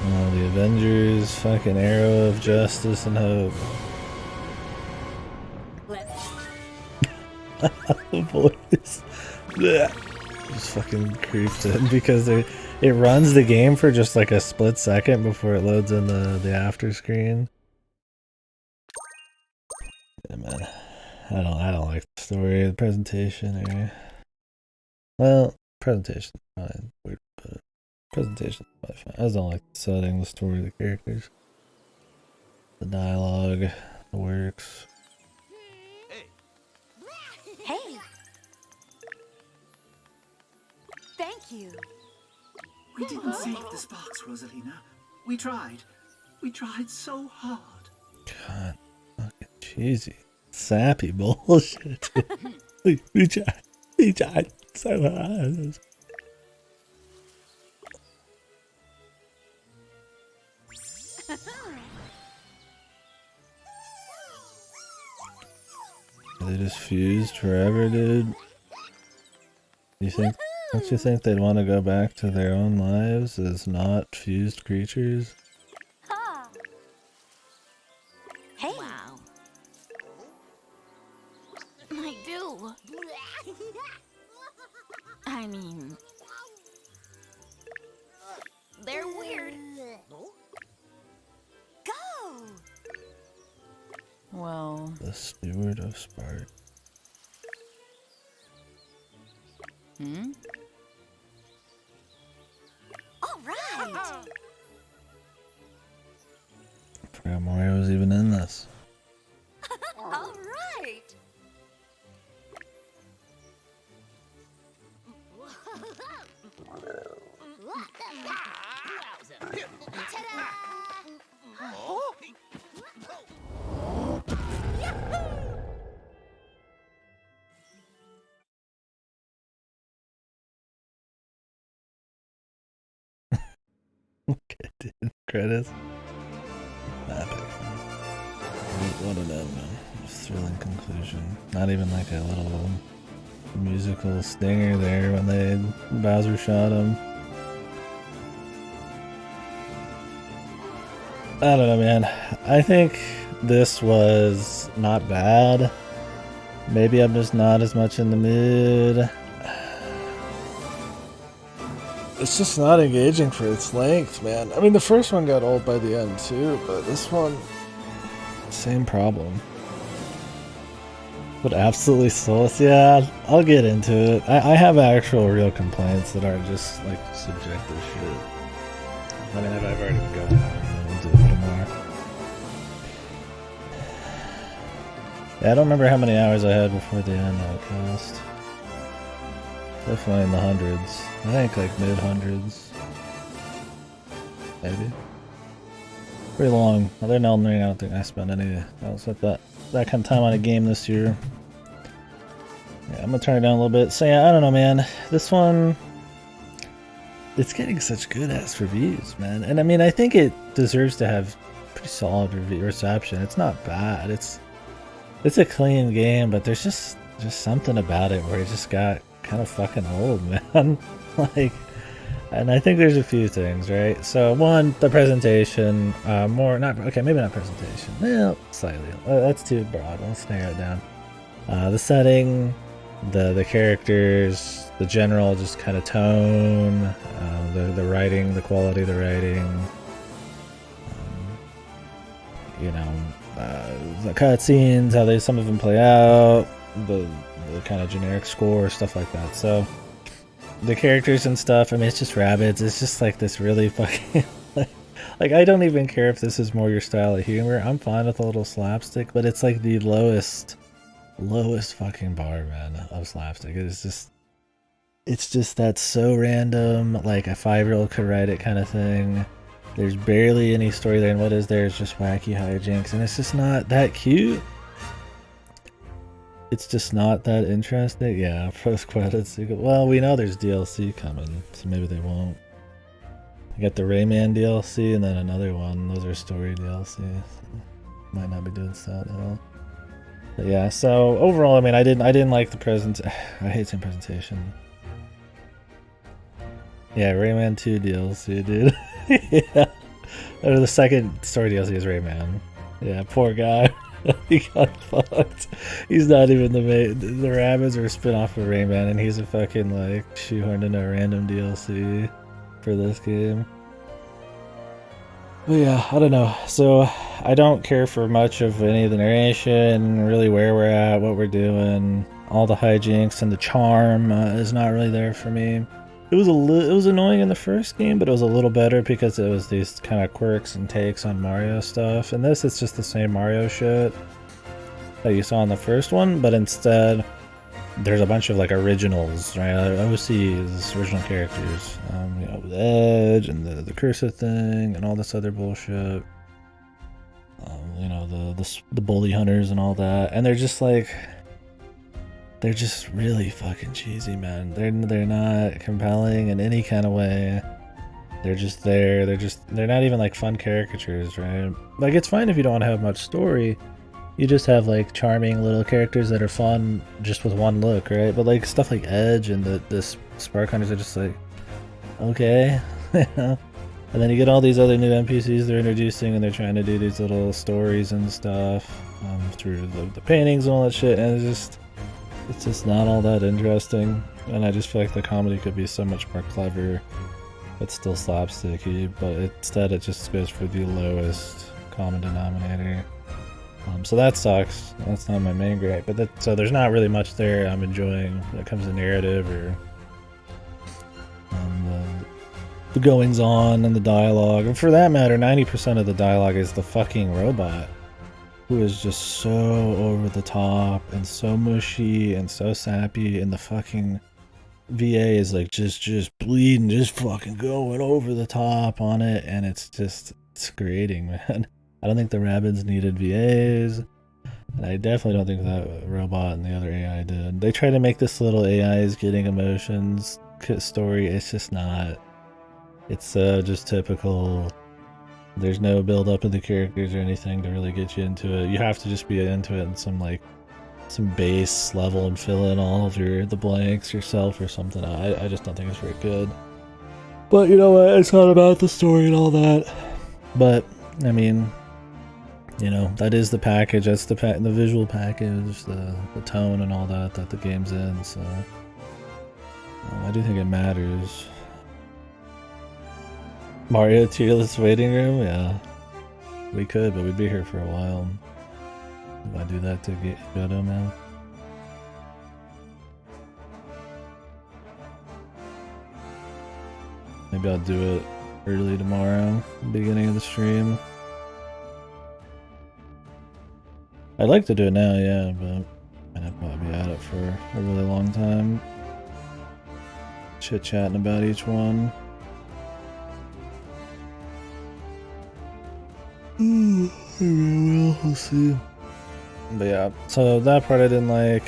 Oh, the Avengers, fucking arrow of justice and hope. The voice. Just fucking creeps in because it runs the game for just like a split second before it loads in the after screen. Yeah, man. I don't like the story, the presentation, or well, presentation fine. Weird, but presentation fine. I just don't like the setting, the story, the characters, the dialogue, the works.
Hey. Thank you.
We didn't save the sparks, Rosalina. We tried. We tried so hard.
God, fucking cheesy, sappy bullshit. we tried so hard. They just fused forever, dude. Don't you think they'd want to go back to their own lives as not fused creatures?
Ha. Hey. Wow. I do. I mean, they're weird. Go.
Well,
The Steward of Spark.
hmm?
All right.
I forgot Mario was even in this.
All right.
Okay, dude. Credits. Epic. What an end, man. Thrilling conclusion. Not even like a little musical stinger there when Bowser shot him. I don't know, man. I think this was not bad. Maybe I'm just not as much in the mood. It's just not engaging for its length, man. I mean, the first one got old by the end too, but this one, same problem. But absolutely soulless. Yeah, I'll get into it. I have actual real complaints that aren't just like subjective shit. I mean, I've already been going on into it a little more. Yeah, I don't remember how many hours I had before the end outcast. Definitely in the hundreds. I think like mid-hundreds. Maybe. Pretty long. Other than Elden Ring, I don't think I spent any else at that kind of time on a game this year. Yeah, I'm gonna turn it down a little bit. So yeah, I don't know, man. This one, it's getting such good ass reviews, man. And I mean, I think it deserves to have pretty solid reception. It's not bad. It's a clean game, but there's just something about it where it just got kind of fucking old, man. Like, and I think there's a few things, right? So one, the presentation, maybe not presentation. Well, slightly. That's too broad. Let's narrow it down. The setting, the characters, the general just kind of tone, the writing, the quality of the writing, the cutscenes, how some of them play out, the kind of generic score, stuff like that. So the characters and stuff, I mean, it's just Rabbids. It's just like this really fucking Like, I don't even care if this is more your style of humor. I'm fine with a little slapstick, but it's like the lowest fucking bar, man, of slapstick. It's just that's so random, like a 5-year-old could write it kind of thing. There's barely any story there, and what is there is just wacky hijinks, and it's just not that cute. It's just not that interesting. Yeah, post credits. Well, we know there's DLC coming, so maybe they won't. I got the Rayman DLC and then another one. Those are story DLC. Might not be doing that at all. But yeah, so overall, I mean, I didn't like the present. I hate saying presentation. Yeah, Rayman 2 DLC, dude. Yeah. Or the second story DLC is Rayman. Yeah, poor guy. He got fucked. He's not even the main. The Rabbids are a spin-off of Rayman, and he's a fucking like shoehorned into a random DLC for this game. But yeah, I don't know. So I don't care for much of any of the narration, really where we're at, what we're doing. All the hijinks and the charm is not really there for me. It was annoying in the first game, but it was a little better because it was these kind of quirks and takes on Mario stuff. And this, it's just the same Mario shit that you saw in the first one, but instead there's a bunch of like originals, right? OCs, original characters. You know, with Edge and the cursor thing and all this other bullshit. You know, the bully hunters and all that, and they're just really fucking cheesy, man. They're not compelling in any kind of way. They're just there. They're not even like fun caricatures, right? Like, it's fine if you don't want to have much story. You just have like charming little characters that are fun just with one look, right? But like stuff like Edge and the Spark Hunters are just like, okay. And then you get all these other new NPCs they're introducing, and they're trying to do these little stories and stuff through the paintings and all that shit, and it's just not all that interesting. And I just feel like the comedy could be so much more clever. It's still slapsticky, but instead it just goes for the lowest common denominator. So that sucks. That's not my main gripe, but so there's not really much there I'm enjoying when it comes to narrative or the goings on and the dialogue. And for that matter, 90% of the dialogue is the fucking robot, who is just so over the top and so mushy and so sappy, and the fucking VA is like just bleeding, just fucking going over the top on it, and it's grating, man. I don't think the Rabbids needed VAs, and I definitely don't think that robot and the other AI did. They try to make this little AI is getting emotions story. It's just not. It's just typical. There's no build up of the characters or anything to really get you into it. You have to just be into it in some base level and fill in all of the blanks yourself or something. I just don't think it's very good. But you know what? It's not about the story and all that. But I mean, you know, that is the package. That's the visual package, the tone and all that the game's in. So I do think it matters. Mario tier list waiting room? Yeah. We could, but we'd be here for a while. If I do that to get Yodo, man. Maybe I'll do it early tomorrow, beginning of the stream. I'd like to do it now, yeah, but I'd probably be at it for a really long time. Chit-chatting about each one. Maybe we'll see. But yeah, so that part I didn't like.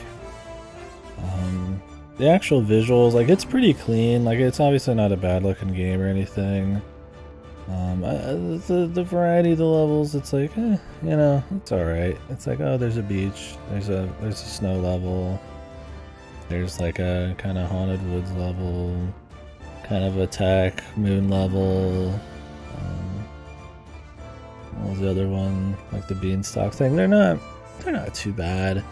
The actual visuals, like, it's pretty clean. Like, it's obviously not a bad looking game or anything. The variety of the levels, it's like, you know, it's alright. It's like, oh, there's a beach, there's a snow level, there's like a kind of haunted woods level, kind of a tech moon level. What was the other one? Like the beanstalk thing. They're not too bad.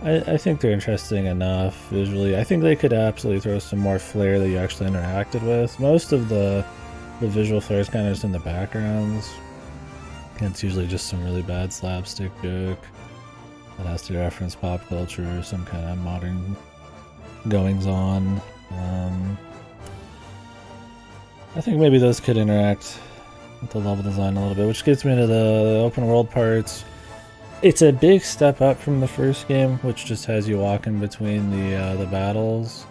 I think they're interesting enough visually. I think they could absolutely throw some more flair that you actually interacted with. Most of the visual flair is kind of just in the backgrounds. It's usually just some really bad slapstick joke that has to reference pop culture or some kind of modern goings on. I think maybe those could interact with the level design a little bit, which gets me to the open world parts. It's a big step up from the first game, which just has you walking between the battles.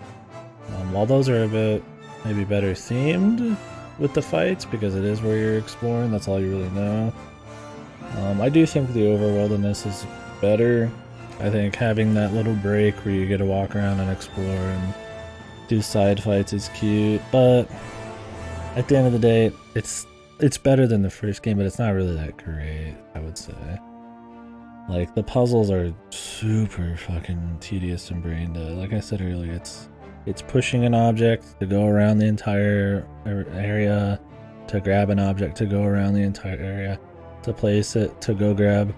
While those are a bit maybe better themed with the fights, because it is where you're exploring, that's all you really know. I do think the overworldiness is better. I think having that little break where you get to walk around and explore and do side fights is cute, but at the end of the day, it's better than the first game, but it's not really that great, I would say. Like, the puzzles are super fucking tedious and brain dead. Like I said earlier, it's pushing an object to go around the entire area, to grab an object to go around the entire area, to place it, to go grab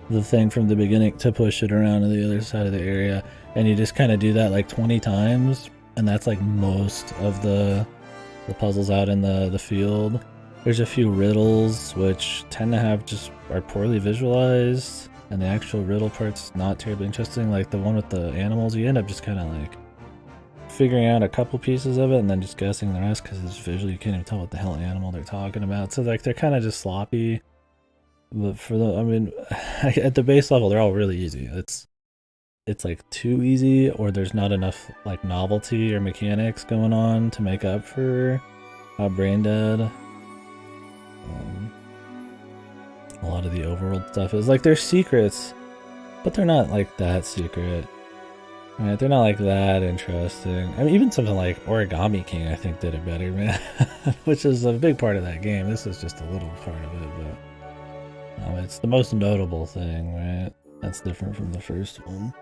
the thing from the beginning, to push it around to the other side of the area. And you just kind of do that like 20 times, and that's like most of the puzzles out in the field. There's a few riddles which tend to are poorly visualized, and the actual riddle part's not terribly interesting. Like the one with the animals, you end up just kind of like figuring out a couple pieces of it and then just guessing the rest, because it's visually you can't even tell what the hell animal they're talking about. So like they're kind of just sloppy. But I mean, at the base level, they're all really easy. It's like too easy, or there's not enough like novelty or mechanics going on to make up for how brain dead a lot of the overworld stuff is. Like, there's secrets, but they're not like that secret. Right? They're not like that interesting. I mean, even something like Origami King, I think, did it better, man. Which is a big part of that game. This is just a little part of it, but it's the most notable thing, right? That's different from the first one.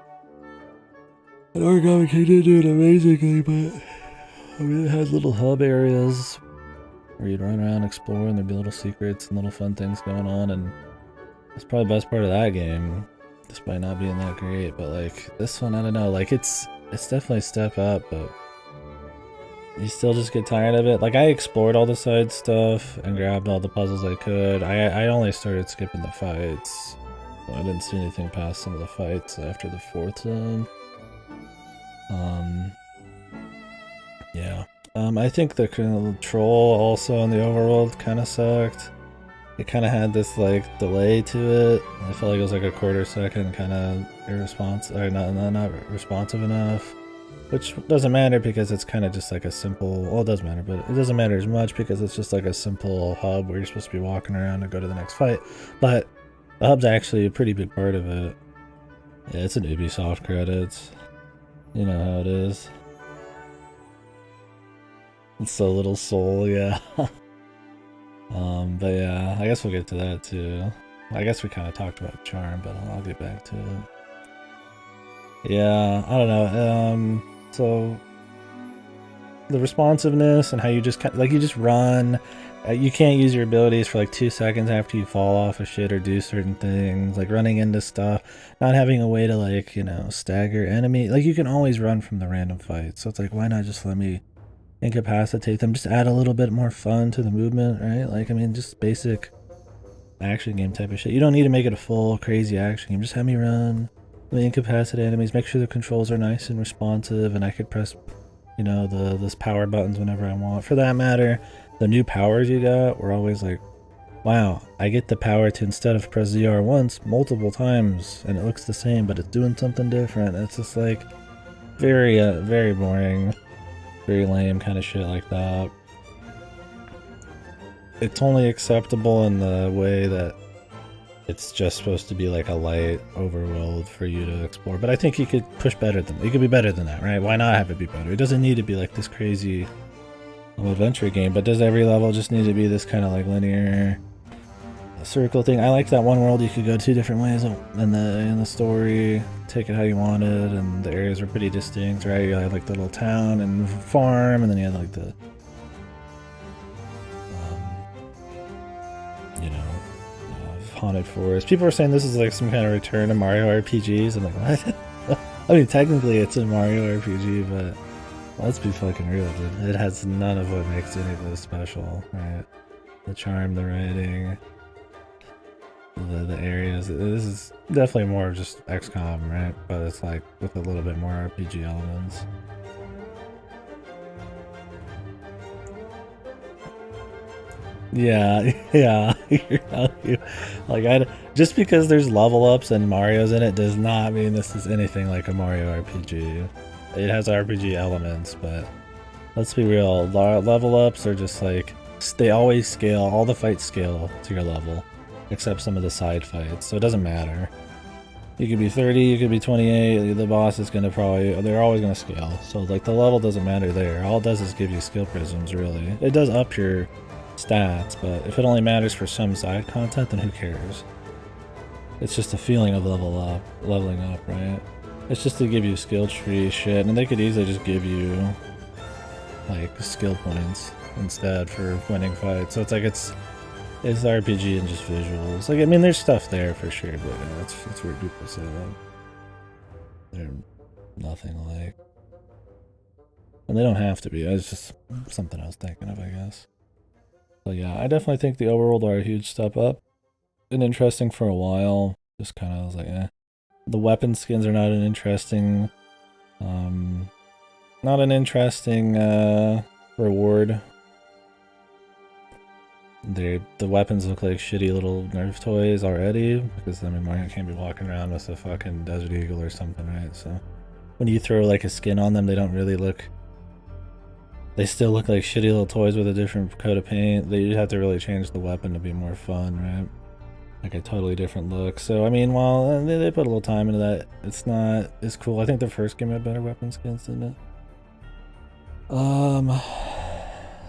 And Origami King did do it amazingly, but I mean, it had little hub areas where you'd run around, explore, and there'd be little secrets and little fun things going on, and that's probably the best part of that game, despite not being that great. But like this one, I don't know, like it's definitely a step up, but you still just get tired of it. Like, I explored all the side stuff and grabbed all the puzzles I could. I only started skipping the fights. I didn't see anything past some of the fights after the fourth zone. Yeah. I think the control also in the overworld kind of sucked. It kind of had this like delay to it. I felt like it was like a quarter second, kind of irresponsive, or not responsive enough. Which doesn't matter because it's kind of just like a simple, well, it does matter, but it doesn't matter as much because it's just like a simple hub where you're supposed to be walking around to go to the next fight. But the hub's actually a pretty big part of it. Yeah, it's an Ubisoft credits. You know how it is. It's so little soul, yeah. But yeah, I guess we'll get to that too. I guess we kind of talked about charm, but I'll get back to it. Yeah, I don't know. So the responsiveness and how you just you just run. You can't use your abilities for like 2 seconds after you fall off of shit or do certain things, like running into stuff, not having a way to like, you know, stagger enemy. Like, you can always run from the random fights. So it's like, why not just let me incapacitate them? Just add a little bit more fun to the movement, right? Like, I mean, just basic action game type of shit. You don't need to make it a full crazy action game. Just have me run, let me incapacitate enemies, make sure the controls are nice and responsive, and I could press, you know, those power buttons whenever I want. For that matter, the new powers you got were always like, wow, I get the power to, instead of press ZR once, multiple times, and it looks the same, but it's doing something different. It's just like very very boring, very lame kind of shit like that. It's only acceptable in the way that it's just supposed to be like a light overworld for you to explore. But I think you could push better than, you could be better than that, right? Why not have it be better? It doesn't need to be like this crazy adventure game, but does every level just need to be this kind of like linear circle thing? I like that one world you could go 2 different ways in the story, take it how you wanted, and the areas were pretty distinct, right? You had like the little town and farm, and then you had like the you know, haunted forest. People are saying this is like some kind of return to Mario RPGs. I'm like, what? I mean, technically it's a Mario RPG, but let's be fucking real, dude. It has none of what makes any of this special, right? The charm, the writing, the areas. This is definitely more of just XCOM, right? But it's like with a little bit more RPG elements. Yeah, yeah. Like just because there's level ups and Mario's in it does not mean this is anything like a Mario RPG. It has RPG elements, but let's be real. Level ups are just like they always scale. All the fights scale to your level, except some of the side fights. So it doesn't matter. You could be 30, you could be 28. The boss is gonna they're always gonna scale. So like the level doesn't matter there. All it does is give you skill prisms. Really, it does up your stats, but if it only matters for some side content, then who cares? It's just a feeling of leveling up, right? It's just to give you skill tree shit, and they could easily just give you like skill points instead for winning fights. So it's like it's RPG and just visuals. Like I mean, there's stuff there for sure, but yeah, it's weird people say that they're nothing like, and they don't have to be. It's just something I was thinking of, I guess. So yeah, I definitely think the overworld are a huge step up. Been interesting for a while. Just kind of was like, eh. The weapon skins are not an interesting, reward. The weapons look like shitty little Nerf toys already, because I mean Mario can't be walking around with a fucking Desert Eagle or something, right? So when you throw like a skin on them, they don't really look. They still look like shitty little toys with a different coat of paint. You'd have to really change the weapon to be more fun, right? Like a totally different look. So I mean, while they put a little time into that, it's not as cool. I think the first game had better weapon skins, didn't it?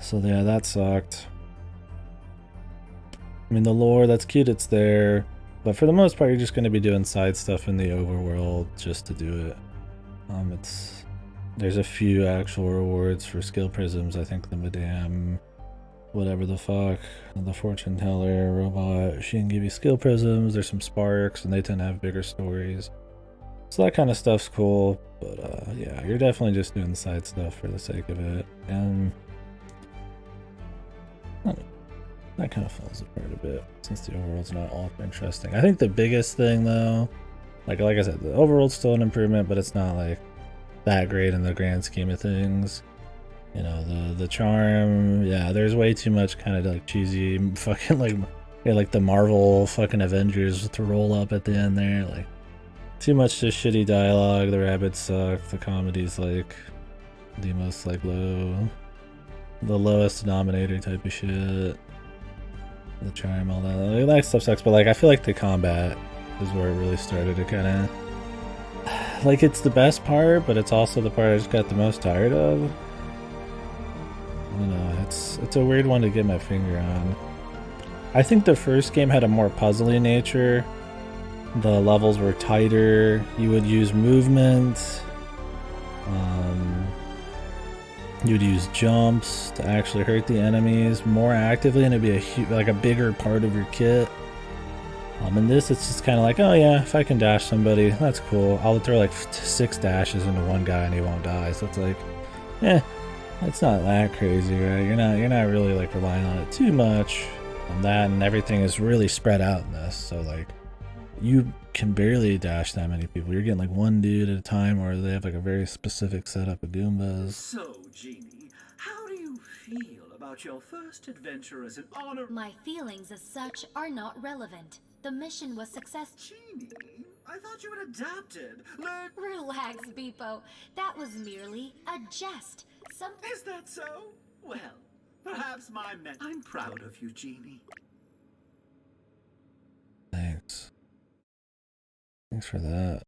So yeah, that sucked. I mean, the lore, that's cute, it's there, but for the most part, you're just going to be doing side stuff in the overworld just to do it. There's a few actual rewards for skill prisms. I think the Madame, whatever the fuck, the fortune teller robot, she can give you skill prisms. There's some sparks, and they tend to have bigger stories. So that kind of stuff's cool, but yeah, you're definitely just doing side stuff for the sake of it, and that kind of falls apart a bit since the overworld's not all interesting. I think the biggest thing though, like I said, the overworld's still an improvement, but it's not like that great in the grand scheme of things. You know, the charm, yeah, there's way too much kind of like cheesy fucking like the Marvel fucking Avengers to roll up at the end there, like too much just shitty dialogue. The Rabbids suck. The comedy's like the most like the lowest denominator type of shit. The charm, all that, like, that stuff sucks, but like I feel like the combat is where it really started to kind of like, it's the best part, but it's also the part I just got the most tired of. I don't know, it's a weird one to get my finger on. I think the first game had a more puzzly nature. The levels were tighter. You would use movement. You would use jumps to actually hurt the enemies more actively, and it'd be like a bigger part of your kit. In this, it's just kind of like, oh yeah, if I can dash somebody, that's cool. I'll throw like 6 dashes into one guy and he won't die. So it's like, it's not that crazy, right? You're not really like relying on it too much on that, and everything is really spread out in this. So like, you can barely dash that many people. You're getting like one dude at a time, or they have like a very specific setup of Goombas.
So, Genie, how do you feel about your first adventure as an honor?
My feelings as such are not relevant. The mission was successful.
Genie, I thought you had adapted.
Relax, Beepo. That was merely a jest.
Is that so? Well, perhaps I'm proud of you, Genie.
Thanks. Thanks for that.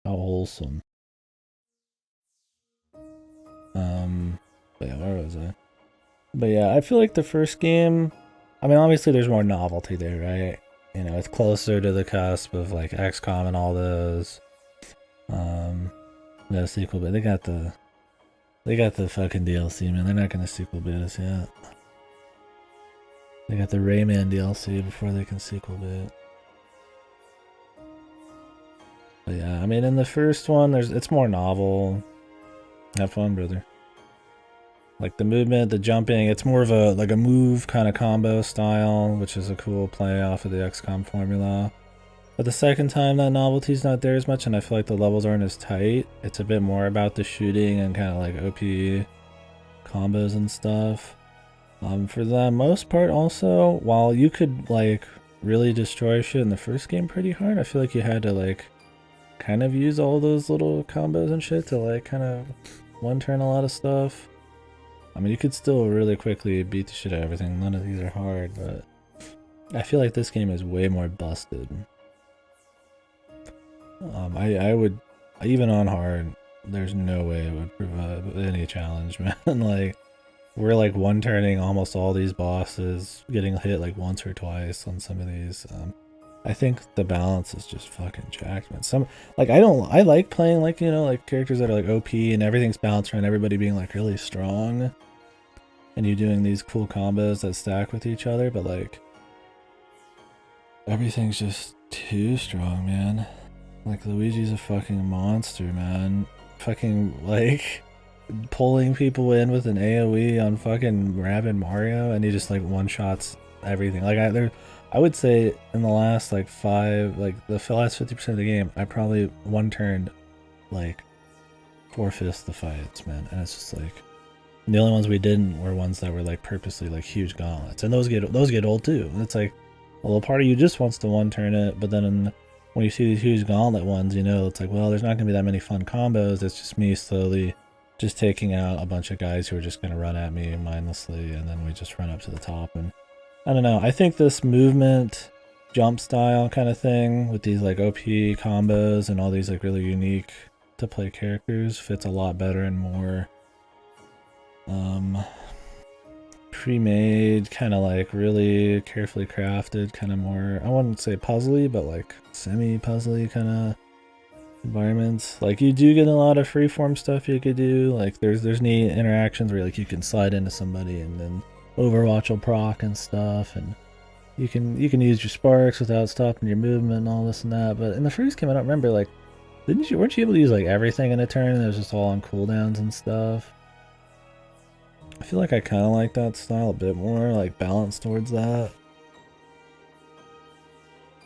How wholesome. But yeah, where was I? But yeah, I feel like the first game, I mean, obviously there's more novelty there, right? You know, it's closer to the cusp of like XCOM and all those. No sequel, but they got the fucking DLC, man. They're not gonna sequel bait us yet. They got the Rayman DLC before they can sequel bait. But yeah, I mean, in the first one, it's more novel. Have fun, brother. Like the movement, the jumping, it's more of a move kind of combo style, which is a cool play off of the XCOM formula. But the second time, that novelty's not there as much, and I feel like the levels aren't as tight. It's a bit more about the shooting and kind of like OP combos and stuff. For the most part also, while you could like really destroy shit in the first game pretty hard, I feel like you had to like kind of use all those little combos and shit to like kind of one turn a lot of stuff. I mean, you could still really quickly beat the shit out of everything. None of these are hard, but I feel like this game is way more busted. I would, even on hard, there's no way it would provide any challenge, man. Like, we're like one turning almost all these bosses, getting hit like once or twice on some of these. I think the balance is just fucking jacked, man. Some, like, I like playing like, you know, like characters that are like OP and everything's balanced around everybody being like really strong. And you doing these cool combos that stack with each other, but like, everything's just too strong, man. Like, Luigi's a fucking monster, man. Fucking, like, pulling people in with an AoE on fucking Rabbids Mario, and he just, like, one-shots everything. Like, I would say in the last, like, the last 50% of the game, I probably one-turned, like, 4/5 the fights, man. And it's just, like, the only ones we didn't were ones that were, like, purposely, like, huge gauntlets. And those get old, too. And it's, like, a little part of you just wants to one-turn it, but then when you see these huge gauntlet ones, you know, it's like, well, there's not going to be that many fun combos. It's just me slowly just taking out a bunch of guys who are just going to run at me mindlessly, and then we just run up to the top. And I don't know. I think this movement jump style kind of thing with these like OP combos and all these like really unique to play characters fits a lot better and more pre-made, kind of like really carefully crafted, kind of more, I wouldn't say puzzly, but like semi-puzzly kind of environments. Like, you do get a lot of freeform stuff you could do. Like, there's neat interactions where like you can slide into somebody and then Overwatch will proc and stuff, and you can use your sparks without stopping your movement and all this and that. But in the first game, I don't remember, like, weren't you able to use like everything in a turn and it was just all on cooldowns and stuff? I feel like I kind of like that style a bit more, like balanced towards that.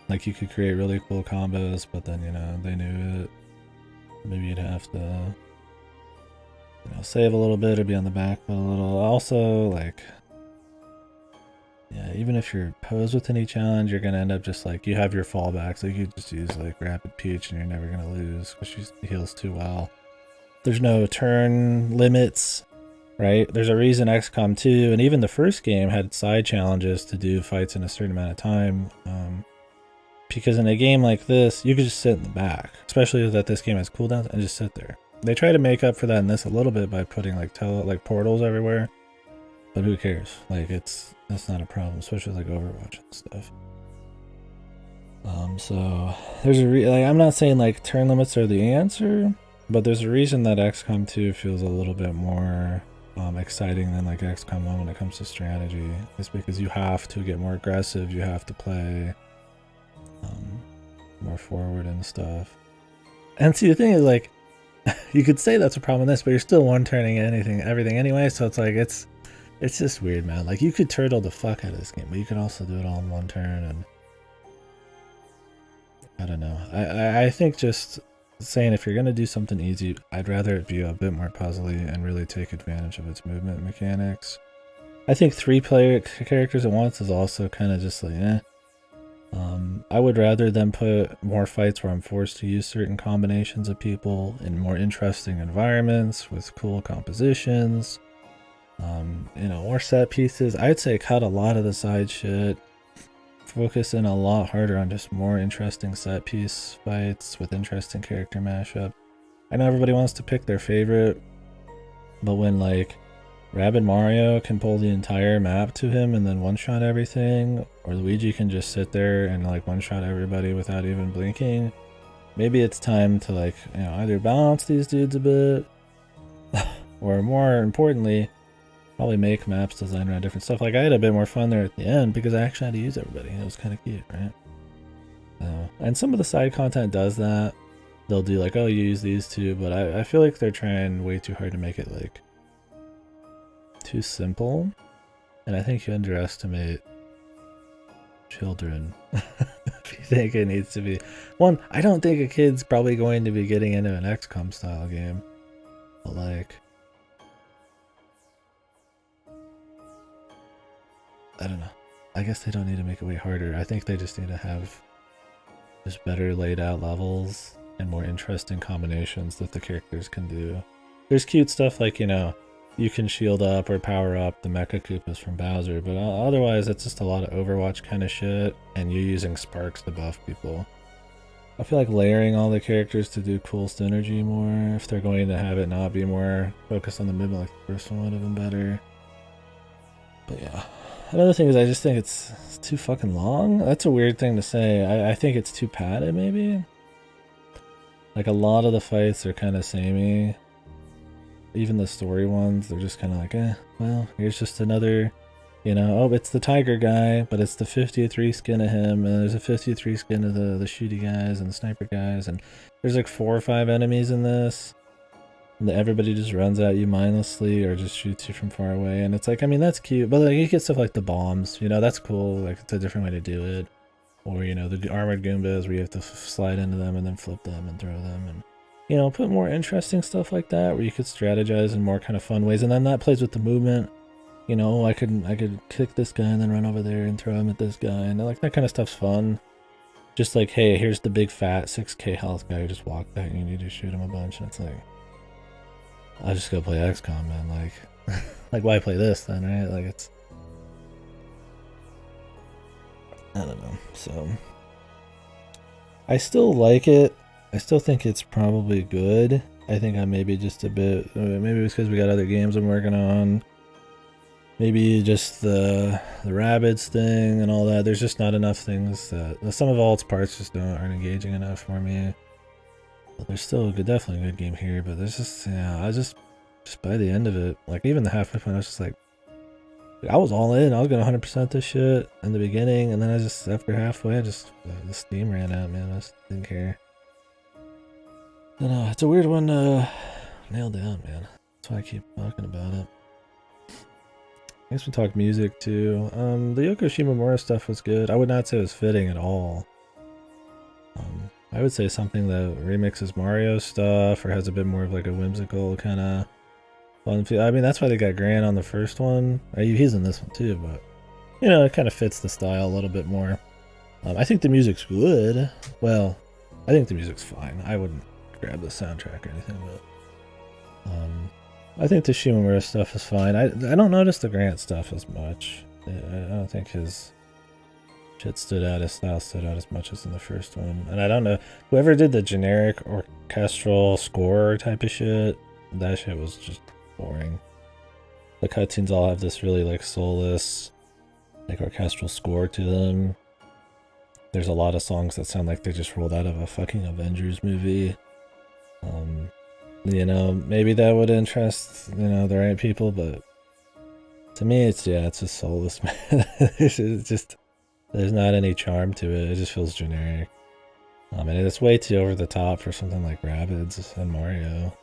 Like, you could create really cool combos, but then, you know, they knew it. Maybe you'd have to, you know, save a little bit or be on the back foot a little. Also, like, yeah, even if you're posed with any challenge, you're gonna end up just like, you have your fallbacks. Like, you could just use like Rapid Peach and you're never gonna lose because she heals too well. There's no turn limits. Right? There's a reason XCOM 2 and even the first game had side challenges to do fights in a certain amount of time. Because in a game like this, you could just sit in the back, especially that this game has cooldowns, and just sit there. They try to make up for that in this a little bit by putting like portals everywhere, but who cares? Like, that's not a problem, especially like Overwatch and stuff. So there's I'm not saying like turn limits are the answer, but there's a reason that XCOM 2 feels a little bit more exciting than like XCOM 1 when it comes to strategy. It's because you have to get more aggressive, you have to play more forward and stuff. And see, the thing is, like, you could say that's a problem in this, but you're still one-turning everything anyway, so it's like, it's just weird, man. Like, you could turtle the fuck out of this game, but you could also do it all in one turn, and I don't know. I think just saying if you're going to do something easy, I'd rather it be a bit more puzzly and really take advantage of its movement mechanics. I think 3-player characters at once is also kind of just like, eh. I would rather them put more fights where I'm forced to use certain combinations of people in more interesting environments with cool compositions, you know, or set pieces. I'd say cut a lot of the side shit, focus in a lot harder on just more interesting set piece fights with interesting character mashup. I know everybody wants to pick their favorite, but when like Rabbids Mario can pull the entire map to him and then one-shot everything, or Luigi can just sit there and like one-shot everybody without even blinking, maybe it's time to like, you know, either balance these dudes a bit, or more importantly, probably make maps designed around different stuff. Like, I had a bit more fun there at the end because I actually had to use everybody, and it was kind of cute, right? And some of the side content does that. They'll do like, oh, you use these two, but I feel like they're trying way too hard to make it like too simple, and I think you underestimate children if you think it needs to be. One, I don't think a kid's probably going to be getting into an XCOM style game, but like, I don't know. I guess they don't need to make it way harder. I think they just need to have just better laid out levels and more interesting combinations that the characters can do. There's cute stuff like, you know, you can shield up or power up the Mecha Koopas from Bowser, but otherwise it's just a lot of Overwatch kind of shit, and you using sparks to buff people. I feel like layering all the characters to do cool synergy more, if they're going to have it not be more focused on the mid, like the first one would have been better. But yeah. Another thing is I just think it's too fucking long. That's a weird thing to say. I think it's too padded, maybe? Like, a lot of the fights are kind of samey. Even the story ones, they're just kind of like, well, here's just another, you know, oh, it's the tiger guy, but it's the 50th reskin of him, and there's a 50th reskin of the shooty guys and the sniper guys, and there's like 4 or 5 enemies in this. And everybody just runs at you mindlessly or just shoots you from far away, and it's like, I mean, that's cute, but like, you get stuff like the bombs, you know, that's cool, like, it's a different way to do it. Or, you know, the armored Goombas where you have to slide into them and then flip them and throw them, and, you know, put more interesting stuff like that where you could strategize in more kind of fun ways, and then that plays with the movement. You know, I could kick this guy and then run over there and throw him at this guy, and like that kind of stuff's fun. Just like, hey, here's the big fat 6k health guy who just walked out and you need to shoot him a bunch, and it's like, I'll just go play XCOM, man. Like, like, why play this then, right? Like, it's, I don't know. So I still like it. I still think it's probably good. I think I'm maybe just a bit, maybe it's because we got other games I'm working on. Maybe just the Rabbids thing and all that. There's just not enough things that, the sum of all its parts just aren't engaging enough for me. But there's still definitely a good game here, but there's just, yeah, I just by the end of it, like even the halfway point, I was just like, I was all in. I was gonna 100% this shit in the beginning, and then I just, after halfway, I just, the steam ran out, man. I just didn't care. I don't know, it's a weird one to nail down, man. That's why I keep talking about it. I guess we talked music too. The Yoko Shimomura stuff was good. I would not say it was fitting at all. I would say something that remixes Mario stuff or has a bit more of like a whimsical kind of fun feel. I mean, that's why they got Grant on the first one. He's in this one too, but you know, it kind of fits the style a little bit more. I think the music's good. Well, I think the music's fine. I wouldn't grab the soundtrack or anything, but I think the Shimomura stuff is fine. I don't notice the Grant stuff as much. I don't think his shit stood out, his style stood out as much as in the first one. And I don't know, whoever did the generic orchestral score type of shit, that shit was just boring. The cutscenes all have this really like soulless, like orchestral score to them. There's a lot of songs that sound like they just rolled out of a fucking Avengers movie. You know, maybe that would interest, you know, the right people, but to me, it's just soulless, man. It's just, there's not any charm to it. It just feels generic. And it's way too over the top for something like Rabbids and Mario.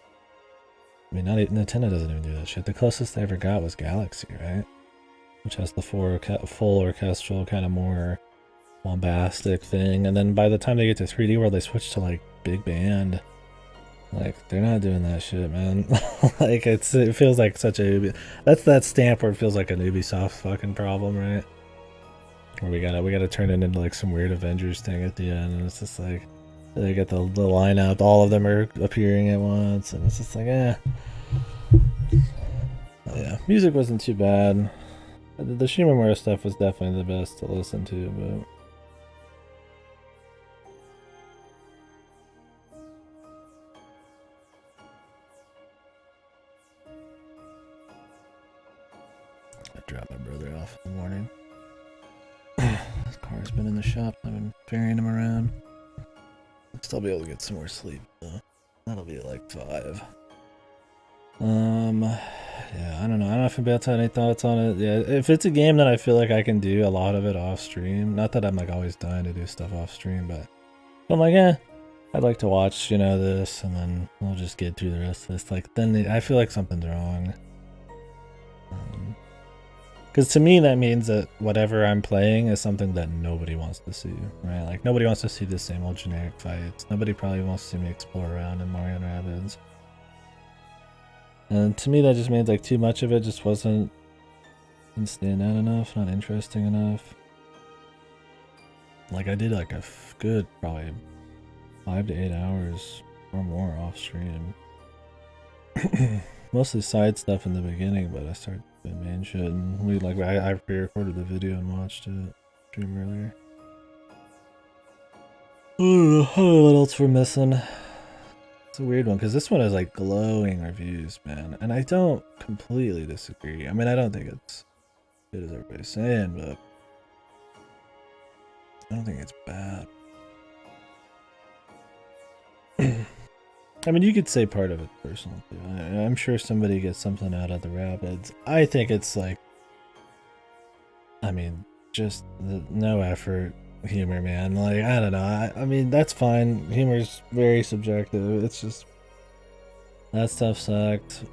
I mean, Nintendo doesn't even do that shit. The closest they ever got was Galaxy, right? Which has the full orchestral, kind of more bombastic thing. And then by the time they get to 3D World, they switch to like big band. Like, they're not doing that shit, man. Like, it feels like such a, that's that stamp where it feels like an Ubisoft fucking problem, right? Where we gotta turn it into like some weird Avengers thing at the end, and it's just like, they get the lineup, all of them are appearing at once, and it's just like, yeah, music wasn't too bad. The Shimomura stuff was definitely the best to listen to, but drop my brother off in the morning. His car's been in the shop. I've been ferrying him around. I'll still be able to get some more sleep though. That'll be at like 5. Yeah, I don't know. I don't know if I'm about to have any thoughts on it. Yeah, if it's a game that I feel like I can do a lot of it off stream, not that I'm like always dying to do stuff off stream, but I'm like, I'd like to watch, you know, this, and then we'll just get through the rest of this. Like, then I feel like something's wrong. Because to me, that means that whatever I'm playing is something that nobody wants to see, right? Like, nobody wants to see the same old generic fights. Nobody probably wants to see me explore around in Mario and Rabbids. And to me, that just means, like, too much of it just wasn't Didn't stand out enough, not interesting enough. Like I did like a good probably 5 to 8 hours or more off stream. Mostly side stuff in the beginning, but I started doing main shit, and I pre-recorded the video and watched it stream earlier. I don't know what else we're missing. It's a weird one because this one is like glowing reviews, man, and I don't completely disagree. I mean, I don't think it's good as everybody's saying, but I don't think it's bad. I mean, you could say part of it's personal too. I'm sure somebody gets something out of the Rabbids. I think it's like, I mean, just no effort humor, man. Like, I don't know. I mean, that's fine. Humor's very subjective. It's just, that stuff sucked.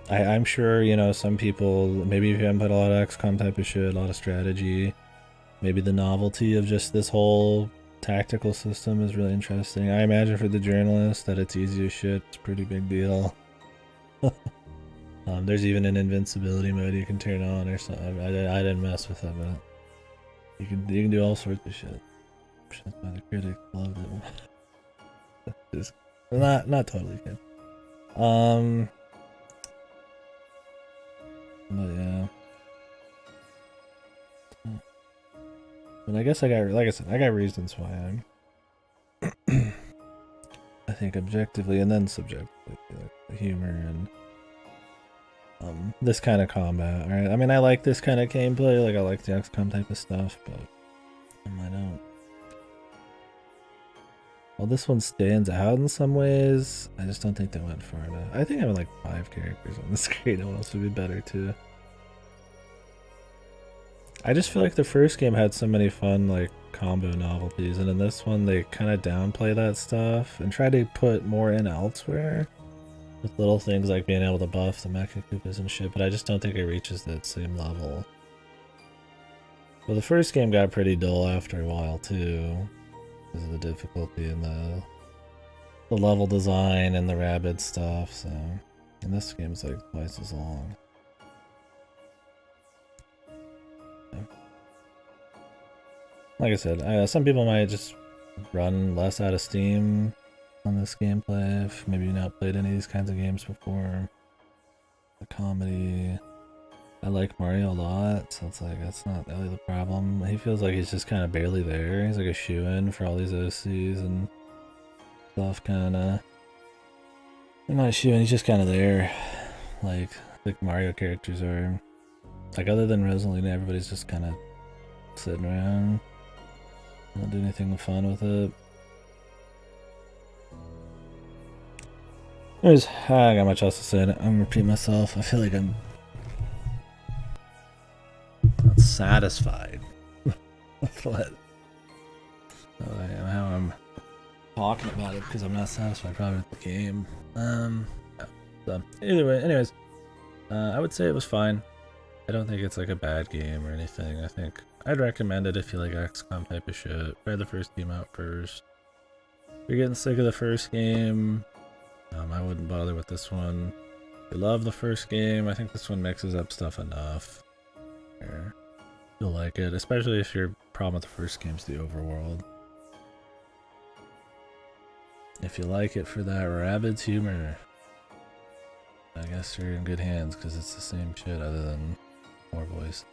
I'm sure, you know, some people, maybe if you haven't played a lot of XCOM type of shit, a lot of strategy, maybe the novelty of just this whole tactical system is really interesting. I imagine for the journalist that it's easy as shit. It's a pretty big deal. There's even an invincibility mode you can turn on or something. I didn't mess with that, but you can do all sorts of shit. That's why the critics loved it. Just not totally good. But yeah. But I guess I got, like I said, I got reasons why I'm, I think objectively and then subjectively, like the humor and this kind of combat, right? I mean, I like this kind of gameplay, like I like the XCOM type of stuff, but I don't. Well, this one stands out in some ways. I just don't think they went far enough. I think I have like 5 characters on the screen. What else would be better too? I just feel like the first game had so many fun like combo novelties, and in this one they kind of downplay that stuff and try to put more in elsewhere with little things like being able to buff the Mecha Koopas and shit, but I just don't think it reaches that same level. Well, the first game got pretty dull after a while too, because of the difficulty and the level design and the Rabbids stuff, so, and this game's like twice as long. Like I said, some people might just run less out of steam on this gameplay if maybe you've not played any of these kinds of games before. The comedy, I like Mario a lot, so it's like that's not really the problem. He feels like he's just kind of barely there. He's like a shoe-in for all these OCs and stuff, kind of. Not a shoe-in, he's just kind of there, like Mario characters are. Like other than Rosalina, everybody's just kind of sitting around. Not do anything fun with it. Anyways, I got much else to say. I'm gonna repeat myself. I feel like I'm not satisfied with how I'm talking about it because I'm not satisfied probably with the game. So anyways, I would say it was fine. I don't think it's like a bad game or anything. I think I'd recommend it if you like XCOM type of shit. Try the first game out first. If you're getting sick of the first game, I wouldn't bother with this one. If you love the first game, I think this one mixes up stuff enough. You'll like it, especially if your problem with the first game's the overworld. If you like it for that Rabbids humor, I guess you're in good hands because it's the same shit other than more voice.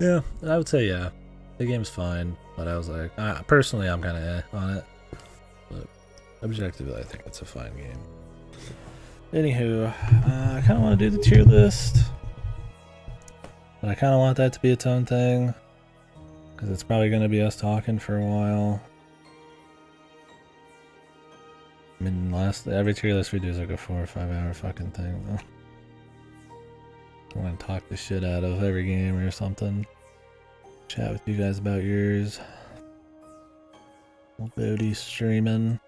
Yeah, I would say yeah. The game's fine, but I was like, personally I'm kind of on it. But objectively, I think it's a fine game. Anywho, I kind of want to do the tier list. But I kind of want that to be its own thing. Because it's probably going to be us talking for a while. I mean, every tier list we do is like a 4 or 5 hour fucking thing. I want to talk the shit out of every game or something. Chat with you guys about yours. Bodhi streaming.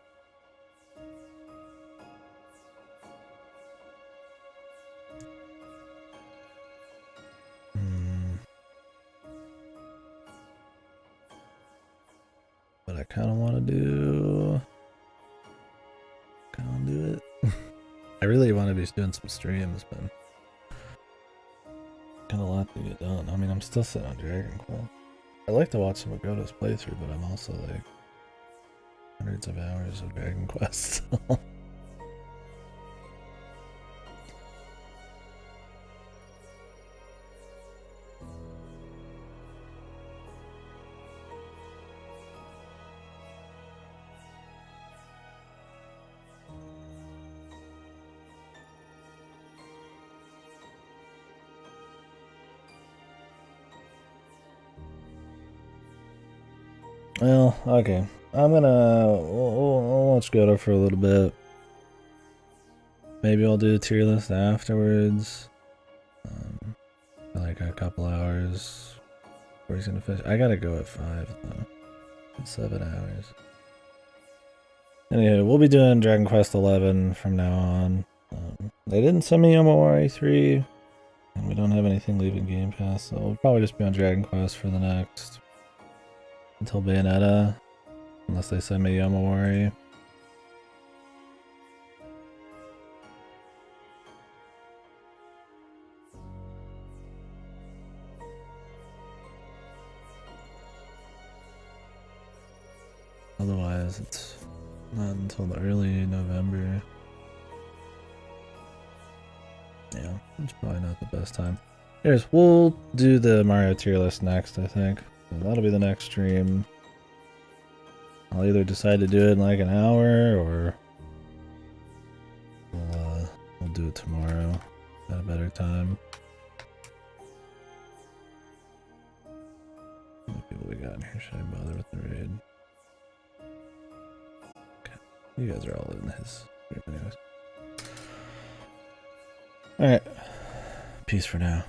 But I kind of want to do. Kind of do it. really want to be doing some streams, but got a lot to get done. I mean, I'm still sitting on Dragon Quest. I like to watch some of Goto's playthrough, but I'm also like hundreds of hours of Dragon Quest. Well, okay. We'll watch Goto for a little bit. Maybe I'll do a tier list afterwards. For like a couple hours before he's gonna finish. I gotta go at 5 though. In 7 hours. Anyway, we'll be doing Dragon Quest 11 from now on. They didn't send me Yomawari 3, and we don't have anything leaving Game Pass, so we'll probably just be on Dragon Quest for the next until Bayonetta, unless they send me Yomawari. Otherwise, it's not until the early November. Yeah, it's probably not the best time. Anyways, we'll do the Mario tier list next, I think. So that'll be the next stream. I'll either decide to do it in like an hour, or we'll do it tomorrow at a better time. How many people we got in here? Should I bother with the raid? Okay, you guys are all in his group anyways. Alright, peace for now.